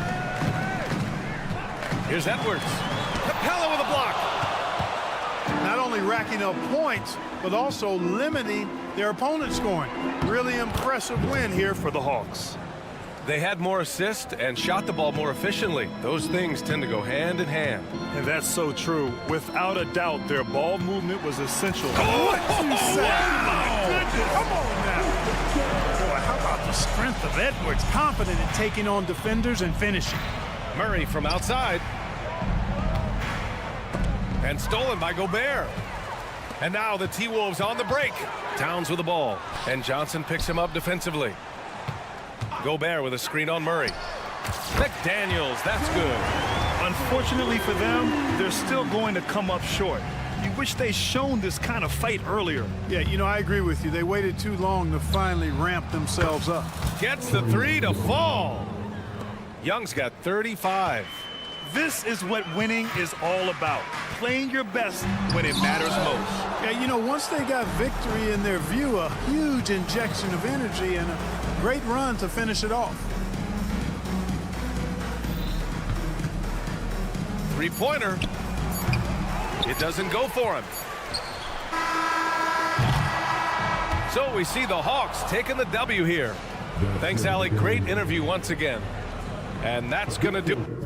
Here's Edwards. Capella with a block. Not only racking up points, but also limiting their opponent's scoring. Really impressive win here for the Hawks. They had more assists and shot the ball more efficiently. Those things tend to go hand in hand. And that's so true. Without a doubt, their ball movement was essential. What you say? Oh, my goodness. Come on now. Boy, how about the strength of Edwards? Confident in taking on defenders and finishing. Murray from outside. And stolen by Gobert. And now the T-Wolves on the break. Towns with the ball, and Johnson picks him up defensively. Gobert with a screen on Murray. McDaniels, that's good. Unfortunately for them, they're still going to come up short. You wish they'd shown this kind of fight earlier. Yeah, you know, I agree with you. They waited too long to finally ramp themselves up. Gets the three to fall. Young's got 35. This is what winning is all about. Playing your best when it matters most. Yeah, you know, once they got victory in their view, a huge injection of energy and a great run to finish it off. Three-pointer. It doesn't go for him. So we see the Hawks taking the W here. Thanks, Allie. Great interview once again. And that's going to do it.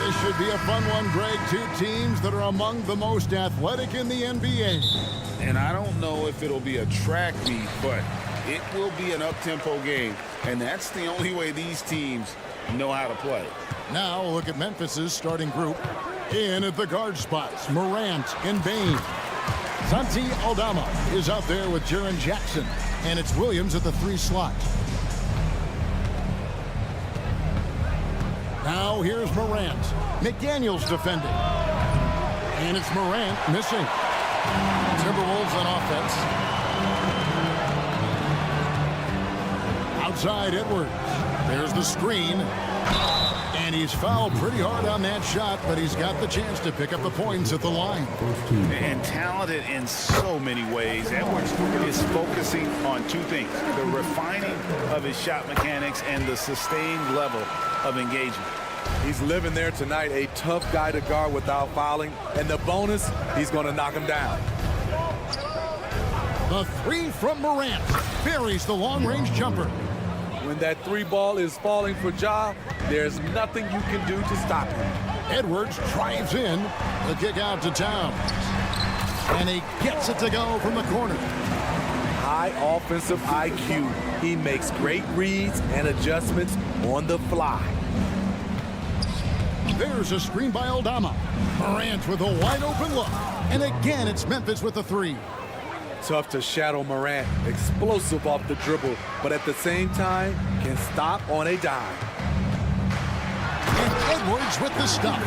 This should should be a fun one, Greg. Two teams that are among the most athletic in the NBA. And I don't know if it'll be a track meet, but it will be an up-tempo game. And that's the only way these teams know how to play. Now look at Memphis's starting group. In at the guard spots, Morant and Bain. Santi Aldama is out there with Jaren Jackson. And it's Williams at the 3 slot. Now here's Morant. McDaniels defending. And it's Morant missing. Timberwolves on offense. Outside Edwards. There's the screen. And he's fouled pretty hard on that shot, but he's got the chance to pick up the points at the line. And talented in so many ways. Edwards is focusing on two things: the refining of his shot mechanics and the sustained level of engagement. He's living there tonight, a tough guy to guard without fouling. And the bonus, he's going to knock him down. The 3 from Morant buries the long-range jumper. When that 3 ball is falling for Ja, there's nothing you can do to stop him. Edwards drives in. The kick out to Towns. And he gets it to go from the corner. High offensive IQ. He makes great reads and adjustments on the fly. There's a screen by Aldama. Morant with a wide-open look. And again, it's Memphis with the 3. Tough to shadow Morant. Explosive off the dribble, but at the same time, can stop on a dime. And Edwards with the stop.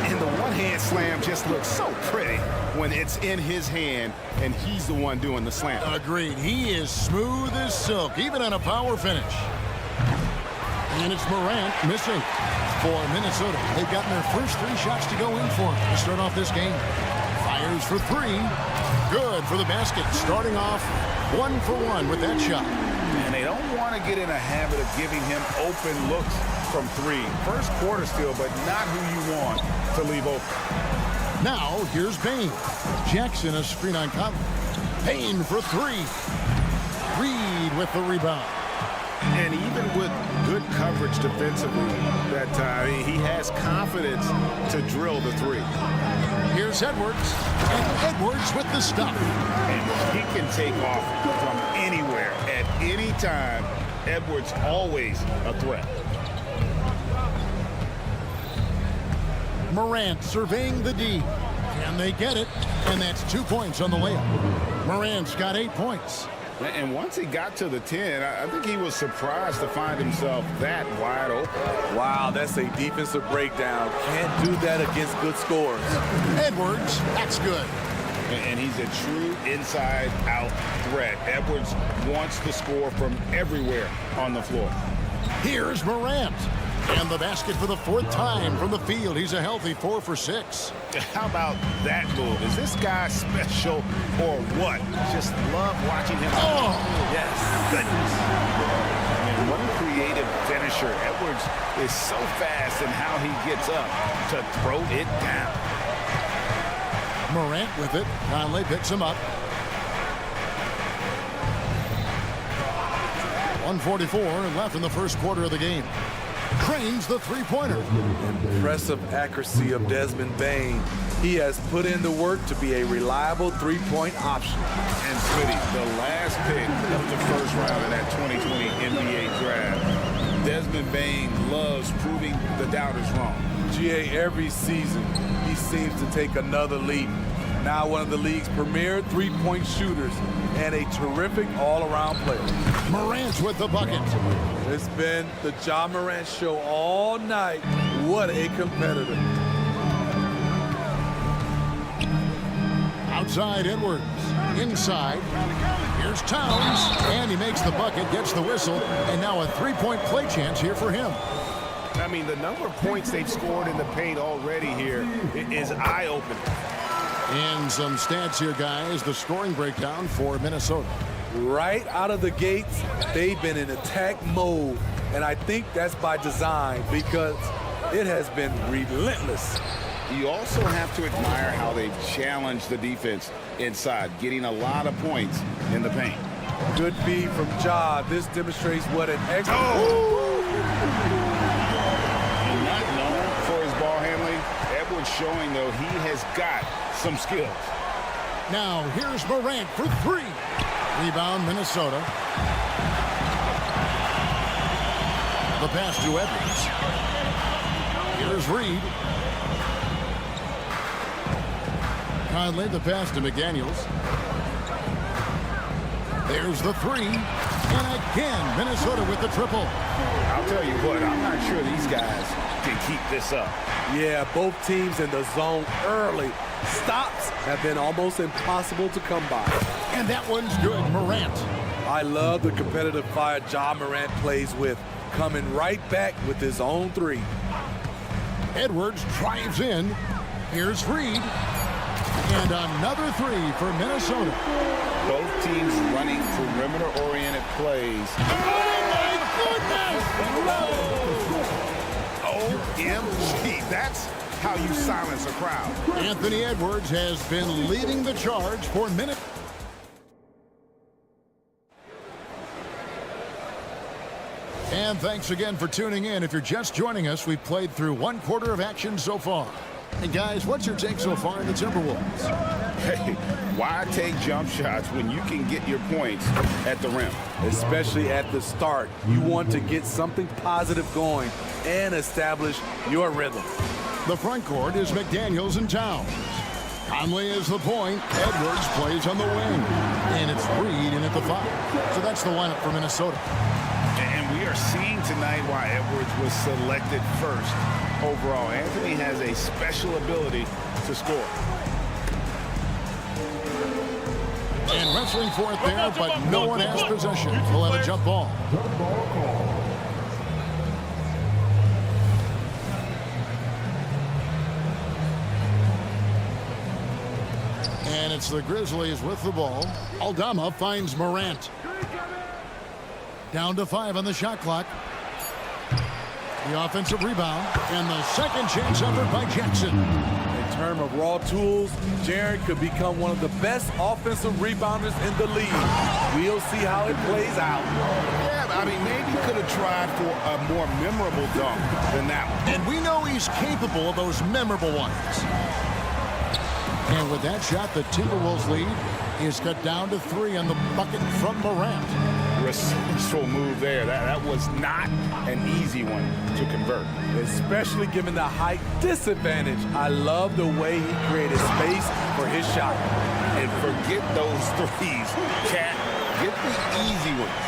And the one-hand slam just looks so pretty when it's in his hand and he's the one doing the slam. Agreed. He is smooth as silk, even on a power finish. And it's Morant missing for Minnesota. They've gotten their first 3 shots to go in for to start off this game. Fires for 3. Good for the basket. Starting off 1 for 1 with that shot. And they don't want to get in a habit of giving him open looks from 3. First quarter still, but not who you want to leave open. Now here's Bain. Jackson a screen on Conley. Bain for 3. Reed with the rebound. And even with good coverage defensively that time, he has confidence to drill the 3. Here's Edwards. And Edwards with the stop. And he can take off from anywhere at any time. Edwards always a threat. Morant surveying the D. Can they get it? And that's 2 points on the layup. Morant's got 8 points. And once he got to the 10, I think he was surprised to find himself that wide open. Wow, that's a defensive breakdown. Can't do that against good scorers. Edwards, that's good. And he's a true inside-out threat. Edwards wants to score from everywhere on the floor. Here's Morant. And the basket for the 4th time from the field. He's a healthy 4 for 6. How about that move? Is this guy special or what? Just love watching him. Oh! Yes. Goodness. And what a creative finisher. Edwards is so fast in how he gets up to throw it down. Morant with it. Conley picks him up. 1:44 left in the first quarter of the game. Cranes the 3-pointer. Impressive accuracy of Desmond Bain. He has put in the work to be a reliable 3-point option. And Smitty, the last pick of the first round of that 2020 NBA draft, Desmond Bain loves proving the doubters wrong. GA, every season, he seems to take another leap. Now one of the league's premier 3-point shooters and a terrific all-around player. Morant with the bucket. It's been the Ja Morant show all night. What a competitor. Outside Edwards. Inside. Here's Towns. And he makes the bucket, gets the whistle, and now a 3-point play chance here for him. I mean, the number of points they've scored in the paint already here is eye-opening. And some stats here, guys. The scoring breakdown for Minnesota. Right out of the gates, they've been in attack mode. And I think that's by design because it has been relentless. You also have to admire how they've challenged the defense inside, getting a lot of points in the paint. Good feed from Ja. This demonstrates what an excellent... Oh! Not known for his ball handling, showing, though, he has got some skills. Now, here's Morant for three. Rebound, Minnesota. The pass to Edwards. Here's Reed. Conley, the pass to McDaniels. There's the three. And again, Minnesota with the triple. I'll tell you what, I'm not sure these guys can keep this up. Yeah, both teams in the zone early. Stops have been almost impossible to come by. And that one's good, Morant. I love the competitive fire Ja Morant plays with, coming right back with his own three. Edwards drives in. Here's Reed. And another three for Minnesota. Both teams running perimeter-oriented plays. OMG, that's how you silence a crowd. Anthony Edwards has been leading the charge for minutes. And thanks again for tuning in. If you're just joining us, we've played through one quarter of action so far. And guys, what's your take so far in the Timberwolves? Hey, why take jump shots when you can get your points at the rim? Especially at the start. You want to get something positive going and establish your rhythm. The front court is McDaniels and Towns. Conley is the point. Edwards plays on the wing. And it's Reed in at the 5. So that's the lineup for Minnesota. And we are seeing tonight why Edwards was selected first overall. Anthony has a special ability to score. And wrestling for it there, but no one has possession. We'll have a jump ball. And it's the Grizzlies with the ball. Aldama finds Morant. Down to 5 on the shot clock. The offensive rebound, and the second chance effort by Jackson. In terms of raw tools, Jared could become one of the best offensive rebounders in the league. We'll see how it plays out. Yeah, I mean, maybe he could have tried for a more memorable dunk than that one. And we know he's capable of those memorable ones. And with that shot, the Timberwolves lead is cut down to 3 on the bucket from Morant. Resourceful move there. That was not an easy one to convert. Especially given the height disadvantage. I love the way he created space for his shot. And forget those threes. Cat, get the easy ones.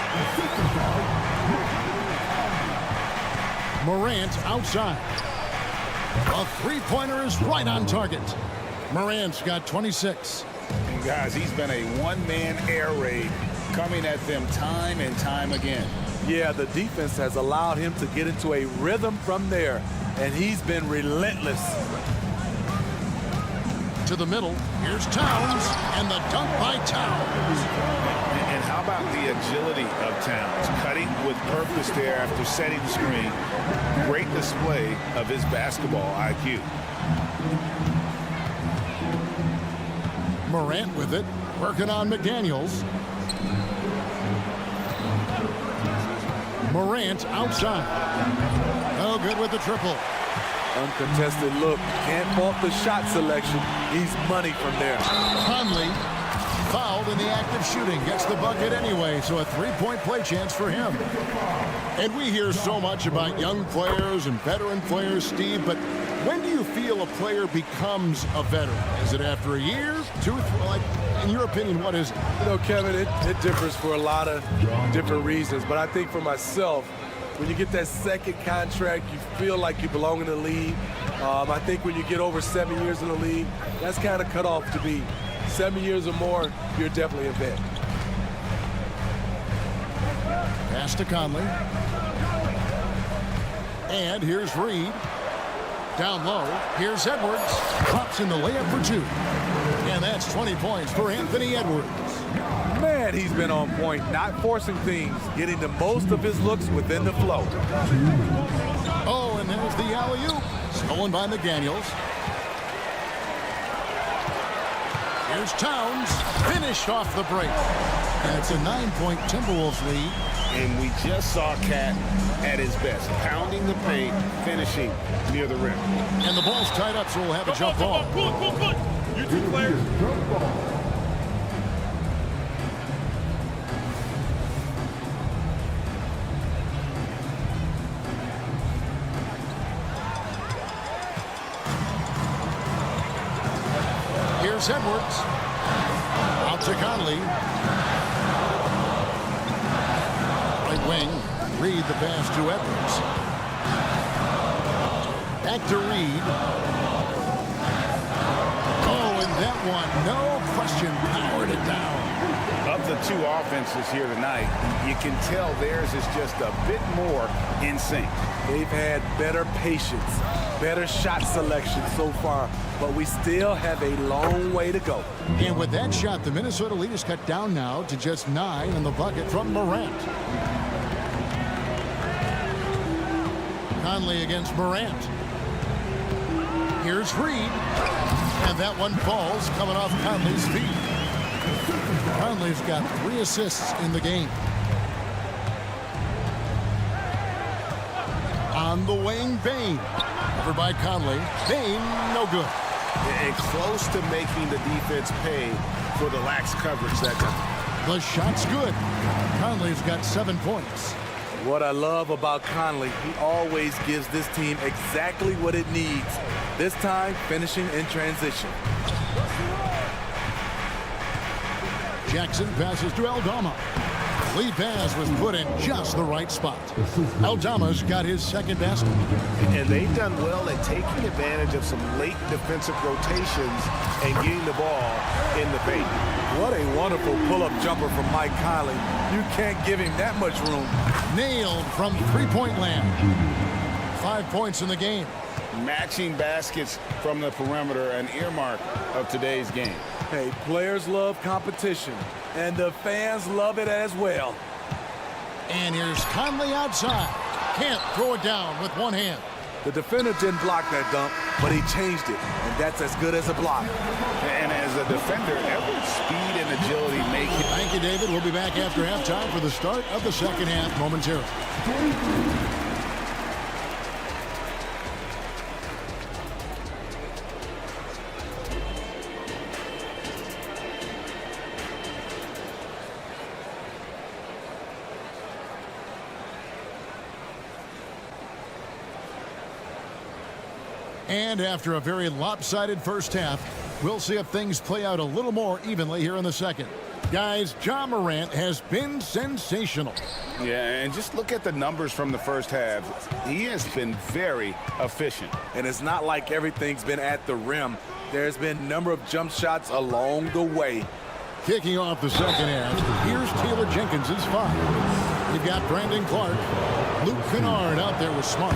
Morant outside. A three-pointer is right on target. Morant's got 26. And guys, he's been a one-man air raid coming at them time and time again. Yeah, the defense has allowed him to get into a rhythm from there, and he's been relentless. To the middle, here's Towns, and the dunk by Towns. And how about the agility of Towns? Cutting with purpose there after setting the screen. Great display of his basketball IQ. Morant with it, working on McDaniels. Morant outside. Oh, good with the triple. Uncontested look. Can't fault the shot selection. He's money from there. Conley fouled in the act of shooting. Gets the bucket anyway, so a three-point play chance for him. And we hear so much about young players and veteran players, Steve, but when do you feel a player becomes a veteran? Is it after a year, 2, like, in your opinion, what is it? You know, Kevin, it differs for a lot of different reasons, but I think for myself, when you get that second contract, you feel like you belong in the league. I think when you get over 7 years in the league, that's kind of cut off to be 7 years or more, you're definitely a vet. Pass to Conley. And here's Reed. Down low, here's Edwards. Drops in the layup for 2. And that's 20 points for Anthony Edwards. Man, he's been on point, not forcing things, getting the most of his looks within the flow. Oh, and there's the alley-oop. Stolen by McDaniels. Here's Towns. Finish. finished off the break. And it's a 9-point Timberwolves lead. And we just saw Cat at his best, pounding the paint, finishing near the rim. And the ball's tied up, so we'll have a jump ball. Pull it. You two players. Jump ball. Here's Edwards. Out to Conley. Right wing. Reed the pass to Edwards. Back to Reed. Oh, and that one, no question, powered it down. Of the two offenses here tonight, you can tell theirs is just a bit more in sync. They've had better patience, better shot selection so far, but we still have a long way to go. And with that shot, the Minnesota lead is cut down now to just 9 in the bucket from Morant. Conley against Morant. Here's Reed. And that one falls coming off Conley's feet. Conley's got 3 assists in the game. On the wing, Bain. Over by Conley. Bain, no good. And close to making the defense pay for the lax coverage that time. The shot's good. Conley's got 7 points. What I love about Conley, he always gives this team exactly what it needs. This time, finishing in transition. Jackson passes to Aldama. Lead pass was put in just the right spot. Aldama's got his second basket. And they've done well at taking advantage of some late defensive rotations and getting the ball in the paint. What a wonderful pull-up jumper from Mike Conley. You can't give him that much room. Nailed from three-point land. 5 points in the game. Matching baskets from the perimeter, an earmark of today's game. Hey, players love competition, and the fans love it as well. And here's Conley outside. Can't throw it down with one hand. The defender didn't block that dunk, but he changed it, and that's as good as a block. And as a defender, every speed and agility make it. Thank you, David. We'll be back after halftime for the start of the second half momentarily. And after a very lopsided first half, we'll see if things play out a little more evenly here in the second. Guys, Ja Morant has been sensational. Yeah, and just look at the numbers from the first half. He has been very efficient. And it's not like everything's been at the rim. There's been a number of jump shots along the way. Kicking off the second half, here's Taylor Jenkins' 5. You've got Brandon Clark, Luke Kennard out there with Smart.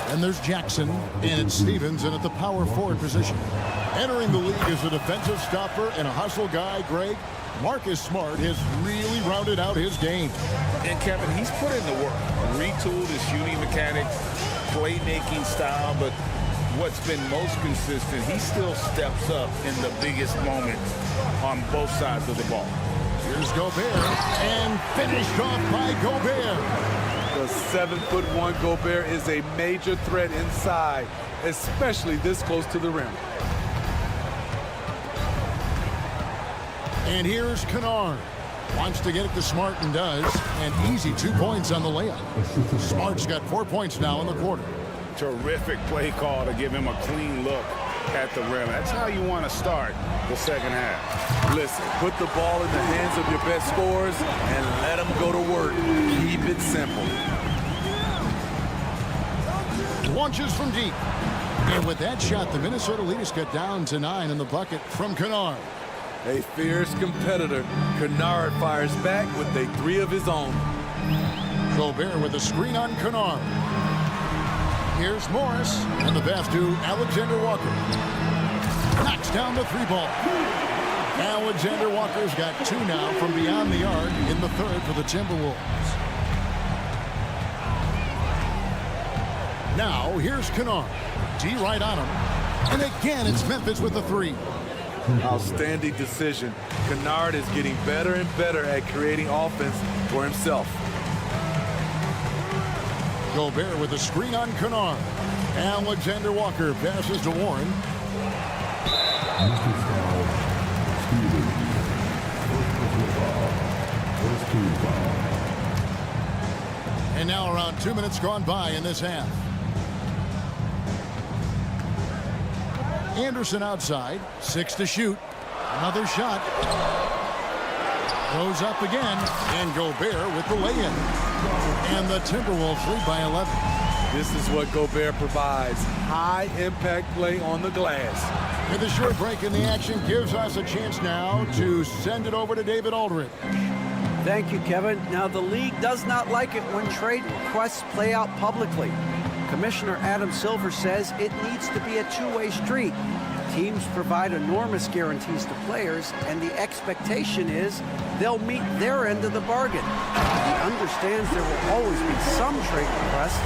And there's Jackson, and it's Stevens in at the power forward position. Entering the league as a defensive stopper and a hustle guy, Greg, Marcus Smart has really rounded out his game. And Kevin, he's put in the work. Retooled his shooting mechanics, playmaking style, but what's been most consistent, he still steps up in the biggest moments on both sides of the ball. Here's Gobert, and finished off by Gobert. The 7'1" Gobert is a major threat inside, especially this close to the rim. And here's Kennard. Wants to get it to Smart and does. And easy 2 points on the layup. Smart's got 4 points now in the quarter. Terrific play call to give him a clean look at the rim. That's how you want to start the second half. Listen, put the ball in the hands of your best scorers and let them go to work. Keep it simple. Launches from deep. And with that shot, the Minnesota lead is cut down to 9 in the bucket from Kennard. A fierce competitor, Kennard fires back with a 3 of his own. Gobert with a screen on Kennard. Here's Morris, and the pass to Alexander Walker. Knocks down the 3 ball. Alexander Walker's got 2 now from beyond the arc in the third for the Timberwolves. Now, here's Kennard. G right on him. And again, it's Memphis with the 3. Outstanding decision. Kennard is getting better and better at creating offense for himself. Gobert with a screen on Kennard. Alexander Walker passes to Warren. And now around 2 minutes gone by in this half. Anderson outside, 6 to shoot. Another shot. Goes up again, and Gobert with the lay-in. And the Timberwolves lead by 11. This is what Gobert provides. High impact play on the glass. With a short break in the action gives us a chance now to send it over to David Aldridge. Thank you, Kevin. Now, the league does not like it when trade requests play out publicly. Commissioner Adam Silver says it needs to be a two-way street. Teams provide enormous guarantees to players, and the expectation is they'll meet their end of the bargain. He understands there will always be some trade requests.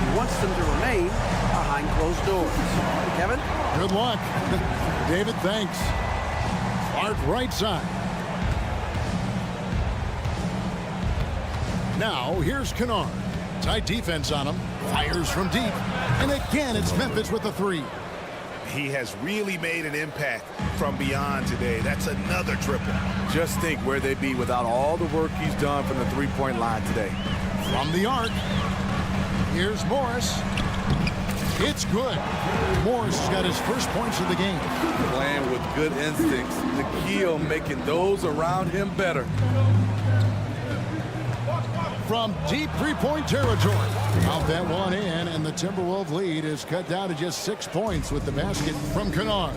He wants them to remain behind closed doors. Kevin? Good luck. David, thanks. Art right side. Now, here's Kennard. Tight defense on him. Fires from deep. And again, it's Memphis with the three. He has really made an impact from beyond today. That's another triple. Just think where they'd be without all the work he's done from the three-point line today. From the arc. Here's Morris. It's good. Morris has got his first points of the game. Playing with good instincts. The key on making those around him better. From deep three-point territory. Out that one in, and the Timberwolves lead is cut down to just 6 points with the basket from Kennard.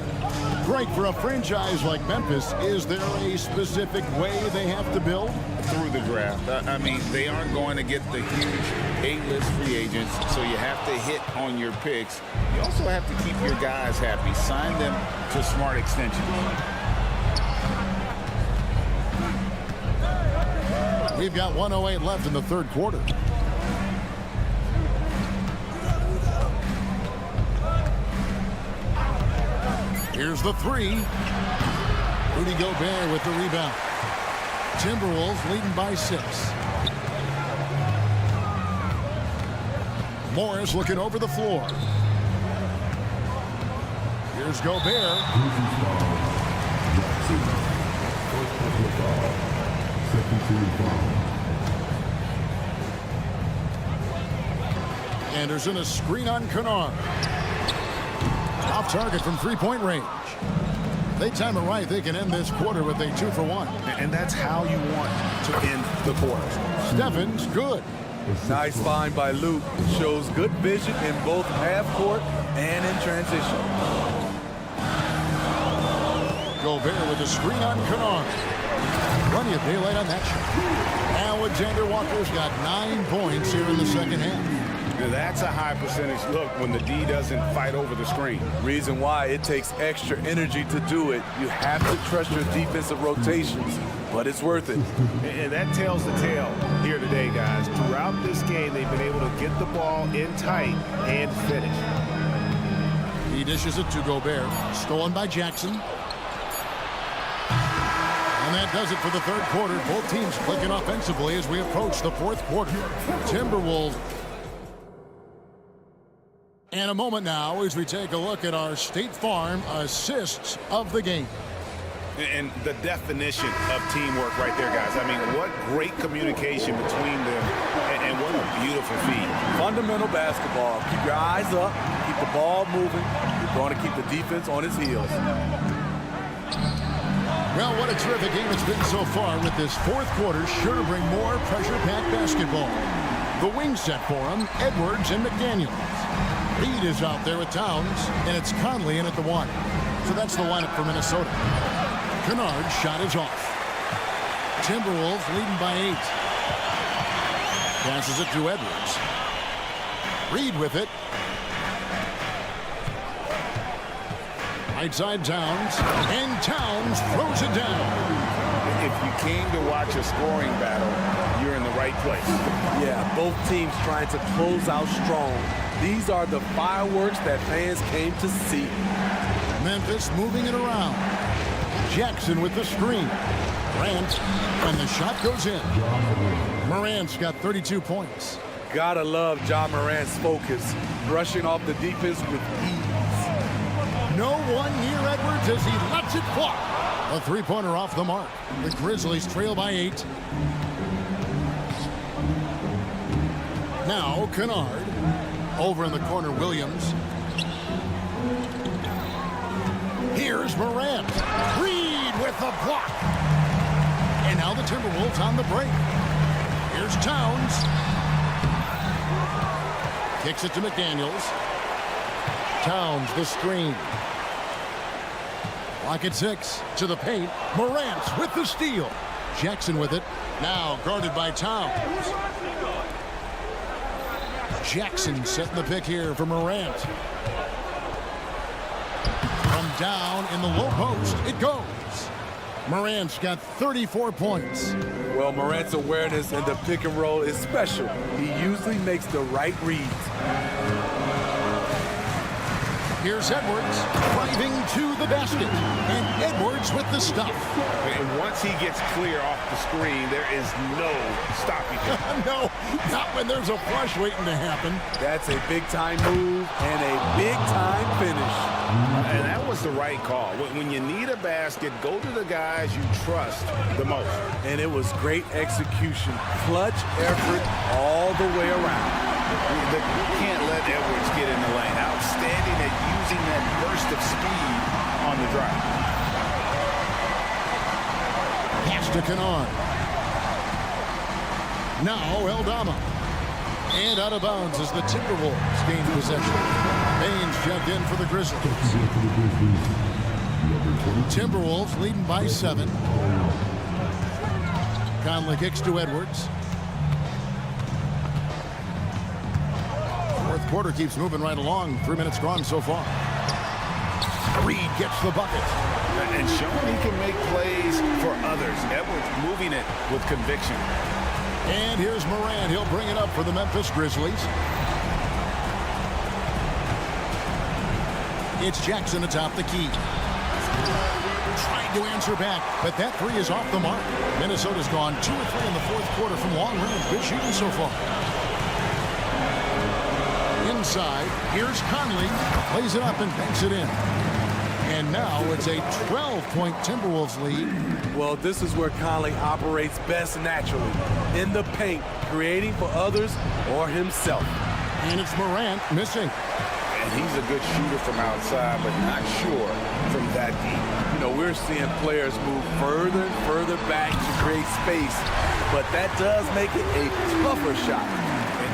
Great for a franchise like Memphis. Is there a specific way they have to build? Through the draft. I mean, they aren't going to get the huge A-list free agents, so you have to hit on your picks. You also have to keep your guys happy. Sign them to smart extensions. We've got 1:08 left in the third quarter. Here's the three. Rudy Gobert with the rebound. Timberwolves leading by 6. Morris looking over the floor. Here's Gobert. Anderson, a screen on Kennard. Off target from three-point range. They time it right, they can end this quarter with a 2-for-1. And that's how you want to end the quarter. Stephens, good. Nice find by Luke. Shows good vision in both half court and in transition. Gobert with a screen on Kennard. Plenty of daylight on that shot. Alexander Walker's got 9 points here in the second half. That's a high percentage look when the D doesn't fight over the screen. Reason why it takes extra energy to do it. You have to trust your defensive rotations, but it's worth it. And that tells the tale here today, guys. Throughout this game, they've been able to get the ball in tight and finish. He dishes it to Gobert. Stolen by Jackson. And that does it for the third quarter. Both teams clicking offensively as we approach the fourth quarter. Timberwolves. And a moment now as we take a look at our State Farm assists of the game. And the definition of teamwork right there, guys. I mean, what great communication between them, and what a beautiful feed. Fundamental basketball. Keep your eyes up, keep the ball moving. You're going to keep the defense on its heels. Well, what a terrific game it's been so far, with this fourth quarter sure to bring more pressure-packed basketball. The wing set for them, Edwards and McDaniels. Reed is out there with Towns, and it's Conley in at the 1. So that's the lineup for Minnesota. Kennard's shot is off. Timberwolves leading by 8. Passes it to Edwards. Reed with it. Right side Towns, and Towns throws it down. If you came to watch a scoring battle, you're in the right place. Yeah, both teams trying to close out strong. These are the fireworks that fans came to see. Memphis moving it around. Jackson with the screen. Morant, and the shot goes in. Morant's got 32 points. Gotta love Ja Morant's focus, brushing off the defense with ease. No one near Edwards as he lets it fly. A three-pointer off the mark. The Grizzlies trail by 8. Now Kennard. Over in the corner, Williams. Here's Morant. Reed with the block. And now the Timberwolves on the break. Here's Towns. Kicks it to McDaniels. Towns, the screen. Block at 6. To the paint. Morant with the steal. Jackson with it. Now guarded by Towns. Jackson setting the pick here for Morant. From down in the low post, it goes. Morant's got 34 points. Well, Morant's awareness in the pick and roll is special. He usually makes the right reads. Here's Edwards driving to the basket. And Edwards with the stuff. And once he gets clear off the screen, there is no stopping him. No, not when there's a flush waiting to happen. That's a big-time move and a big-time finish. And that was the right call. When you need a basket, go to the guys you trust the most. And it was great execution. Clutch effort all the way around. You can't let Edwards get in the lane. Outstanding at using that burst of speed on the drive. Pass to Kennard. Now Eldama. And out of bounds as the Timberwolves gain possession. Baines checked in for the Grizzlies. Timberwolves leading by 7. Conley kicks to Edwards. Fourth quarter keeps moving right along. 3 minutes gone so far. Reed gets the bucket. And showing he can make plays for others. Edwards moving it with conviction. And here's Morant. He'll bring it up for the Memphis Grizzlies. It's Jackson atop the key. Trying to answer back, but that 3 is off the mark. Minnesota's gone 2 or 3 in the fourth quarter from long range. Good shooting so far. Inside, here's Conley. Plays it up and banks it in. And now it's a 12-point Timberwolves lead. Well, this is where Conley operates best naturally. In the paint, creating for others or himself. And it's Morant missing. And he's a good shooter from outside, but not sure from that deep. You know, we're seeing players move further and further back to create space, but that does make it a tougher shot.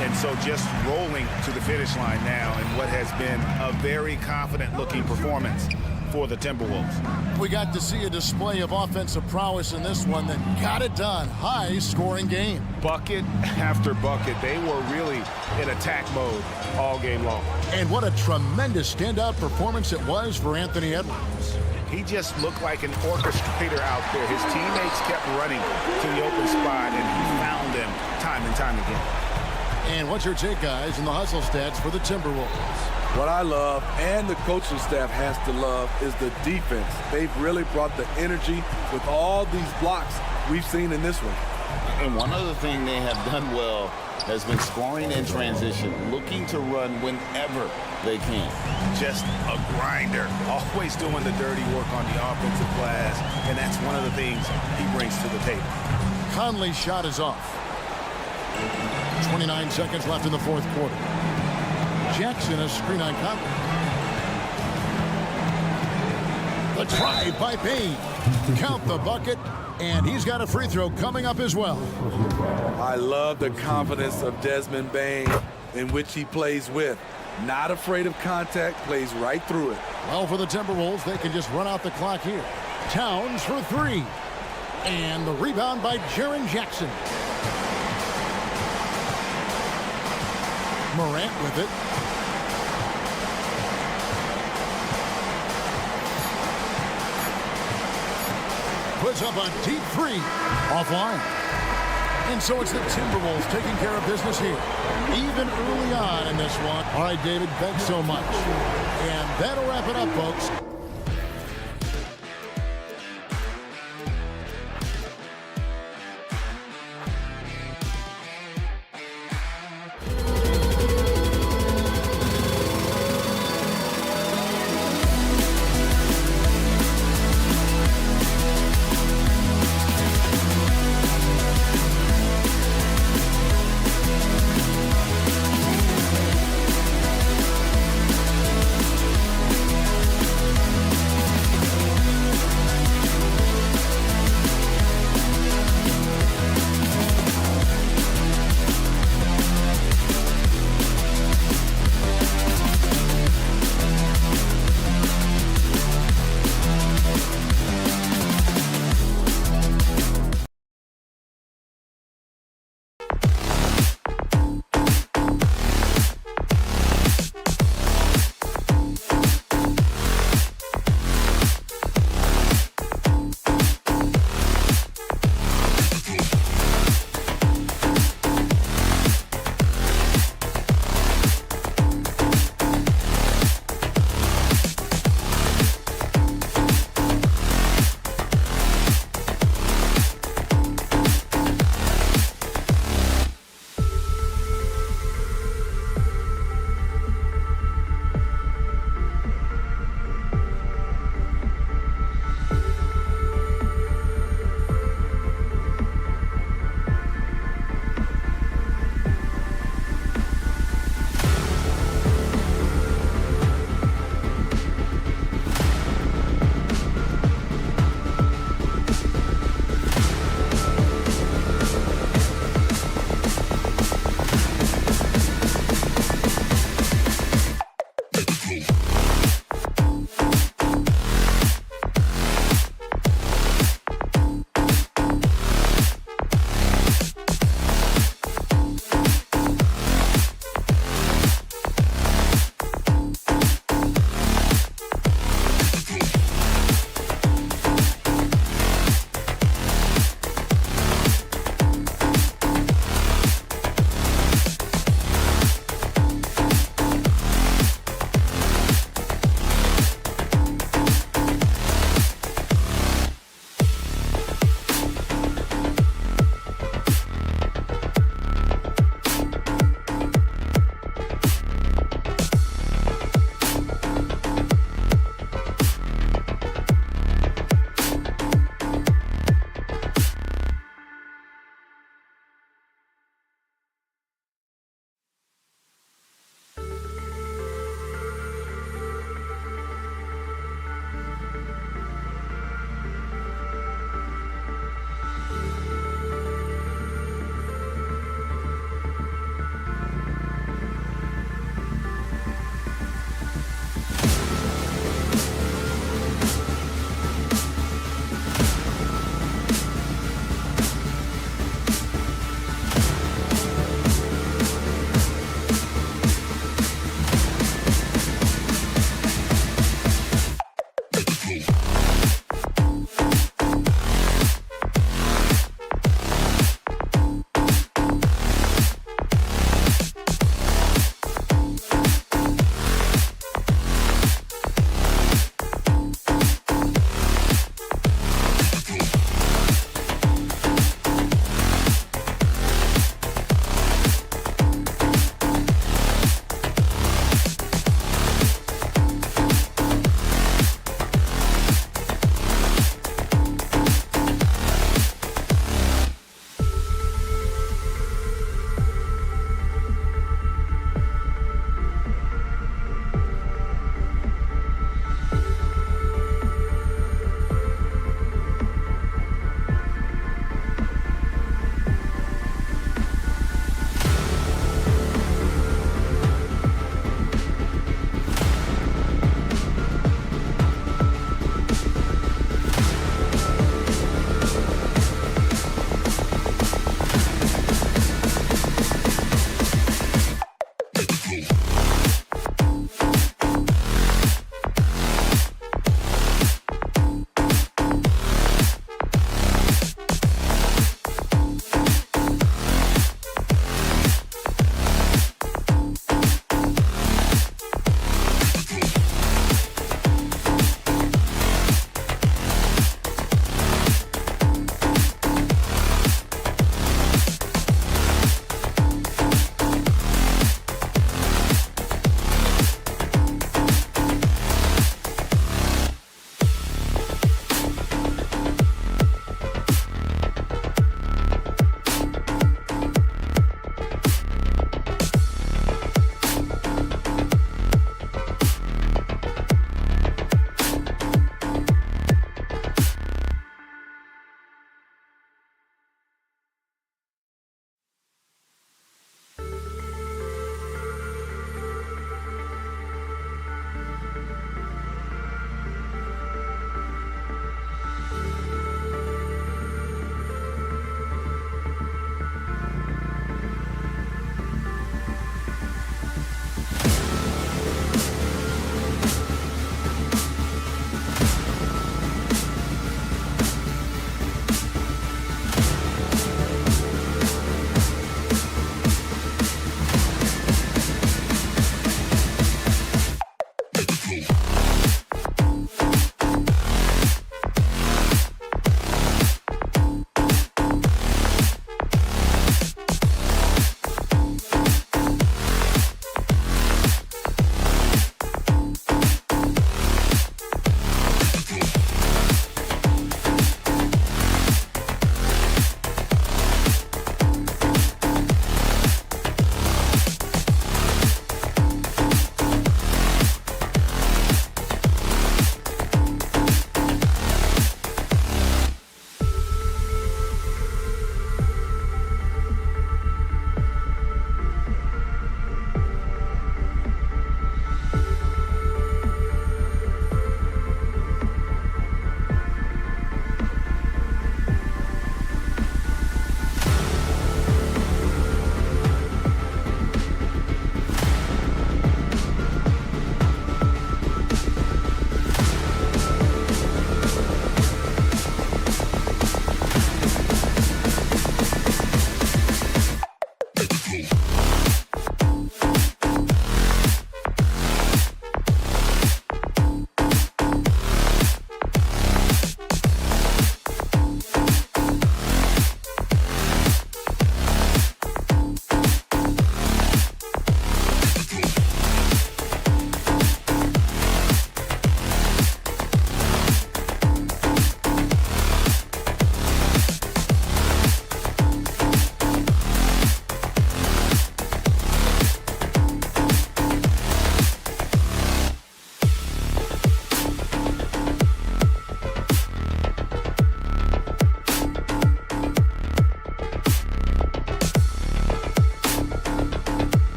And so just rolling to the finish line now in what has been a very confident-looking performance for the Timberwolves. We got to see a display of offensive prowess in this one that got it done. High-scoring game. Bucket after bucket. They were really in attack mode all game long. And what a tremendous standout performance it was for Anthony Edwards. He just looked like an orchestrator out there. His teammates kept running to the open spot, and he found them time and time again. And what's your take, guys, in the hustle stats for the Timberwolves? What I love, and the coaching staff has to love, is the defense. They've really brought the energy with all these blocks we've seen in this one. And one other thing they have done well has been scoring in transition, looking to run whenever they can. Just a grinder, always doing the dirty work on the offensive glass, and that's one of the things he brings to the table. Conley's shot is off. 29 seconds left in the fourth quarter. Jackson, a screen on Conley. The drive by Baines. Count the bucket, and he's got a free throw coming up as well. I love the confidence of Desmond Baines in which he plays with. Not afraid of contact, plays right through it. Well, for the Timberwolves, they can just run out the clock here. Towns for 3. And the rebound by Jaren Jackson. Morant with it. Puts up a deep 3 offline. And so it's the Timberwolves taking care of business here, even early on in this one. All right, David, thanks so much. And that'll wrap it up, folks.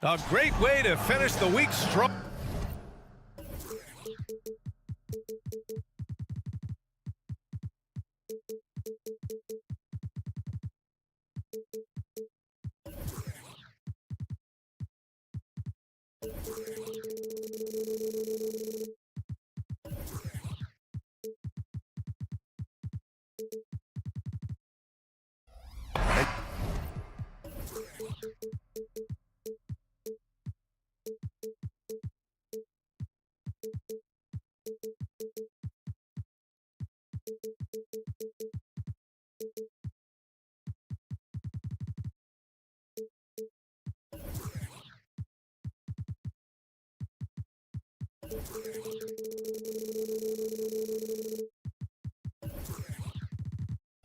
A great way to finish the week strong.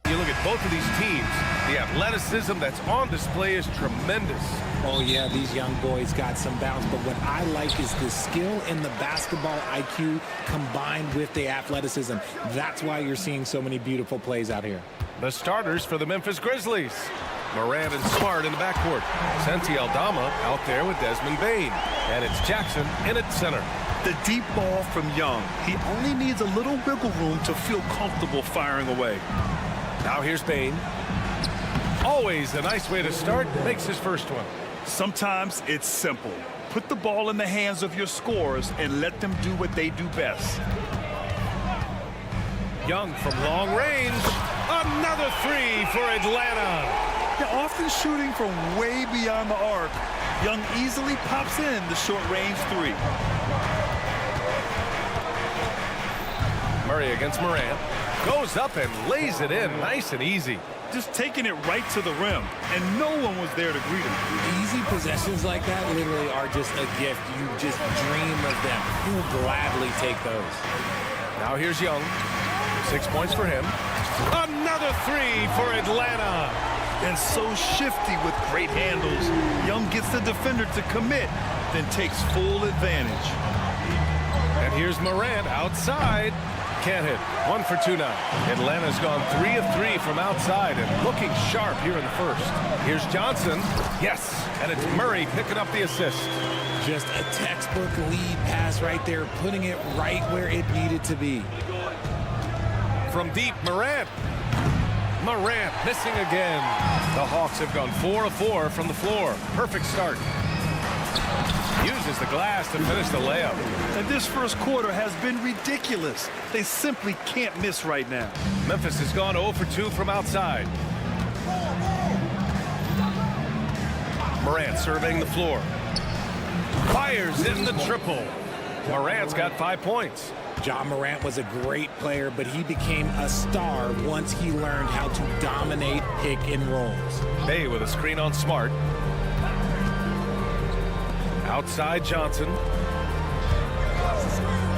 You look at both of these teams, the athleticism that's on display is tremendous. Oh, yeah, these young boys got some bounce, but what I like is the skill and the basketball IQ combined with the athleticism. That's why you're seeing so many beautiful plays out here. The starters for the Memphis Grizzlies. Morant and Smart in the backcourt. Santi Aldama out there with Desmond Bane. And it's Jackson in at center. The deep ball from Young. He only needs a little wiggle room to feel comfortable firing away. Now here's Bane. Always a nice way to start. Makes his first one. Sometimes it's simple. Put the ball in the hands of your scorers and let them do what they do best. Young from long range. Another three for Atlanta. They're often shooting from way beyond the arc. Young easily pops in the short-range three. Murray against Morant. Goes up and lays it in nice and easy. Just taking it right to the rim, and no one was there to greet him. Easy possessions like that literally are just a gift. You just dream of them. You'll gladly take those. Now here's Young. 6 points for him. Another three for Atlanta. And so shifty with great handles. Young gets the defender to commit, then takes full advantage. And here's Morant outside. Can't hit. 1 for 2 now. Atlanta's gone 3 of 3 from outside and looking sharp here in the first. Here's Johnson. Yes. And it's Murray picking up the assist. Just a textbook lead pass right there, putting it right where it needed to be. From deep, Morant. Morant missing again. The Hawks have gone 4 of 4 from the floor. Perfect start. Uses the glass to finish the layup. And this first quarter has been ridiculous. They simply can't miss right now. Memphis has gone 0 for 2 from outside. Morant surveying the floor. Fires in the triple. Morant's got 5 points. Ja Morant was a great player, but he became a star once he learned how to dominate pick and rolls. Bay with a screen on Smart. Outside Johnson.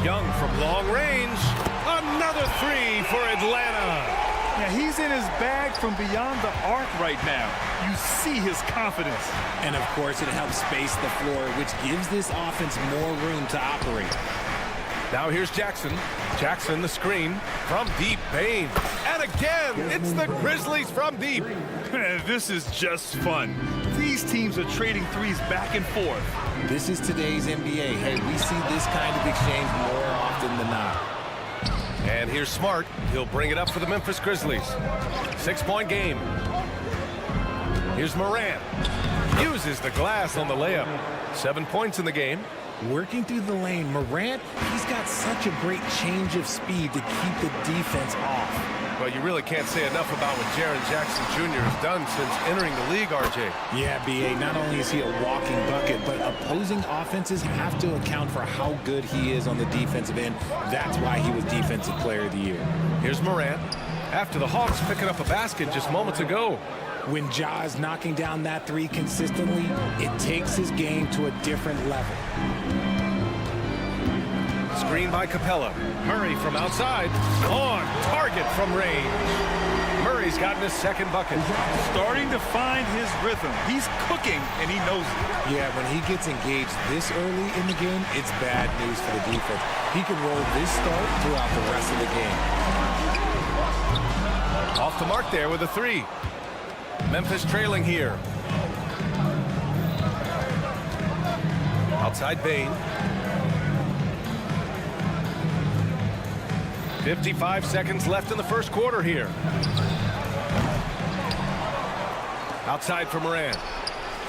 Young from long range. Another three for Atlanta. Yeah, he's in his bag from beyond the arc right now. You see his confidence. And of course it helps space the floor, which gives this offense more room to operate. Now here's Jackson. Jackson the screen from deep. Bane. And again, it's the Grizzlies from deep. This is just fun. These teams are trading threes back and forth. This is today's NBA. Hey, we see this kind of exchange more often than not. And here's Smart. He'll bring it up for the Memphis Grizzlies. 6-point game. Here's Morant. Uses the glass on the layup. 7 points in the game. Working through the lane, Morant, he's got such a great change of speed to keep the defense off. Well, you really can't say enough about what Jaren Jackson Jr. has done since entering the league, RJ. Yeah, B.A., not only is he a walking bucket, but opposing offenses have to account for how good he is on the defensive end. That's why he was Defensive Player of the Year. Here's Morant. After the Hawks picking up a basket just moments ago. When Ja is knocking down that three consistently, it takes his game to a different level. Screen by Capella. Murray from outside. On target from range. Murray's gotten his second bucket. Starting to find his rhythm. He's cooking, and he knows it. Yeah, when he gets engaged this early in the game, it's bad news for the defense. He can roll this start throughout the rest of the game. Off the mark there with a three. Memphis trailing here. Outside Bain. 55 seconds left in the first quarter here. Outside for Morant.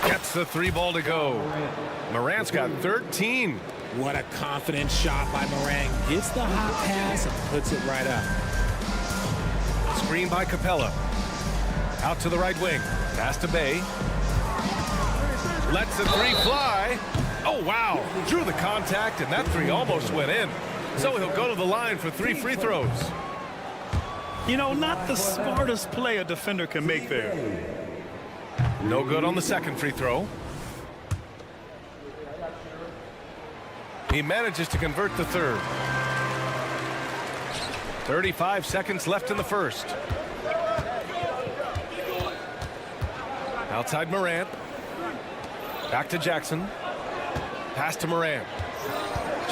Gets the 3 ball to go. Morant's got 13. What a confident shot by Morant. Gets the hot pass and puts it right up. Screen by Capella. Out to the right wing. Pass to Bay. Lets the 3 fly. Oh, wow. Drew the contact, and that 3 almost went in. So he'll go to the line for 3 free throws. You know, not the smartest play a defender can make there. No good on the second free throw. He manages to convert the third. 35 seconds left in the first. Outside Morant. Back to Jackson. Pass to Morant.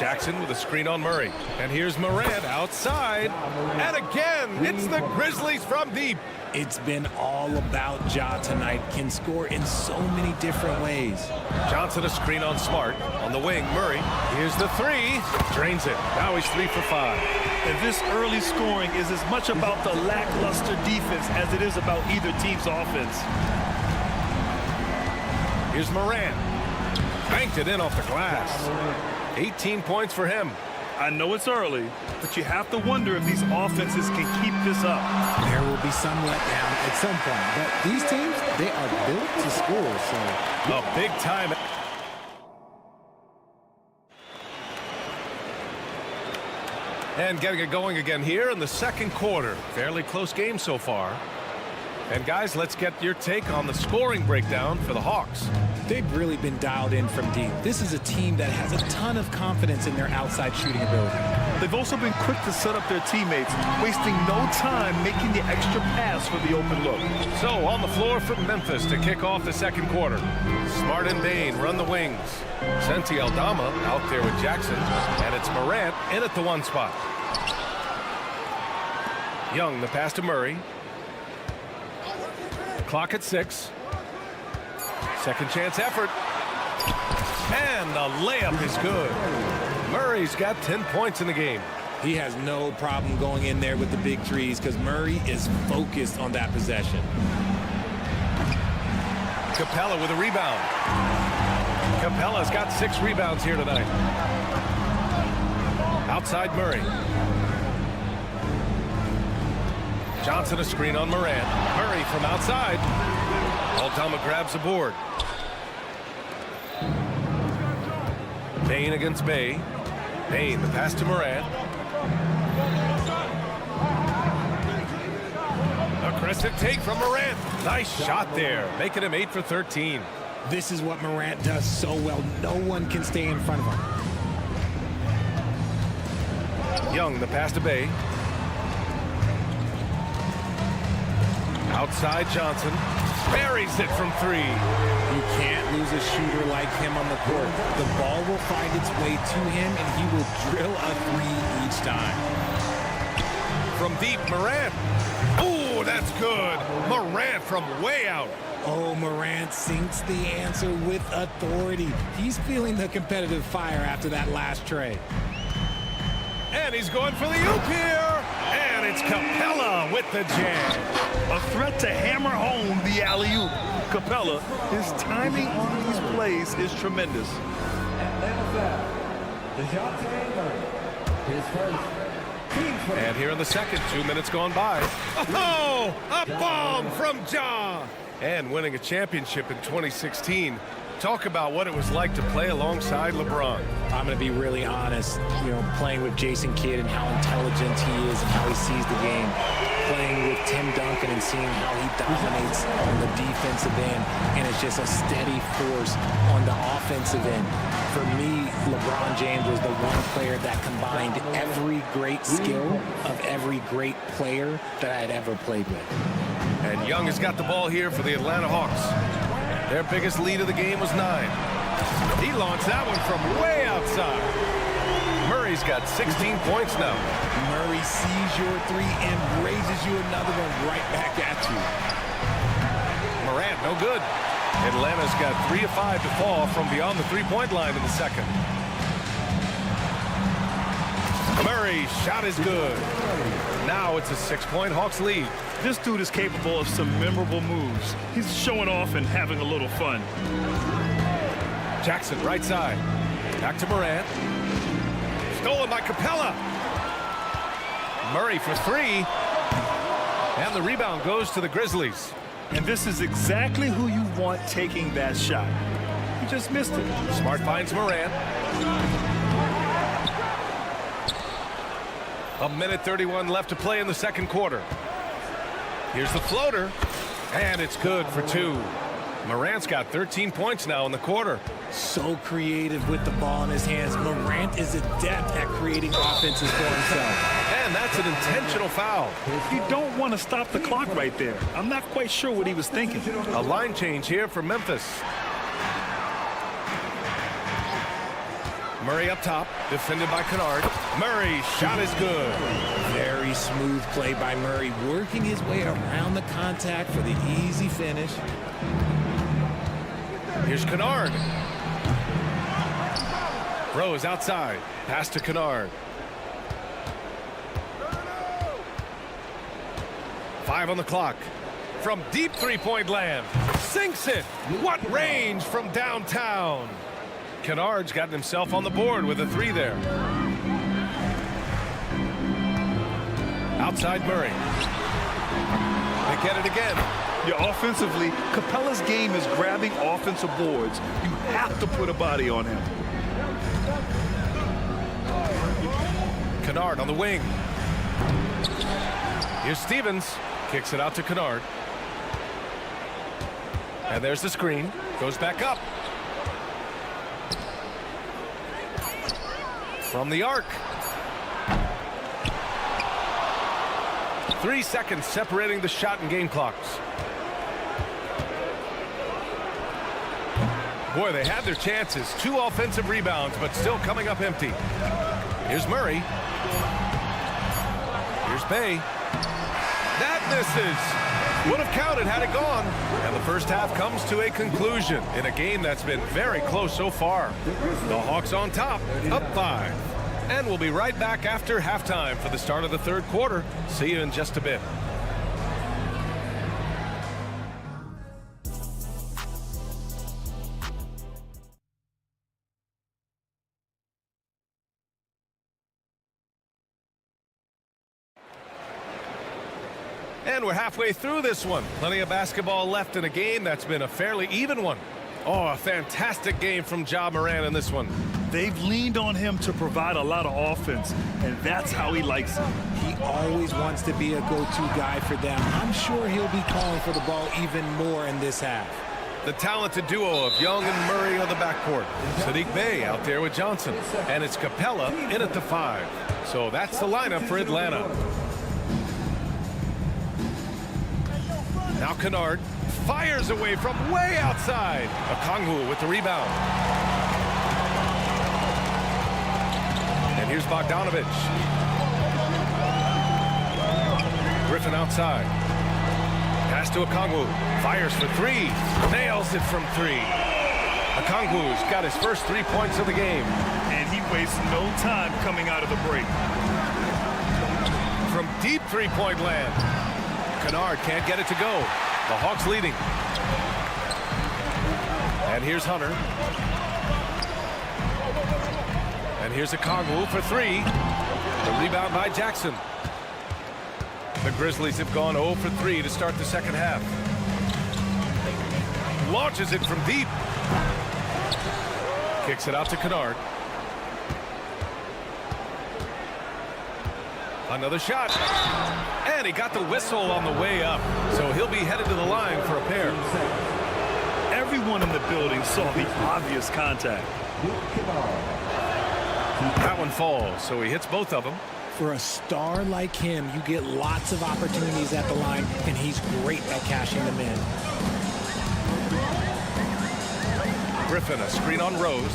Jackson with a screen on Murray. And here's Morant outside. And again, it's the Grizzlies from deep. It's been all about Ja tonight. Can score in so many different ways. Johnson a screen on Smart. On the wing, Murray. Here's the 3. Drains it. Now he's 3 for 5. And this early scoring is as much about the lackluster defense as it is about either team's offense. Here's Morant. Banked it in off the glass. 18 points for him. I know it's early, but you have to wonder if these offenses can keep this up. There will be some letdown at some point, but these teams, they are built to score, so. A big time. And getting it going again here in the second quarter. Fairly close game so far. And guys, let's get your take on the scoring breakdown for the Hawks. They've really been dialed in from deep. This is a team that has a ton of confidence in their outside shooting ability. They've also been quick to set up their teammates, wasting no time making the extra pass for the open look. So on the floor for Memphis to kick off the second quarter. Smart and Bain run the wings. Senti Aldama out there with Jackson. And it's Morant in at the 1 spot. Young the pass to Murray. Clock at 6. Second chance effort. And the layup is good. Murray's got 10 points in the game. He has no problem going in there with the big threes because Murray is focused on that possession. Capella with a rebound. Capella's got 6 rebounds here tonight. Outside Murray. Johnson a screen on Morant. Murray from outside. Aldama grabs the board. Bain against Bay. Bain the pass to Morant. Aggressive take from Morant. Nice shot there, making him 8 for 13. This is what Morant does so well. No one can stay in front of him. Young the pass to Bay. Outside Johnson. Buries it from 3. You can't lose a shooter like him on the court. The ball will find its way to him, and he will drill a 3 each time. From deep, Morant. Oh, that's good. Morant from way out. Oh, Morant sinks the answer with authority. He's feeling the competitive fire after that last tray. And he's going for the oop here. And it's Capella with the jam. A threat to hammer home the alley-oop. Capella, his timing on these plays is tremendous. And here in the second, 2 minutes gone by. Oh, a bomb from Ja. And winning a championship in 2016. Talk about what it was like to play alongside LeBron. I'm going to be really honest, playing with Jason Kidd and how intelligent he is and how he sees the game. Playing with Tim Duncan and seeing how he dominates on the defensive end. And it's just a steady force on the offensive end. For me, LeBron James was the one player that combined every great skill of every great player that I had ever played with. And Young has got the ball here for the Atlanta Hawks. Their biggest lead of the game was 9. He launched that one from way outside. Murray's got 16 points now. Murray sees your 3 and raises you another one right back at you. Morant, no good. Atlanta's got 3 of 5 to fall from beyond the three-point line in the second. Murray's shot is good. Now it's a 6-point Hawks lead. This dude is capable of some memorable moves. He's showing off and having a little fun. Jackson right side. Back to Morant. Stolen by Capella. Murray for 3. And the rebound goes to the Grizzlies. And this is exactly who you want taking that shot. He just missed it. Smart finds Morant. A minute 31 left to play in the second quarter. Here's the floater. And it's good for 2. Morant's got 13 points now in the quarter. So creative with the ball in his hands. Morant is adept at creating offenses for himself. And that's an intentional foul. You don't want to stop the clock right there. I'm not quite sure what he was thinking. A line change here for Memphis. Murray up top, defended by Kennard. Murray's shot is good. Very smooth play by Murray, working his way around the contact for the easy finish. Here's Kennard. Rose outside. Pass to Kennard. 5 on the clock. From deep three-point land. Sinks it. What range from downtown. Kennard's gotten himself on the board with a 3 there. Outside Murray. They get it again. Yeah, offensively, Capella's game is grabbing offensive boards. You have to put a body on him. Kennard on the wing. Here's Stevens. Kicks it out to Kennard. And there's the screen. Goes back up. From the arc. 3 seconds separating the shot and game clocks. Boy, they had their chances. 2 offensive rebounds, but still coming up empty. Here's Murray. Here's Bay. That misses. Would have counted had it gone. And the first half comes to a conclusion in a game that's been very close so far. The Hawks on top, up 5. And we'll be right back after halftime for the start of the third quarter. See you in just a bit. And we're halfway through this one. Plenty of basketball left in a game that's been a fairly even one. Oh, a fantastic game from Ja Morant in this one. They've leaned on him to provide a lot of offense, and that's how he likes it. He always wants to be a go-to guy for them. I'm sure he'll be calling for the ball even more in this half. The talented duo of Young and Murray on the backcourt. Sadiq Bey out there with Johnson. And it's Capella in at the 5. So that's the lineup for Atlanta. Now Kennard fires away from way outside. Okongwu with the rebound. And here's Bogdanovich. Griffin outside. Pass to Okongwu. Fires for 3. Nails it from 3. Okongwu's got his first 3 points of the game. And he wastes no time coming out of the break. From deep three-point land. Kennard can't get it to go. The Hawks leading. And here's Hunter. And here's Okongwu for 3. The rebound by Jackson. The Grizzlies have gone 0 for 3 to start the second half. Launches it from deep. Kicks it out to Kennard. Another shot. And he got the whistle on the way up. So he'll be headed to the line for a pair. Everyone in the building saw the obvious contact. That one falls, so he hits both of them. For a star like him, you get lots of opportunities at the line, and he's great at cashing them in. Griffin, a screen on Rose.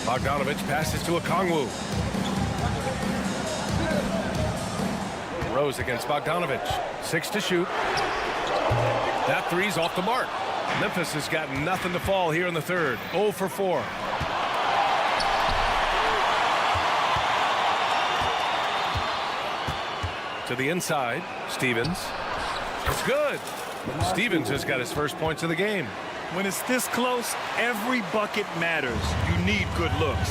Bogdanovich passes to Okongwu. Rose against Bogdanovich. 6 to shoot. That 3's off the mark. Memphis has got nothing to fall here in the third. 0 for 4. To the inside, Stevens. It's good. Stevens has got his first points of the game. When it's this close, every bucket matters. You need good looks.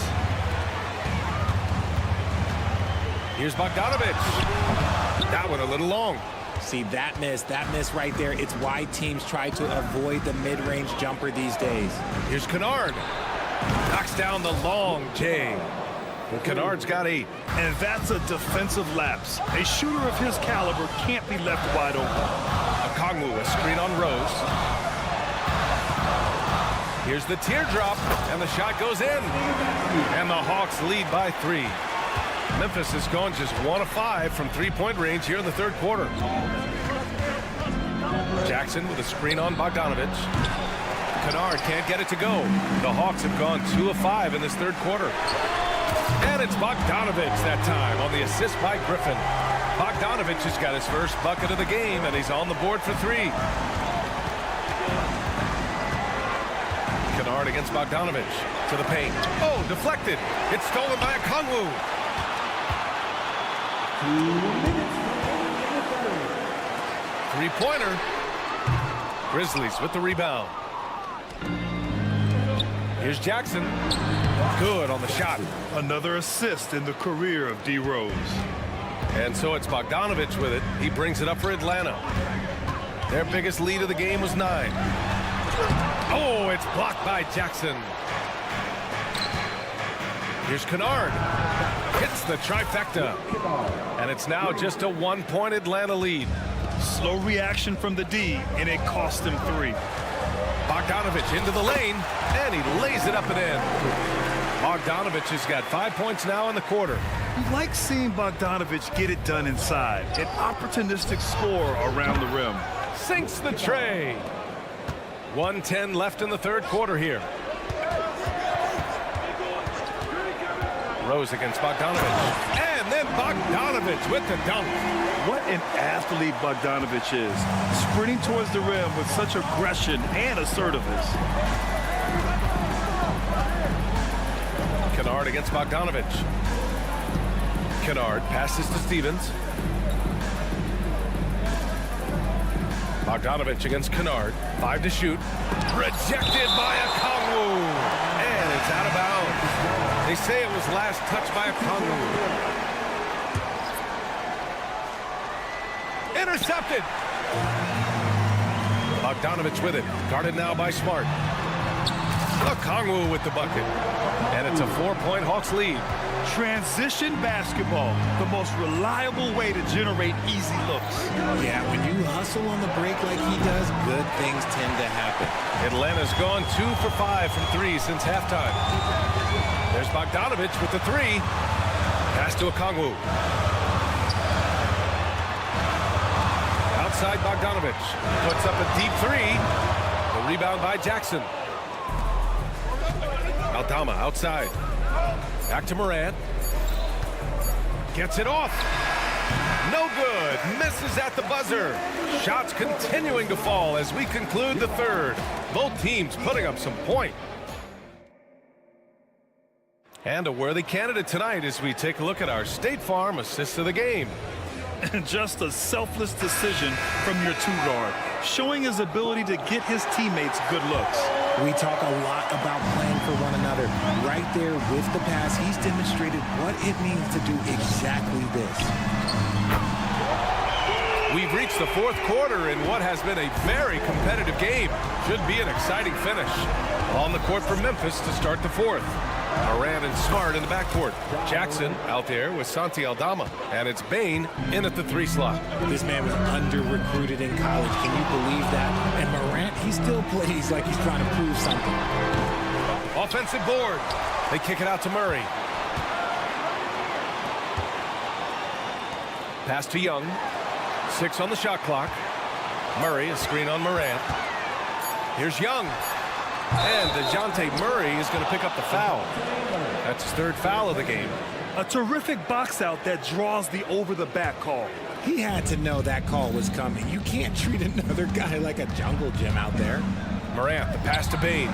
Here's Bogdanovich. That one a little long. See, that miss right there, it's why teams try to avoid the mid-range jumper these days. Here's Kennard. Knocks down the long J. Kennard's got 8. And that's a defensive lapse. A shooter of his caliber can't be left wide open. Okongwu, a screen on Rose. Here's the teardrop, and the shot goes in. And the Hawks lead by 3. Memphis has gone just 1 of 5 from three-point range here in the third quarter. Jackson with a screen on Bogdanovich. Kennard can't get it to go. The Hawks have gone 2 of 5 in this third quarter. And it's Bogdanovich that time on the assist by Griffin. Bogdanovich has got his first bucket of the game, and he's on the board for 3. Kennard against Bogdanovich. To the paint. Oh, deflected. It's stolen by Okongwu. Three-pointer. Grizzlies with the rebound. Here's Jackson. Good on the shot. Another assist in the career of D. Rose. And so it's Bogdanovich with it. He brings it up for Atlanta. Their biggest lead of the game was 9. Oh, it's blocked by Jackson. Here's Kennard. Hits the trifecta. And it's now just a 1-point Atlanta lead. Slow reaction from the D, and it cost him 3. Bogdanovich into the lane, and he lays it up and in. Bogdanovich has got 5 points now in the quarter. You like seeing Bogdanovich get it done inside. An opportunistic score around the rim. Sinks the tray. 1:10 left in the third quarter here. Rose against Bogdanovich. And then Bogdanovich with the dunk. What an athlete Bogdanovich is. Sprinting towards the rim with such aggression and assertiveness. Kennard against Bogdanovich. Kennard passes to Stevens. Bogdanovich against Kennard. 5 to shoot. Rejected by Okongwu. And it's out of bounds. They say it was last touched by Okongwu. Intercepted. Bogdanovich with it. Guarded now by Smart. Okongwu with the bucket. And it's a 4-point Hawks lead. Transition basketball, the most reliable way to generate easy looks. Yeah, when you hustle on the break like he does, good things tend to happen. Atlanta's gone 2 for 5 from 3 since halftime. There's Bogdanovich with the 3. Pass to Okongwu. Outside Bogdanovich. Puts up a deep 3. The rebound by Jackson. Aldama outside. Back to Morant. Gets it off. No good. Misses at the buzzer. Shots continuing to fall as we conclude the third. Both teams putting up some point. And a worthy candidate tonight as we take a look at our State Farm assist of the game. Just a selfless decision from your 2-guard, showing his ability to get his teammates good looks. We talk a lot about playing for one another. Right there with the pass, he's demonstrated what it means to do exactly this. We've reached the fourth quarter in what has been a very competitive game. Should be an exciting finish. On the court for Memphis to start the fourth. Morant and Smart in the backcourt. Jackson out there with Santi Aldama. And it's Bane in at the 3 slot. This man was under-recruited in college. Can you believe that? And Morant, he still plays like he's trying to prove something. Offensive board. They kick it out to Murray. Pass to Young. 6 on the shot clock. Murray, a screen on Morant. Here's Young. And DeJounte Murray is going to pick up the foul. That's his 3rd foul of the game. A terrific box out that draws the over-the-back call. He had to know that call was coming. You can't treat another guy like a jungle gym out there. Morant, the pass to Bane.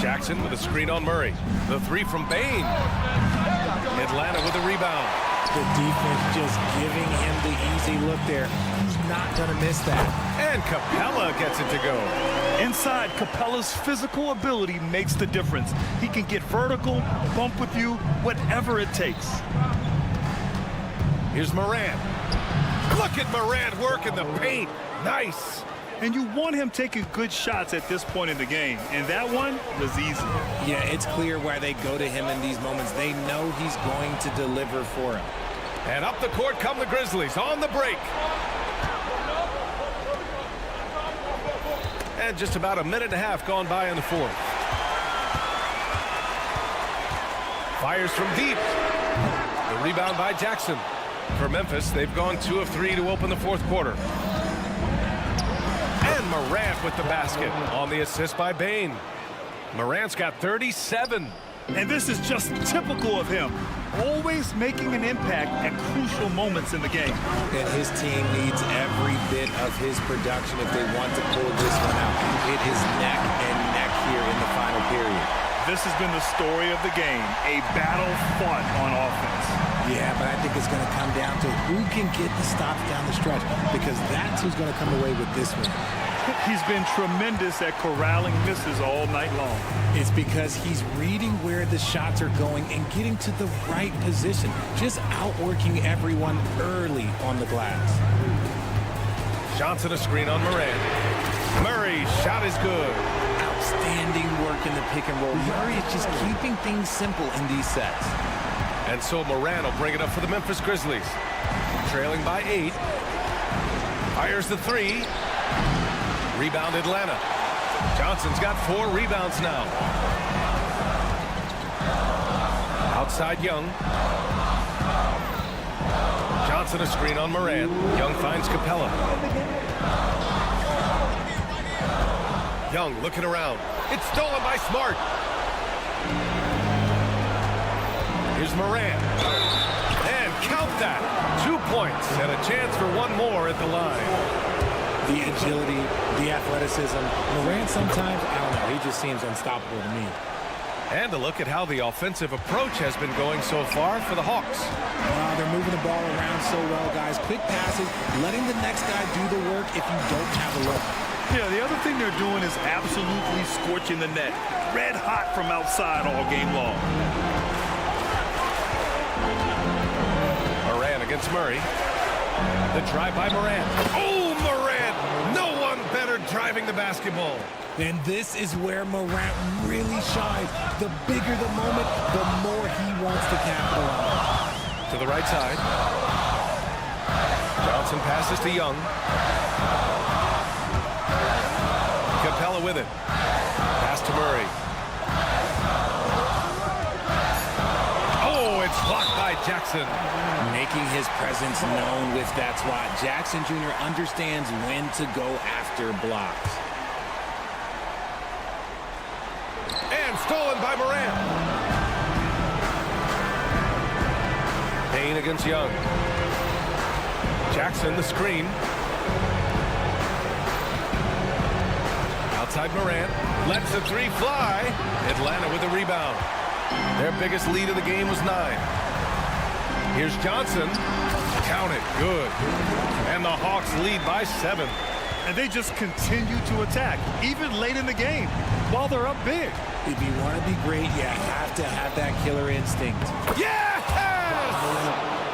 Jackson with a screen on Murray. The three from Bane. Atlanta with a rebound. The defense just giving him the easy look there. He's not going to miss that. And Capella gets it to go. Inside, Capella's physical ability makes the difference. He can get vertical, bump with you, whatever it takes. Here's Morant. Look at Morant work in the paint. Nice. And you want him taking good shots at this point in the game. And that one was easy. Yeah, it's clear why they go to him in these moments. They know he's going to deliver for him. And up the court come the Grizzlies on the break. And just about a minute and a half gone by in the fourth. Fires from deep. The rebound by Jackson. For Memphis, they've gone 2 of 3 to open the fourth quarter. And Morant with the basket on the assist by Bane. Morant's got 37. And this is just typical of him. Always making an impact at crucial moments in the game. And his team needs every bit of his production if they want to pull this one out. It is neck and neck here in the final period. This has been the story of the game, a battle fought on offense. Yeah, but I think it's going to come down to who can get the stops down the stretch, because that's who's going to come away with this one. He's been tremendous at corralling misses all night long. It's because he's reading where the shots are going and getting to the right position, just outworking everyone early on the glass. Johnson a screen on Morant. Murray's shot is good. Outstanding work in the pick and roll. Murray is just keeping things simple in these sets. And so Morant will bring it up for the Memphis Grizzlies. Trailing by 8. Fires the 3. Rebound Atlanta. Johnson's got 4 rebounds now. Outside Young. Johnson a screen on Morant. Young finds Capella. Young looking around. It's stolen by Smart. Here's Morant. And count that. 2 points and a chance for one more at the line. The agility, the athleticism. Morant sometimes, I don't know, he just seems unstoppable to me. And a look at how the offensive approach has been going so far for the Hawks. Wow, they're moving the ball around so well, guys. Quick passes, letting the next guy do the work if you don't have a look. Yeah, the other thing they're doing is absolutely scorching the net. Red hot from outside all game long. Morant against Murray. The drive by Morant. Oh, Morant! No one better driving the basketball. And this is where Morant really shines. The bigger the moment, the more he wants to capitalize. To the right side. Johnson passes to Young. Capella with it. Pass to Murray. Oh, it's blocked by Jackson. Making his presence known with that swat. Jackson Jr. understands when to go after blocks. And stolen by Morant. Payne against Young. Jackson the screen. Outside Morant. Lets the 3 fly. Atlanta with the rebound. Their biggest lead of the game was 9. Here's Johnson. Count it. Good. And the Hawks lead by 7. And they just continue to attack, even late in the game, while they're up big. If you want to be great, you have to have that killer instinct. Yes!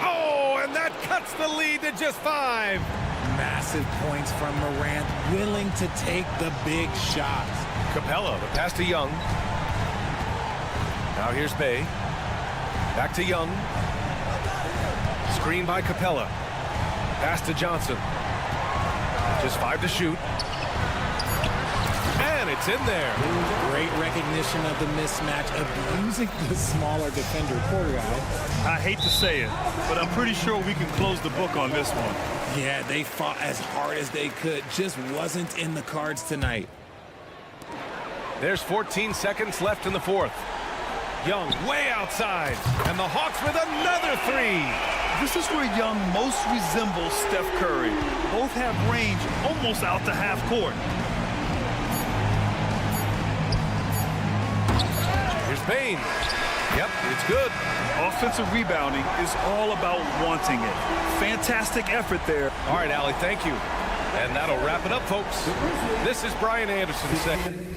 Oh, and that cuts the lead to just 5. Massive points from Morant, willing to take the big shots. Capella, the pass to Young. Now here's Bay. Back to Young. Screen by Capella. Pass to Johnson. Just 5 to shoot. And it's in there. Great recognition of the mismatch, abusing the smaller defender. Poor guy. I hate to say it, but I'm pretty sure we can close the book on this one. Yeah, they fought as hard as they could. Just wasn't in the cards tonight. There's 14 seconds left in the fourth. Young way outside. And the Hawks with another 3. This is where Young most resembles Steph Curry. Both have range almost out to half court. Here's Bain. Yep, it's good. Offensive rebounding is all about wanting it. Fantastic effort there. All right, Allie, thank you. And that'll wrap it up, folks. This is Brian Anderson saying.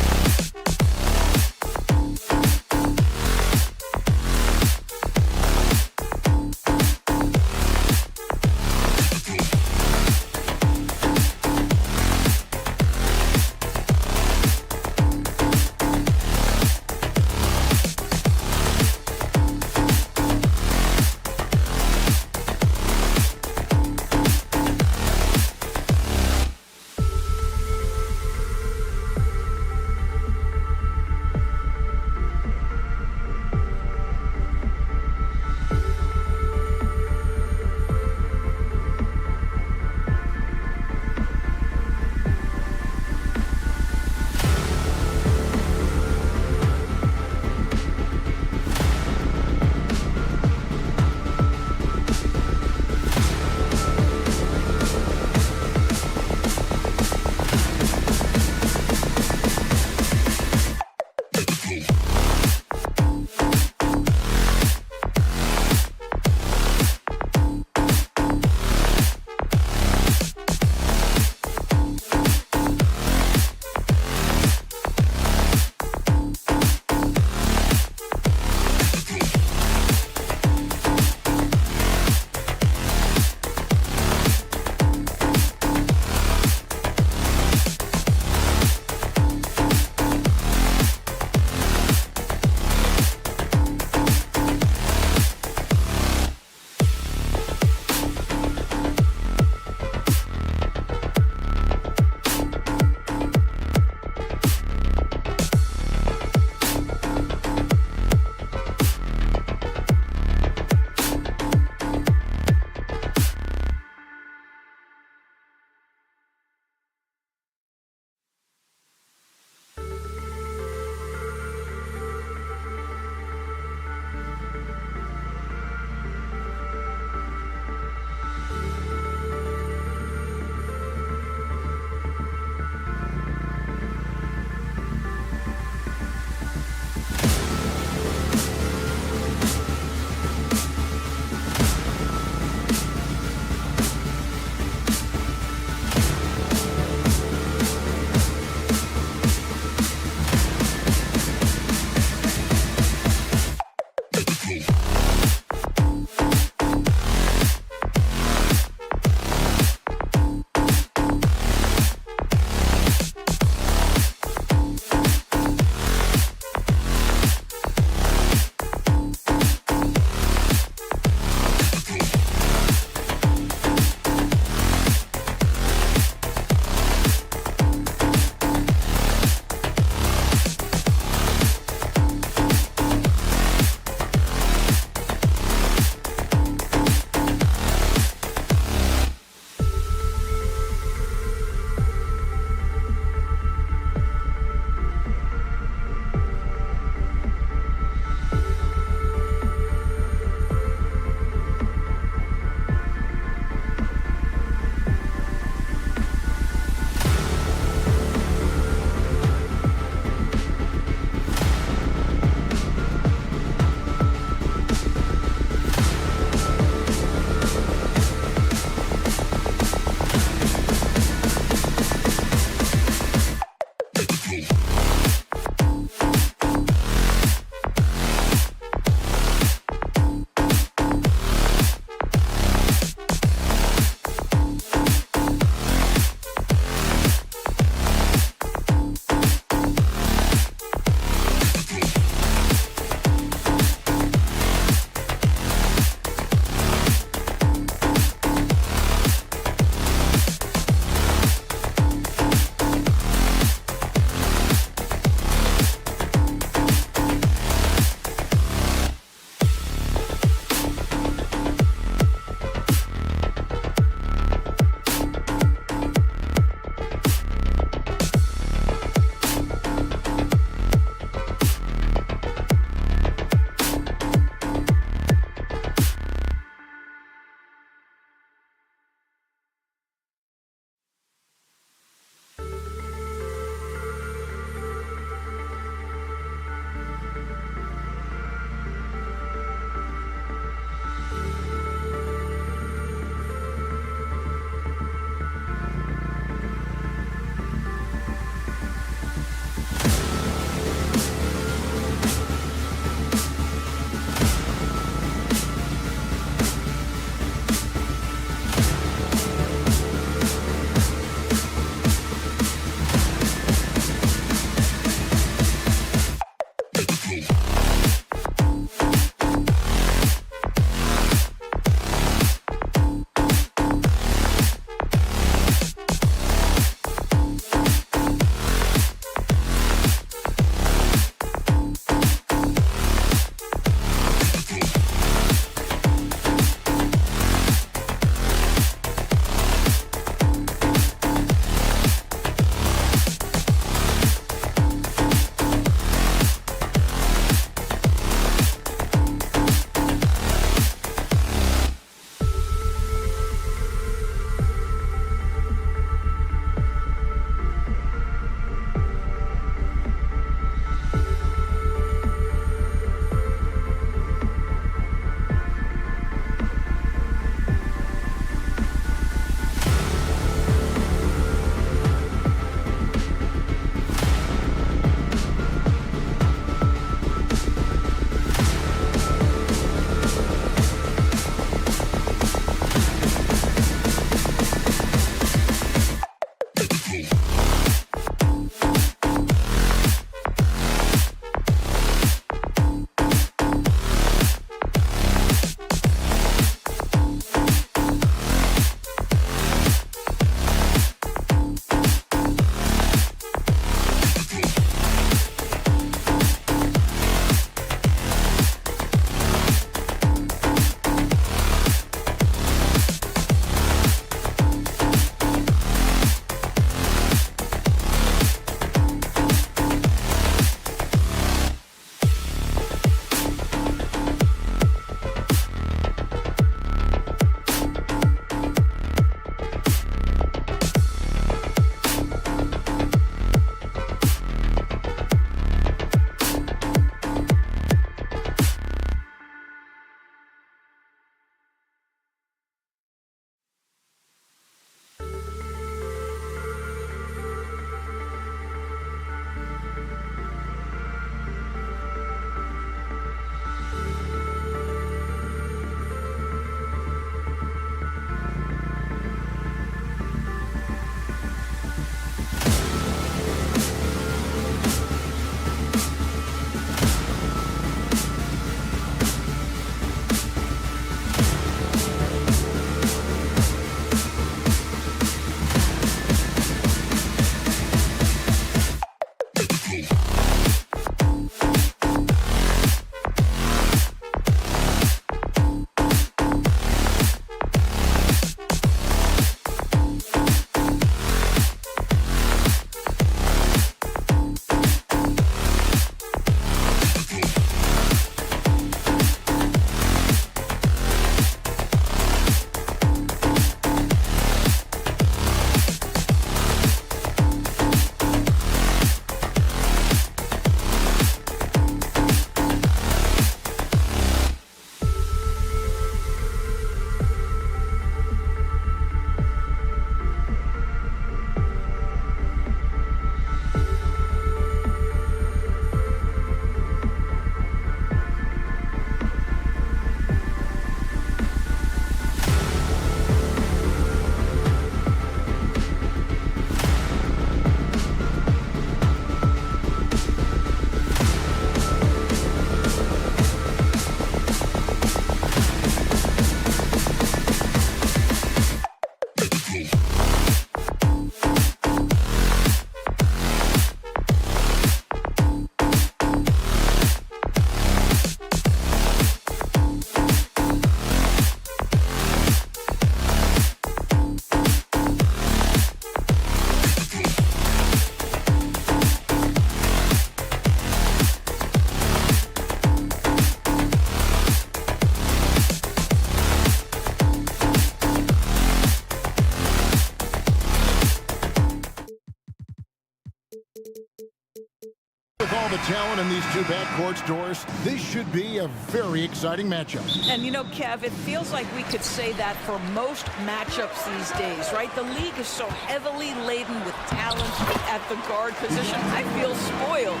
talent in these two backcourts, Doris. This should be a very exciting matchup. And you know, Kev, it feels like we could say that for most matchups these days, right? The league is so heavily laden with talent at the guard position. I feel spoiled.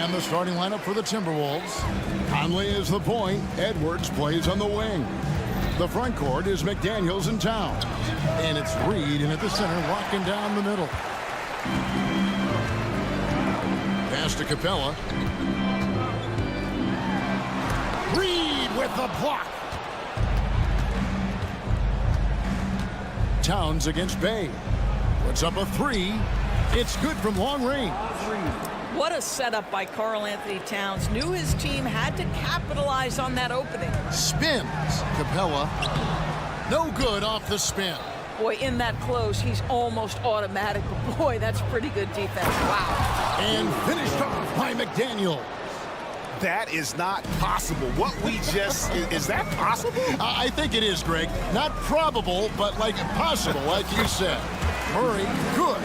And the starting lineup for the Timberwolves. Conley is the point. Edwards plays on the wing. The front court is McDaniels and Towns. And it's Reed in at the center, walking down the middle. Pass to Capella. Reed with the block. Towns against Bay. Puts up a three. It's good from long range. What a setup by Karl Anthony Towns. Knew his team had to capitalize on that opening. Spins. Capella. No good off the spin. Boy, in that close, he's almost automatic. But boy, that's pretty good defense. Wow. And finished off by McDaniel. That is not possible. What we just, is that possible? I think it is, Greg. Not probable, but like possible, like you said. Murray, good.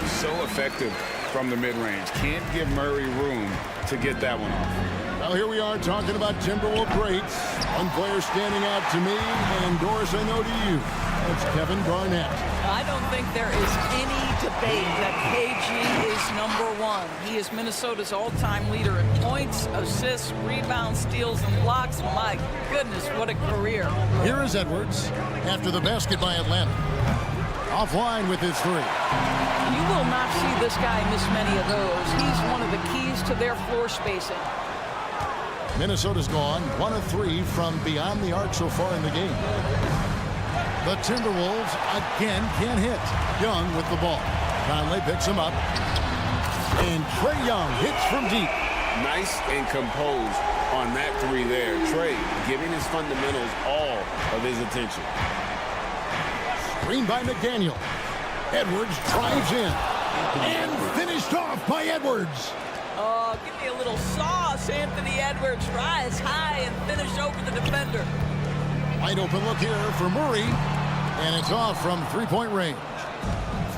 So effective from the mid-range. Can't give Murray room to get that one off. Well, here we are talking about Timberwolves greats. One player standing out to me, and Doris, I know to you. That's Kevin Garnett. I don't think there is any debate that KG is #1. He is Minnesota's all-time leader in points, assists, rebounds, steals, and blocks. My goodness, what a career. Here is Edwards after the basket by Atlanta. Offline with his three. You will not see this guy miss many of those. He's one of the keys to their floor spacing. Minnesota's gone 1 of 3 from beyond the arc so far in the game. The Timberwolves again can't hit. Young with the ball. Conley picks him up. And Trae Young hits from deep. Nice and composed on that three there. Trae giving his fundamentals all of his attention. Screen by McDaniel. Edwards drives in. And finished off by Edwards. Oh, give me a little sauce, Anthony Edwards. Rise high and finish over the defender. Wide open look here for Murray. And it's off from three-point range.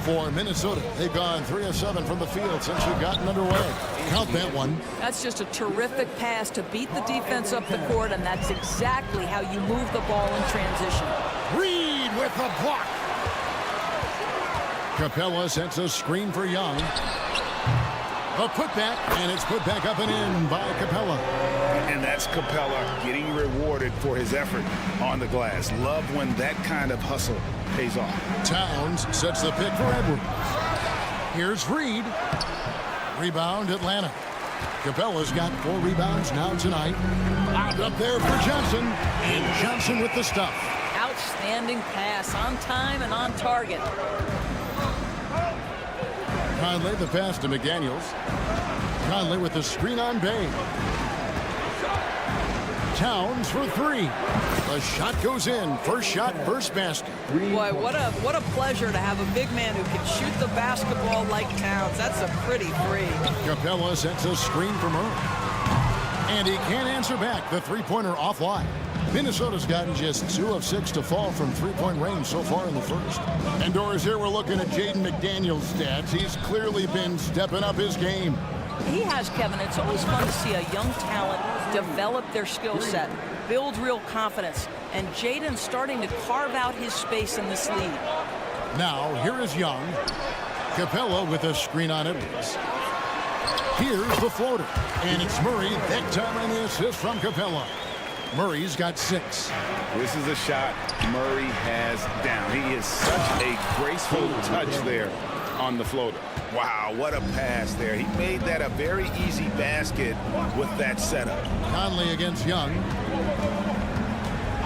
For Minnesota, they've gone 3 of 7 from the field since we've gotten underway. Count that one. That's just a terrific pass to beat the defense up the court, and that's exactly how you move the ball in transition. Reed with the block. Capella sets a screen for Young. A putback, and it's put back up and in by Capella. And that's Capella getting rewarded for his effort on the glass. Love when that kind of hustle pays off. Towns sets the pick for Edwards. Here's Reed. Rebound, Atlanta. Capella's got 4 rebounds now tonight. Out up there for Johnson. And Johnson with the stuff. Outstanding pass, on time and on target. Conley the pass to McDaniels. Conley with the screen on Bay. Towns for 3. The shot goes in. First shot, first basket. Boy, what a pleasure to have a big man who can shoot the basketball like Towns. That's a pretty three. Capella sets a screen from her. And he can't answer back. The three-pointer offline. Minnesota's gotten just 2 of 6 to fall from three-point range so far in the first. And Doris, here we're looking at Jaden McDaniel's stats. He's clearly been stepping up his game. He has, Kevin. It's always fun to see a young talent develop their skill set, build real confidence, and Jaden's starting to carve out his space in this league. Now, here is Young. Capella with a screen on Edwards. Here's the floater. And it's Murray. That time on the assist from Capella. Murray's got 6. This is a shot Murray has down. He is such a graceful touch there on the floater. Wow, what a pass there. He made that a very easy basket with that setup. Conley against Young.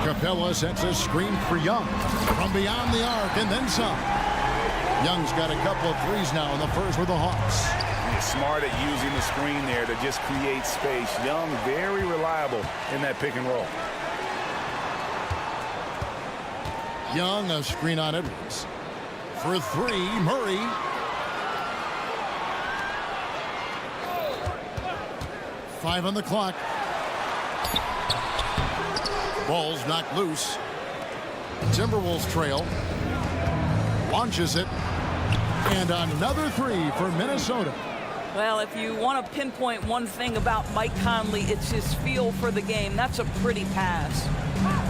Capella sets a screen for Young from beyond the arc and then some. Young's got a couple of threes now in the first with the Hawks. He's smart at using the screen there to just create space. Young, very reliable in that pick and roll. Young, a screen on Edwards. For 3, Murray. Five on the clock. Ball's knocked loose. Timberwolves trail. Launches it. And another 3 for Minnesota. Well, if you want to pinpoint one thing about Mike Conley, it's his feel for the game. That's a pretty pass.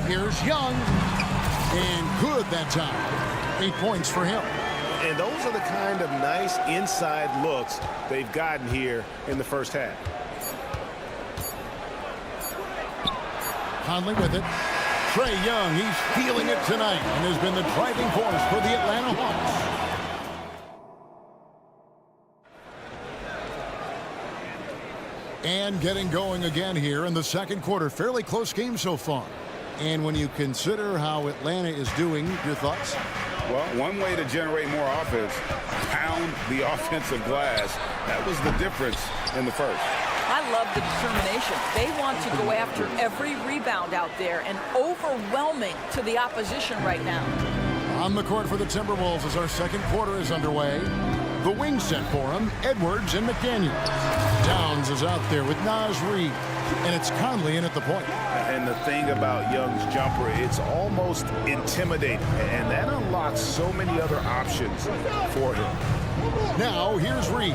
Here's Young. And good that time. 8 points for him. And those are the kind of nice inside looks they've gotten here in the first half. Conley with it. Trae Young, he's feeling it tonight and has been the driving force for the Atlanta Hawks. And getting going again here in the second quarter. Fairly close game so far. And when you consider how Atlanta is doing, your thoughts? Well, one way to generate more offense, pound the offensive glass. That was the difference in the first. I love the determination. They want to go after every rebound out there and overwhelming to the opposition right now. On the court for the Timberwolves as our second quarter is underway. The wing set for him, Edwards and McDaniels. Downs is out there with Naz Reid, and it's Conley in at the point. And the thing about Young's jumper, it's almost intimidating, and that unlocks so many other options for him. Now, here's Reid.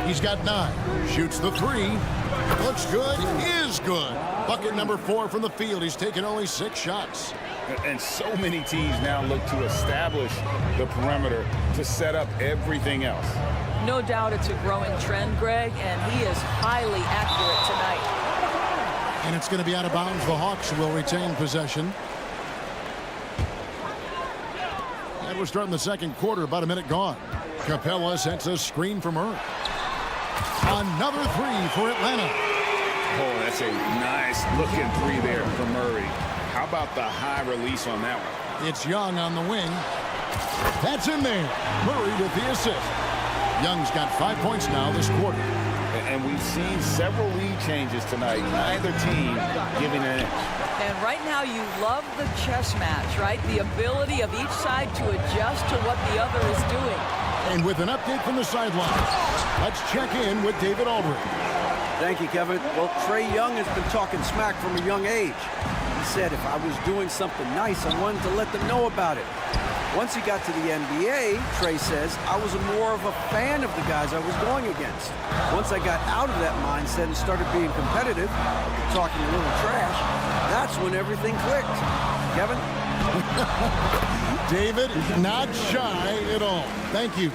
He's got 9. Shoots the 3. Looks good. Is good. Bucket number 4 from the field. He's taken only 6 shots. And so many teams now look to establish the perimeter to set up everything else. No doubt it's a growing trend, Greg, and he is highly accurate tonight. And it's going to be out of bounds. The Hawks will retain possession. And we're starting the second quarter, about a minute gone. Capella sets a screen for Murray. Another 3 for Atlanta. Oh, that's a nice looking 3 there for Murray. How about the high release on that one? It's Young on the wing. That's in there. Murray with the assist. Young's got 5 points now this quarter. And we've seen several lead changes tonight. Neither team giving an inch. And right now you love the chess match, right? The ability of each side to adjust to what the other is doing. And with an update from the sidelines, let's check in with David Aldridge. Thank you, Kevin. Well, Trae Young has been talking smack from a young age. He said if I was doing something nice, I wanted to let them know about it. Once he got to the NBA, Trae says, I was more of a fan of the guys I was going against. Once I got out of that mindset and started being competitive, talking a little trash, that's when everything clicked. Kevin? David, not shy at all. Thank you.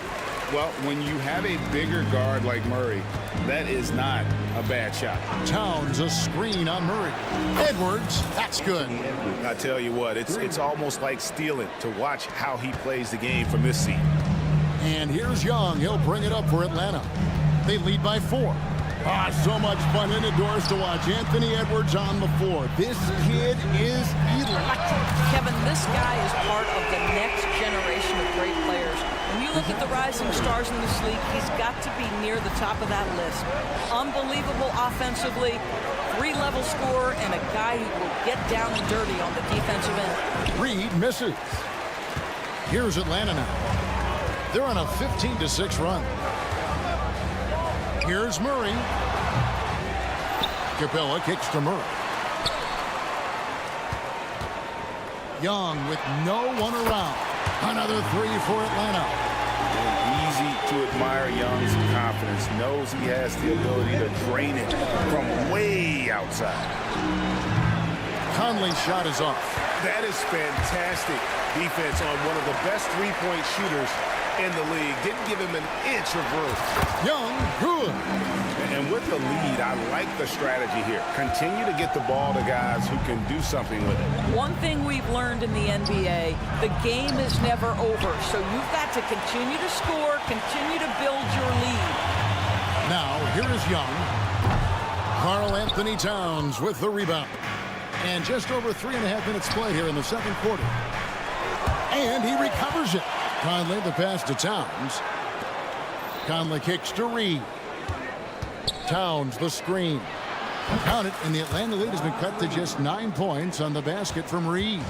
Well, when you have a bigger guard like Murray, that is not a bad shot. Towns a screen on Murray. Edwards, that's good. I tell you what, it's almost like stealing to watch how he plays the game from this seat. And here's Young. He'll bring it up for Atlanta. They lead by 4. So much fun indoors to watch. Anthony Edwards on the floor. This kid is electric. Kevin, this guy is part of the next generation of great players. When you look at the rising stars in this league, he's got to be near the top of that list. Unbelievable offensively, 3-level scorer, and a guy who will get down and dirty on the defensive end. Reid misses. Here's Atlanta now. They're on a 15-6 run. Here's Murray. Capella kicks to Murray. Young with no one around. Another 3 for Atlanta. Easy to admire Young's confidence. Knows he has the ability to drain it from way outside. Conley's shot is off. That is fantastic defense on one of the best three-point shooters in the league. Didn't give him an inch of room. Young, good. And with the lead, I like the strategy here. Continue to get the ball to guys who can do something with it. One thing we've learned in the NBA, the game is never over. So you've got to continue to score, continue to build your lead. Now, here is Young. Karl Anthony Towns with the rebound. And just over 3.5 minutes played here in the second quarter. And he recovers it. Conley the pass to Towns. Conley kicks to Reid. Towns the screen. Count it, and the Atlanta lead has been cut to just 9 points on the basket from Reid.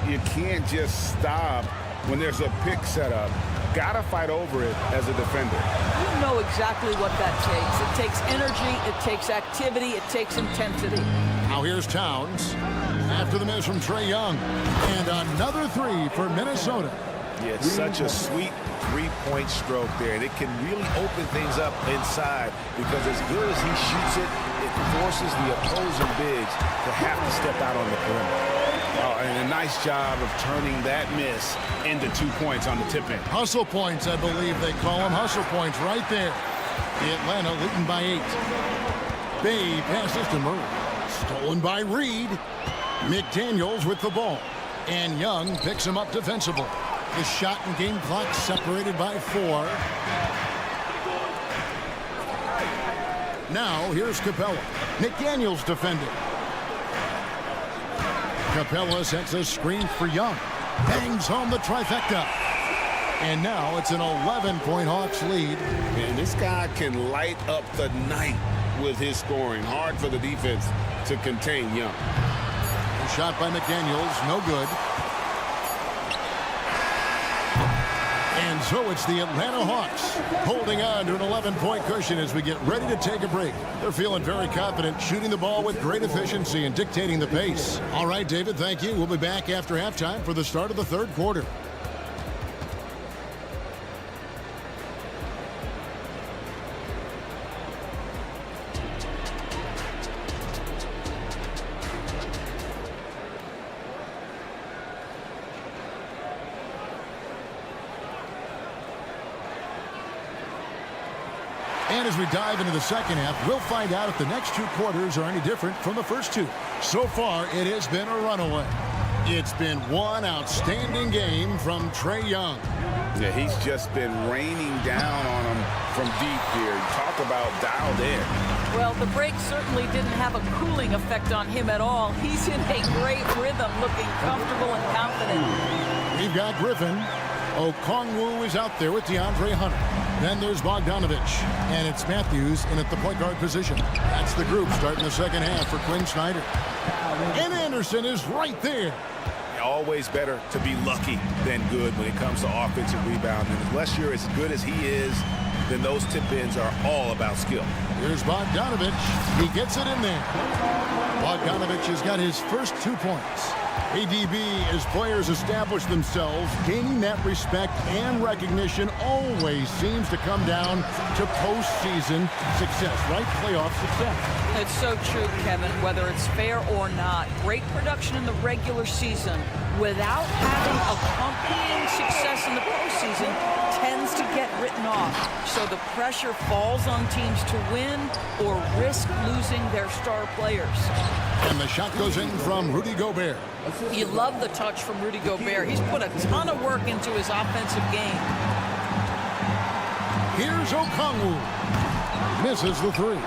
You can't just stop when there's a pick set up. Gotta fight over it as a defender. You know exactly what that takes. It takes energy, it takes activity, it takes intensity. Now here's Towns. After the miss from Trae Young. And another 3 for Minnesota. Yeah, it's such a sweet three-point stroke there. And it can really open things up inside because as good as he shoots it, it forces the opposing bigs to have to step out on the perimeter. Oh, and a nice job of turning that miss into 2 points on the tip-in. Hustle points, I believe they call them. Hustle points right there. The Atlanta leading by 8. Bay passes to Murray. Stolen by Reed. McDaniels with the ball. And Young picks him up defensively. The shot and game clock separated by 4. Now here's Capella. McDaniels defending. Capella sets a screen for Young. Bangs home the trifecta. And now it's an 11-point Hawks lead. And this guy can light up the night with his scoring. Hard for the defense to contain Young. The shot by McDaniels, no good. And so it's the Atlanta Hawks holding on to an 11-point cushion as we get ready to take a break. They're feeling very confident, shooting the ball with great efficiency and dictating the pace. All right, David, thank you. We'll be back after halftime for the start of the third quarter. And as we dive into the second half, we'll find out if the next 2 quarters are any different from the first 2. So far, it has been a runaway. It's been one outstanding game from Trae Young. Yeah, he's just been raining down on him from deep here. Talk about dialed in. Well, the break certainly didn't have a cooling effect on him at all. He's in a great rhythm, looking comfortable and confident. We've got Griffin. Okongwu is out there with DeAndre Hunter. Then there's Bogdanovich. And it's Matthews in at the point guard position. That's the group starting the second half for Quinn Snyder. And Anderson is right there. Always better to be lucky than good when it comes to offensive rebound. And unless you're as good as he is, then those tip-ins are all about skill. Here's Bogdanovich. He gets it in there. Bogdanovich has got his first 2 points. ADB, as players establish themselves, gaining that respect and recognition always seems to come down to postseason success, right? Playoff success. It's so true, Kevin, whether it's fair or not. Great production in the regular season without having accompanying success in the postseason tends to get written off. So the pressure falls on teams to win or risk losing their star players. And the shot goes in from Rudy Gobert. You love the touch from Rudy Gobert. He's put a ton of work into his offensive game. Here's Okongwu. Misses the 3.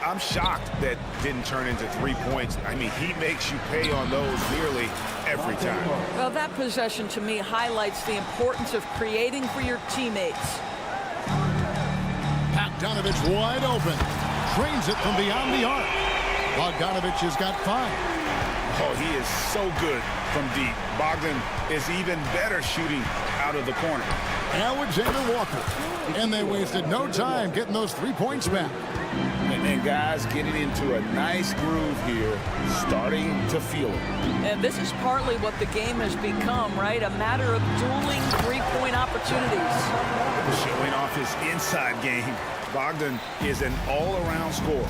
I'm shocked that didn't turn into 3 points. I mean, he makes you pay on those nearly every time. Well, that possession to me highlights the importance of creating for your teammates. Bogdanovich wide open. Trains it from beyond the arc. Bogdanovich has got 5. Oh, he is so good from deep. Bogdan is even better shooting out of the corner. Alexander Walker. And they wasted no time getting those 3 points back. And guys getting into a nice groove here, starting to feel it. And this is partly what the game has become, right? A matter of dueling 3-point opportunities. Showing off his inside game. Bogdan is an all-around scorer.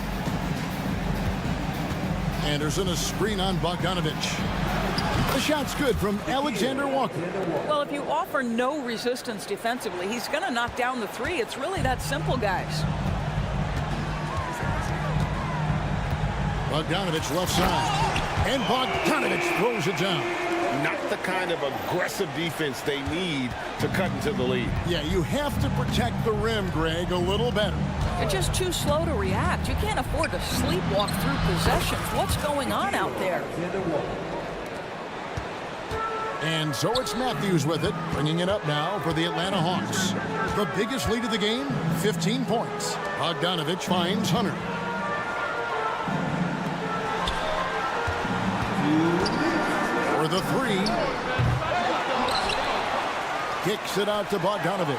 Anderson, a screen on Bogdanovich. The shot's good from Alexander Walker. Well, if you offer no resistance defensively, he's going to knock down the 3. It's really that simple, guys. Bogdanovich left side. And Bogdanovich throws it down. Not the kind of aggressive defense they need to cut into the lead. Yeah, you have to protect the rim, Greg, a little better. You're just too slow to react. You can't afford to sleepwalk through possessions. What's going on out there? And so it's Matthews with it, bringing it up now for the Atlanta Hawks. The biggest lead of the game, 15 points. Bogdanovich finds Hunter. For the 3. Kicks it out to Bogdanovich.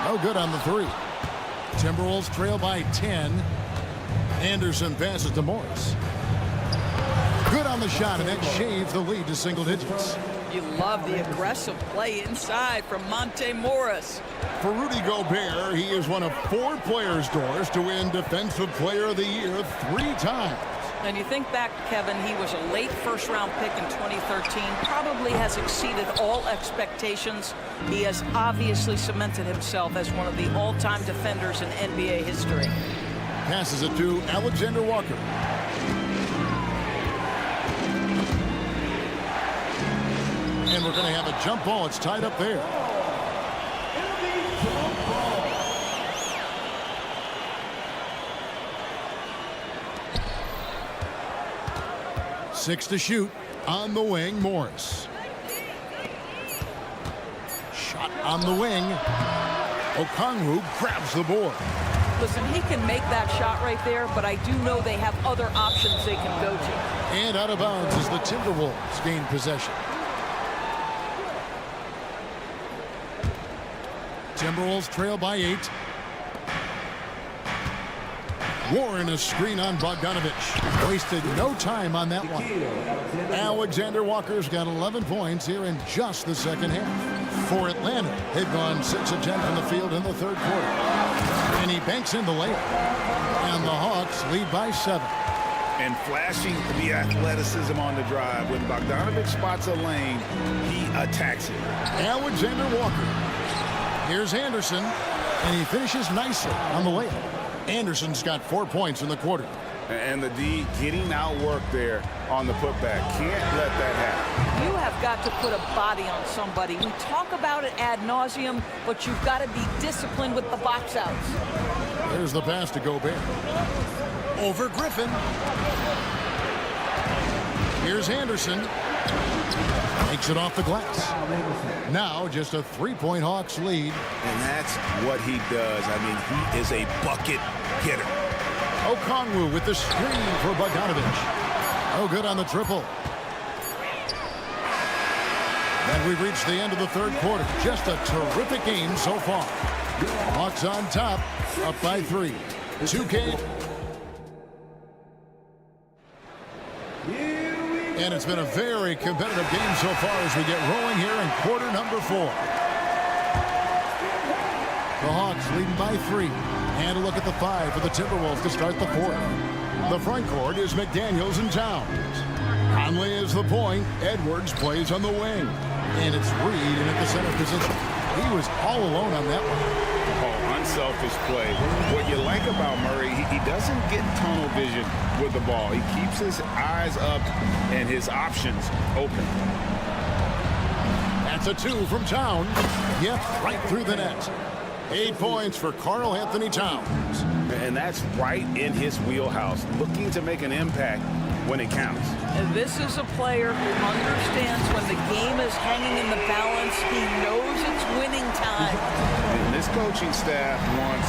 No good on the 3. Timberwolves trail by 10. Anderson passes to Morris. Good on the shot, and that shaves the lead to single digits. You love the aggressive play inside from Monte Morris. For Rudy Gobert, he is one of 4 players, Doris, to win Defensive Player of the Year 3 times. And you think back, Kevin, he was a late first-round pick in 2013, probably has exceeded all expectations. He has obviously cemented himself as one of the all-time defenders in NBA history. Passes it to Alexander Walker. And we're going to have a jump ball. It's tied up there. Six to shoot. On the wing, Morris. Shot on the wing. Okongwu grabs the board. Listen, he can make that shot right there, but I do know they have other options they can go to. And out of bounds as the Timberwolves gain possession. Timberwolves trail by 8. Warren a screen on Bogdanovich. Wasted no time on that one. Alexander Walker's got 11 points here in just the second half. For Atlanta, they've gone 6 of 10 from the field in the third quarter. And he banks in the layup. And the Hawks lead by 7. And flashing the athleticism on the drive. When Bogdanovich spots a lane, he attacks it. Alexander Walker. Here's Anderson, and he finishes nicely on the layup. Anderson's got 4 points in the quarter. And the D getting outworked there on the putback. Can't let that happen. You have got to put a body on somebody. We talk about it ad nauseum, but you've got to be disciplined with the box outs. There's the pass to Gobert. Over Griffin. Here's Anderson. Takes it off the glass. Now just a 3-point Hawks lead. And that's what he does. I mean, he is a bucket getter. Okongwu with the screen for Bogdanovich. Oh, good on the triple. And we've reached the end of the third quarter. Just a terrific game so far. Hawks on top, up by 3. 2K. And it's been a very competitive game so far as we get rolling here in quarter number 4. The Hawks leading by 3. And a look at the 5 for the Timberwolves to start the 4th. The front court is McDaniels and Towns. Conley is the point. Edwards plays on the wing. And it's Reed in at the center position. He was all alone on that one. Oh, unselfish play. What you like about Murray, he doesn't get tunnel vision with the ball. He keeps his eyes up and his options open. That's a 2 from Towns. Yep, right through the net. 8 points for Karl Anthony Towns. And that's right in his wheelhouse, looking to make an impact when it counts. And this is a player who understands when the game is hanging in the balance. He knows it's winning time. And this coaching staff wants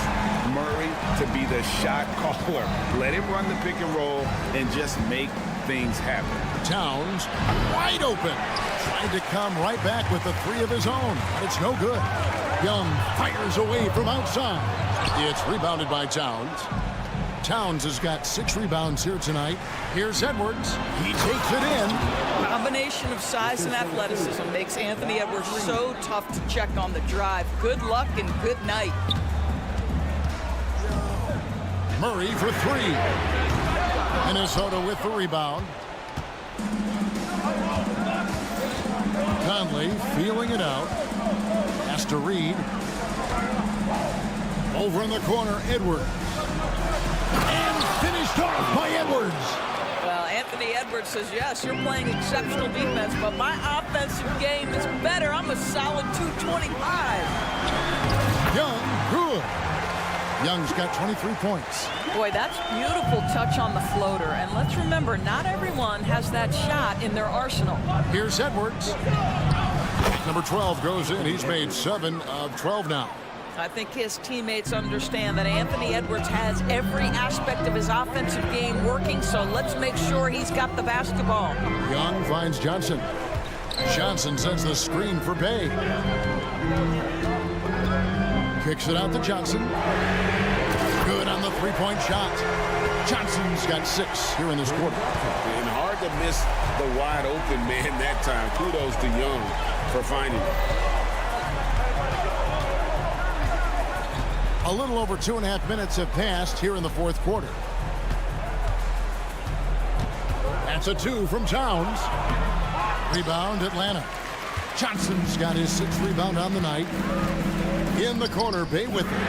Murray to be the shot caller. Let him run the pick and roll and just make things happen. Towns wide open. Trying to come right back with the 3 of his own. But it's no good. Young fires away from outside. It's rebounded by Towns. Towns has got 6 rebounds here tonight. Here's Edwards. He takes it in. Combination of size and athleticism makes Anthony Edwards so tough to check on the drive. Good luck and good night. Murray for 3. Minnesota with the rebound. Conley feeling it out. Has to Reed. Over in the corner, Edwards. And finished off by Edwards. Well, Anthony Edwards says, yes, you're playing exceptional defense, but my offensive game is better. I'm a solid 225. Young, good. Young's got 23 points. Boy, that's beautiful touch on the floater. And let's remember, not everyone has that shot in their arsenal. Here's Edwards. Number 12 goes in. He's made 7 of 12 now. I think his teammates understand that Anthony Edwards has every aspect of his offensive game working, so let's make sure he's got the basketball. Young finds Johnson. Johnson sends the screen for Bay. Kicks it out to Johnson. Good on the 3-point shot. Johnson's got 6 here in this quarter. And hard to missed the wide open man that time. Kudos to Young for finding him. A little over 2.5 minutes have passed here in the fourth quarter. That's a 2 from Towns. Rebound, Atlanta. Johnson's got his 6th rebound on the night. In the corner, Bay with it.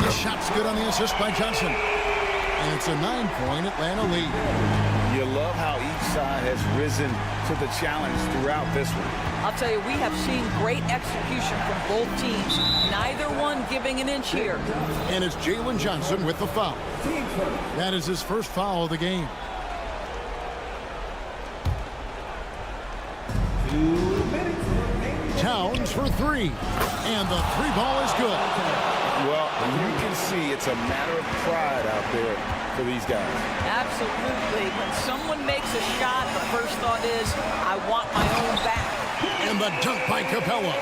The shot's good on the assist by Johnson. And it's a 9-point Atlanta lead. You love how each side has risen to the challenge throughout this one. I'll tell you, we have seen great execution from both teams. Neither one giving an inch here. And it's Jalen Johnson with the foul. That is his first foul of the game. Towns for 3. And the 3 ball is good. Well, you can see it's a matter of pride out there for these guys. Absolutely. When someone makes a shot, the first thought is, I want my own back. And the dunk by Capella.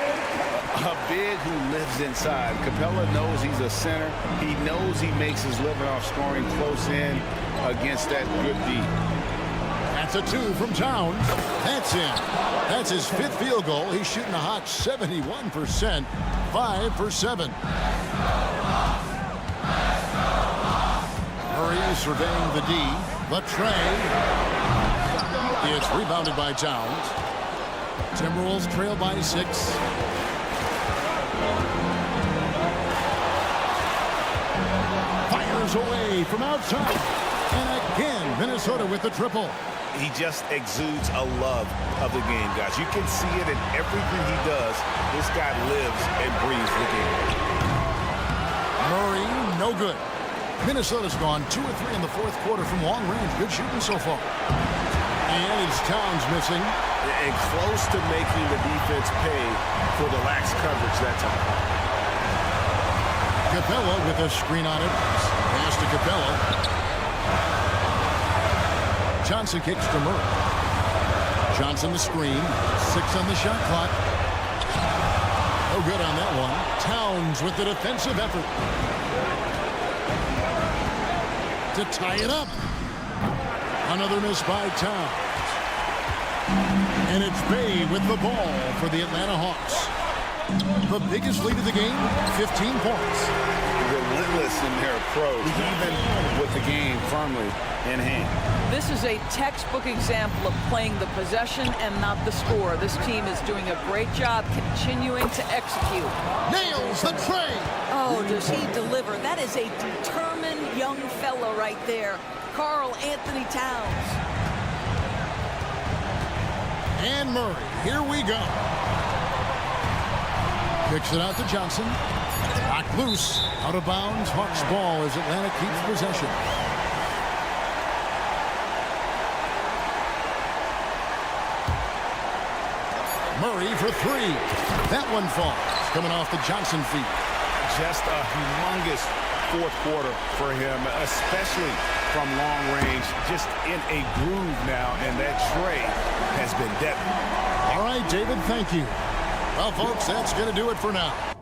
A big who lives inside. Capella knows he's a center. He knows he makes his living off scoring close in against that good D. That's a 2 from Towns. That's in. That's his 5th field goal. He's shooting a hot 71%. 5 for 7. Murray surveying the D. The tray. It's rebounded by Towns. Timberwolves trail by 6. Fires away from outside. And again, Minnesota with the triple. He just exudes a love of the game, guys. You can see it in everything he does. This guy lives and breathes the game. Murray, no good. Minnesota's gone 2 or 3 in the fourth quarter from long range. Good shooting so far. And it's Towns missing. And close to making the defense pay for the lax coverage that time. Capella with a screen on it. Pass to Capella. Johnson kicks to Murray. Johnson the screen. 6 on the shot clock. No good on that one. Towns with the defensive effort. To tie it up. Another miss by Towns. And it's Bay with the ball for the Atlanta Hawks. The biggest lead of the game, 15 points. Relentless in their approach, even with the game firmly in hand. This is a textbook example of playing the possession and not the score. This team is doing a great job continuing to execute. Nails the tray. Oh, does he deliver? That is a determined young fella right there. Karl Anthony Towns. And Murray, here we go. Kicks it out to Johnson. Knocked loose. Out of bounds. Hawks ball as Atlanta keeps possession. Murray for 3. That one falls. Coming off the Johnson feet. Just a humongous fourth quarter for him, especially from long range. Just in a groove now, and that tray has been deadly. All right, David, thank you. Well, folks, that's going to do it for now.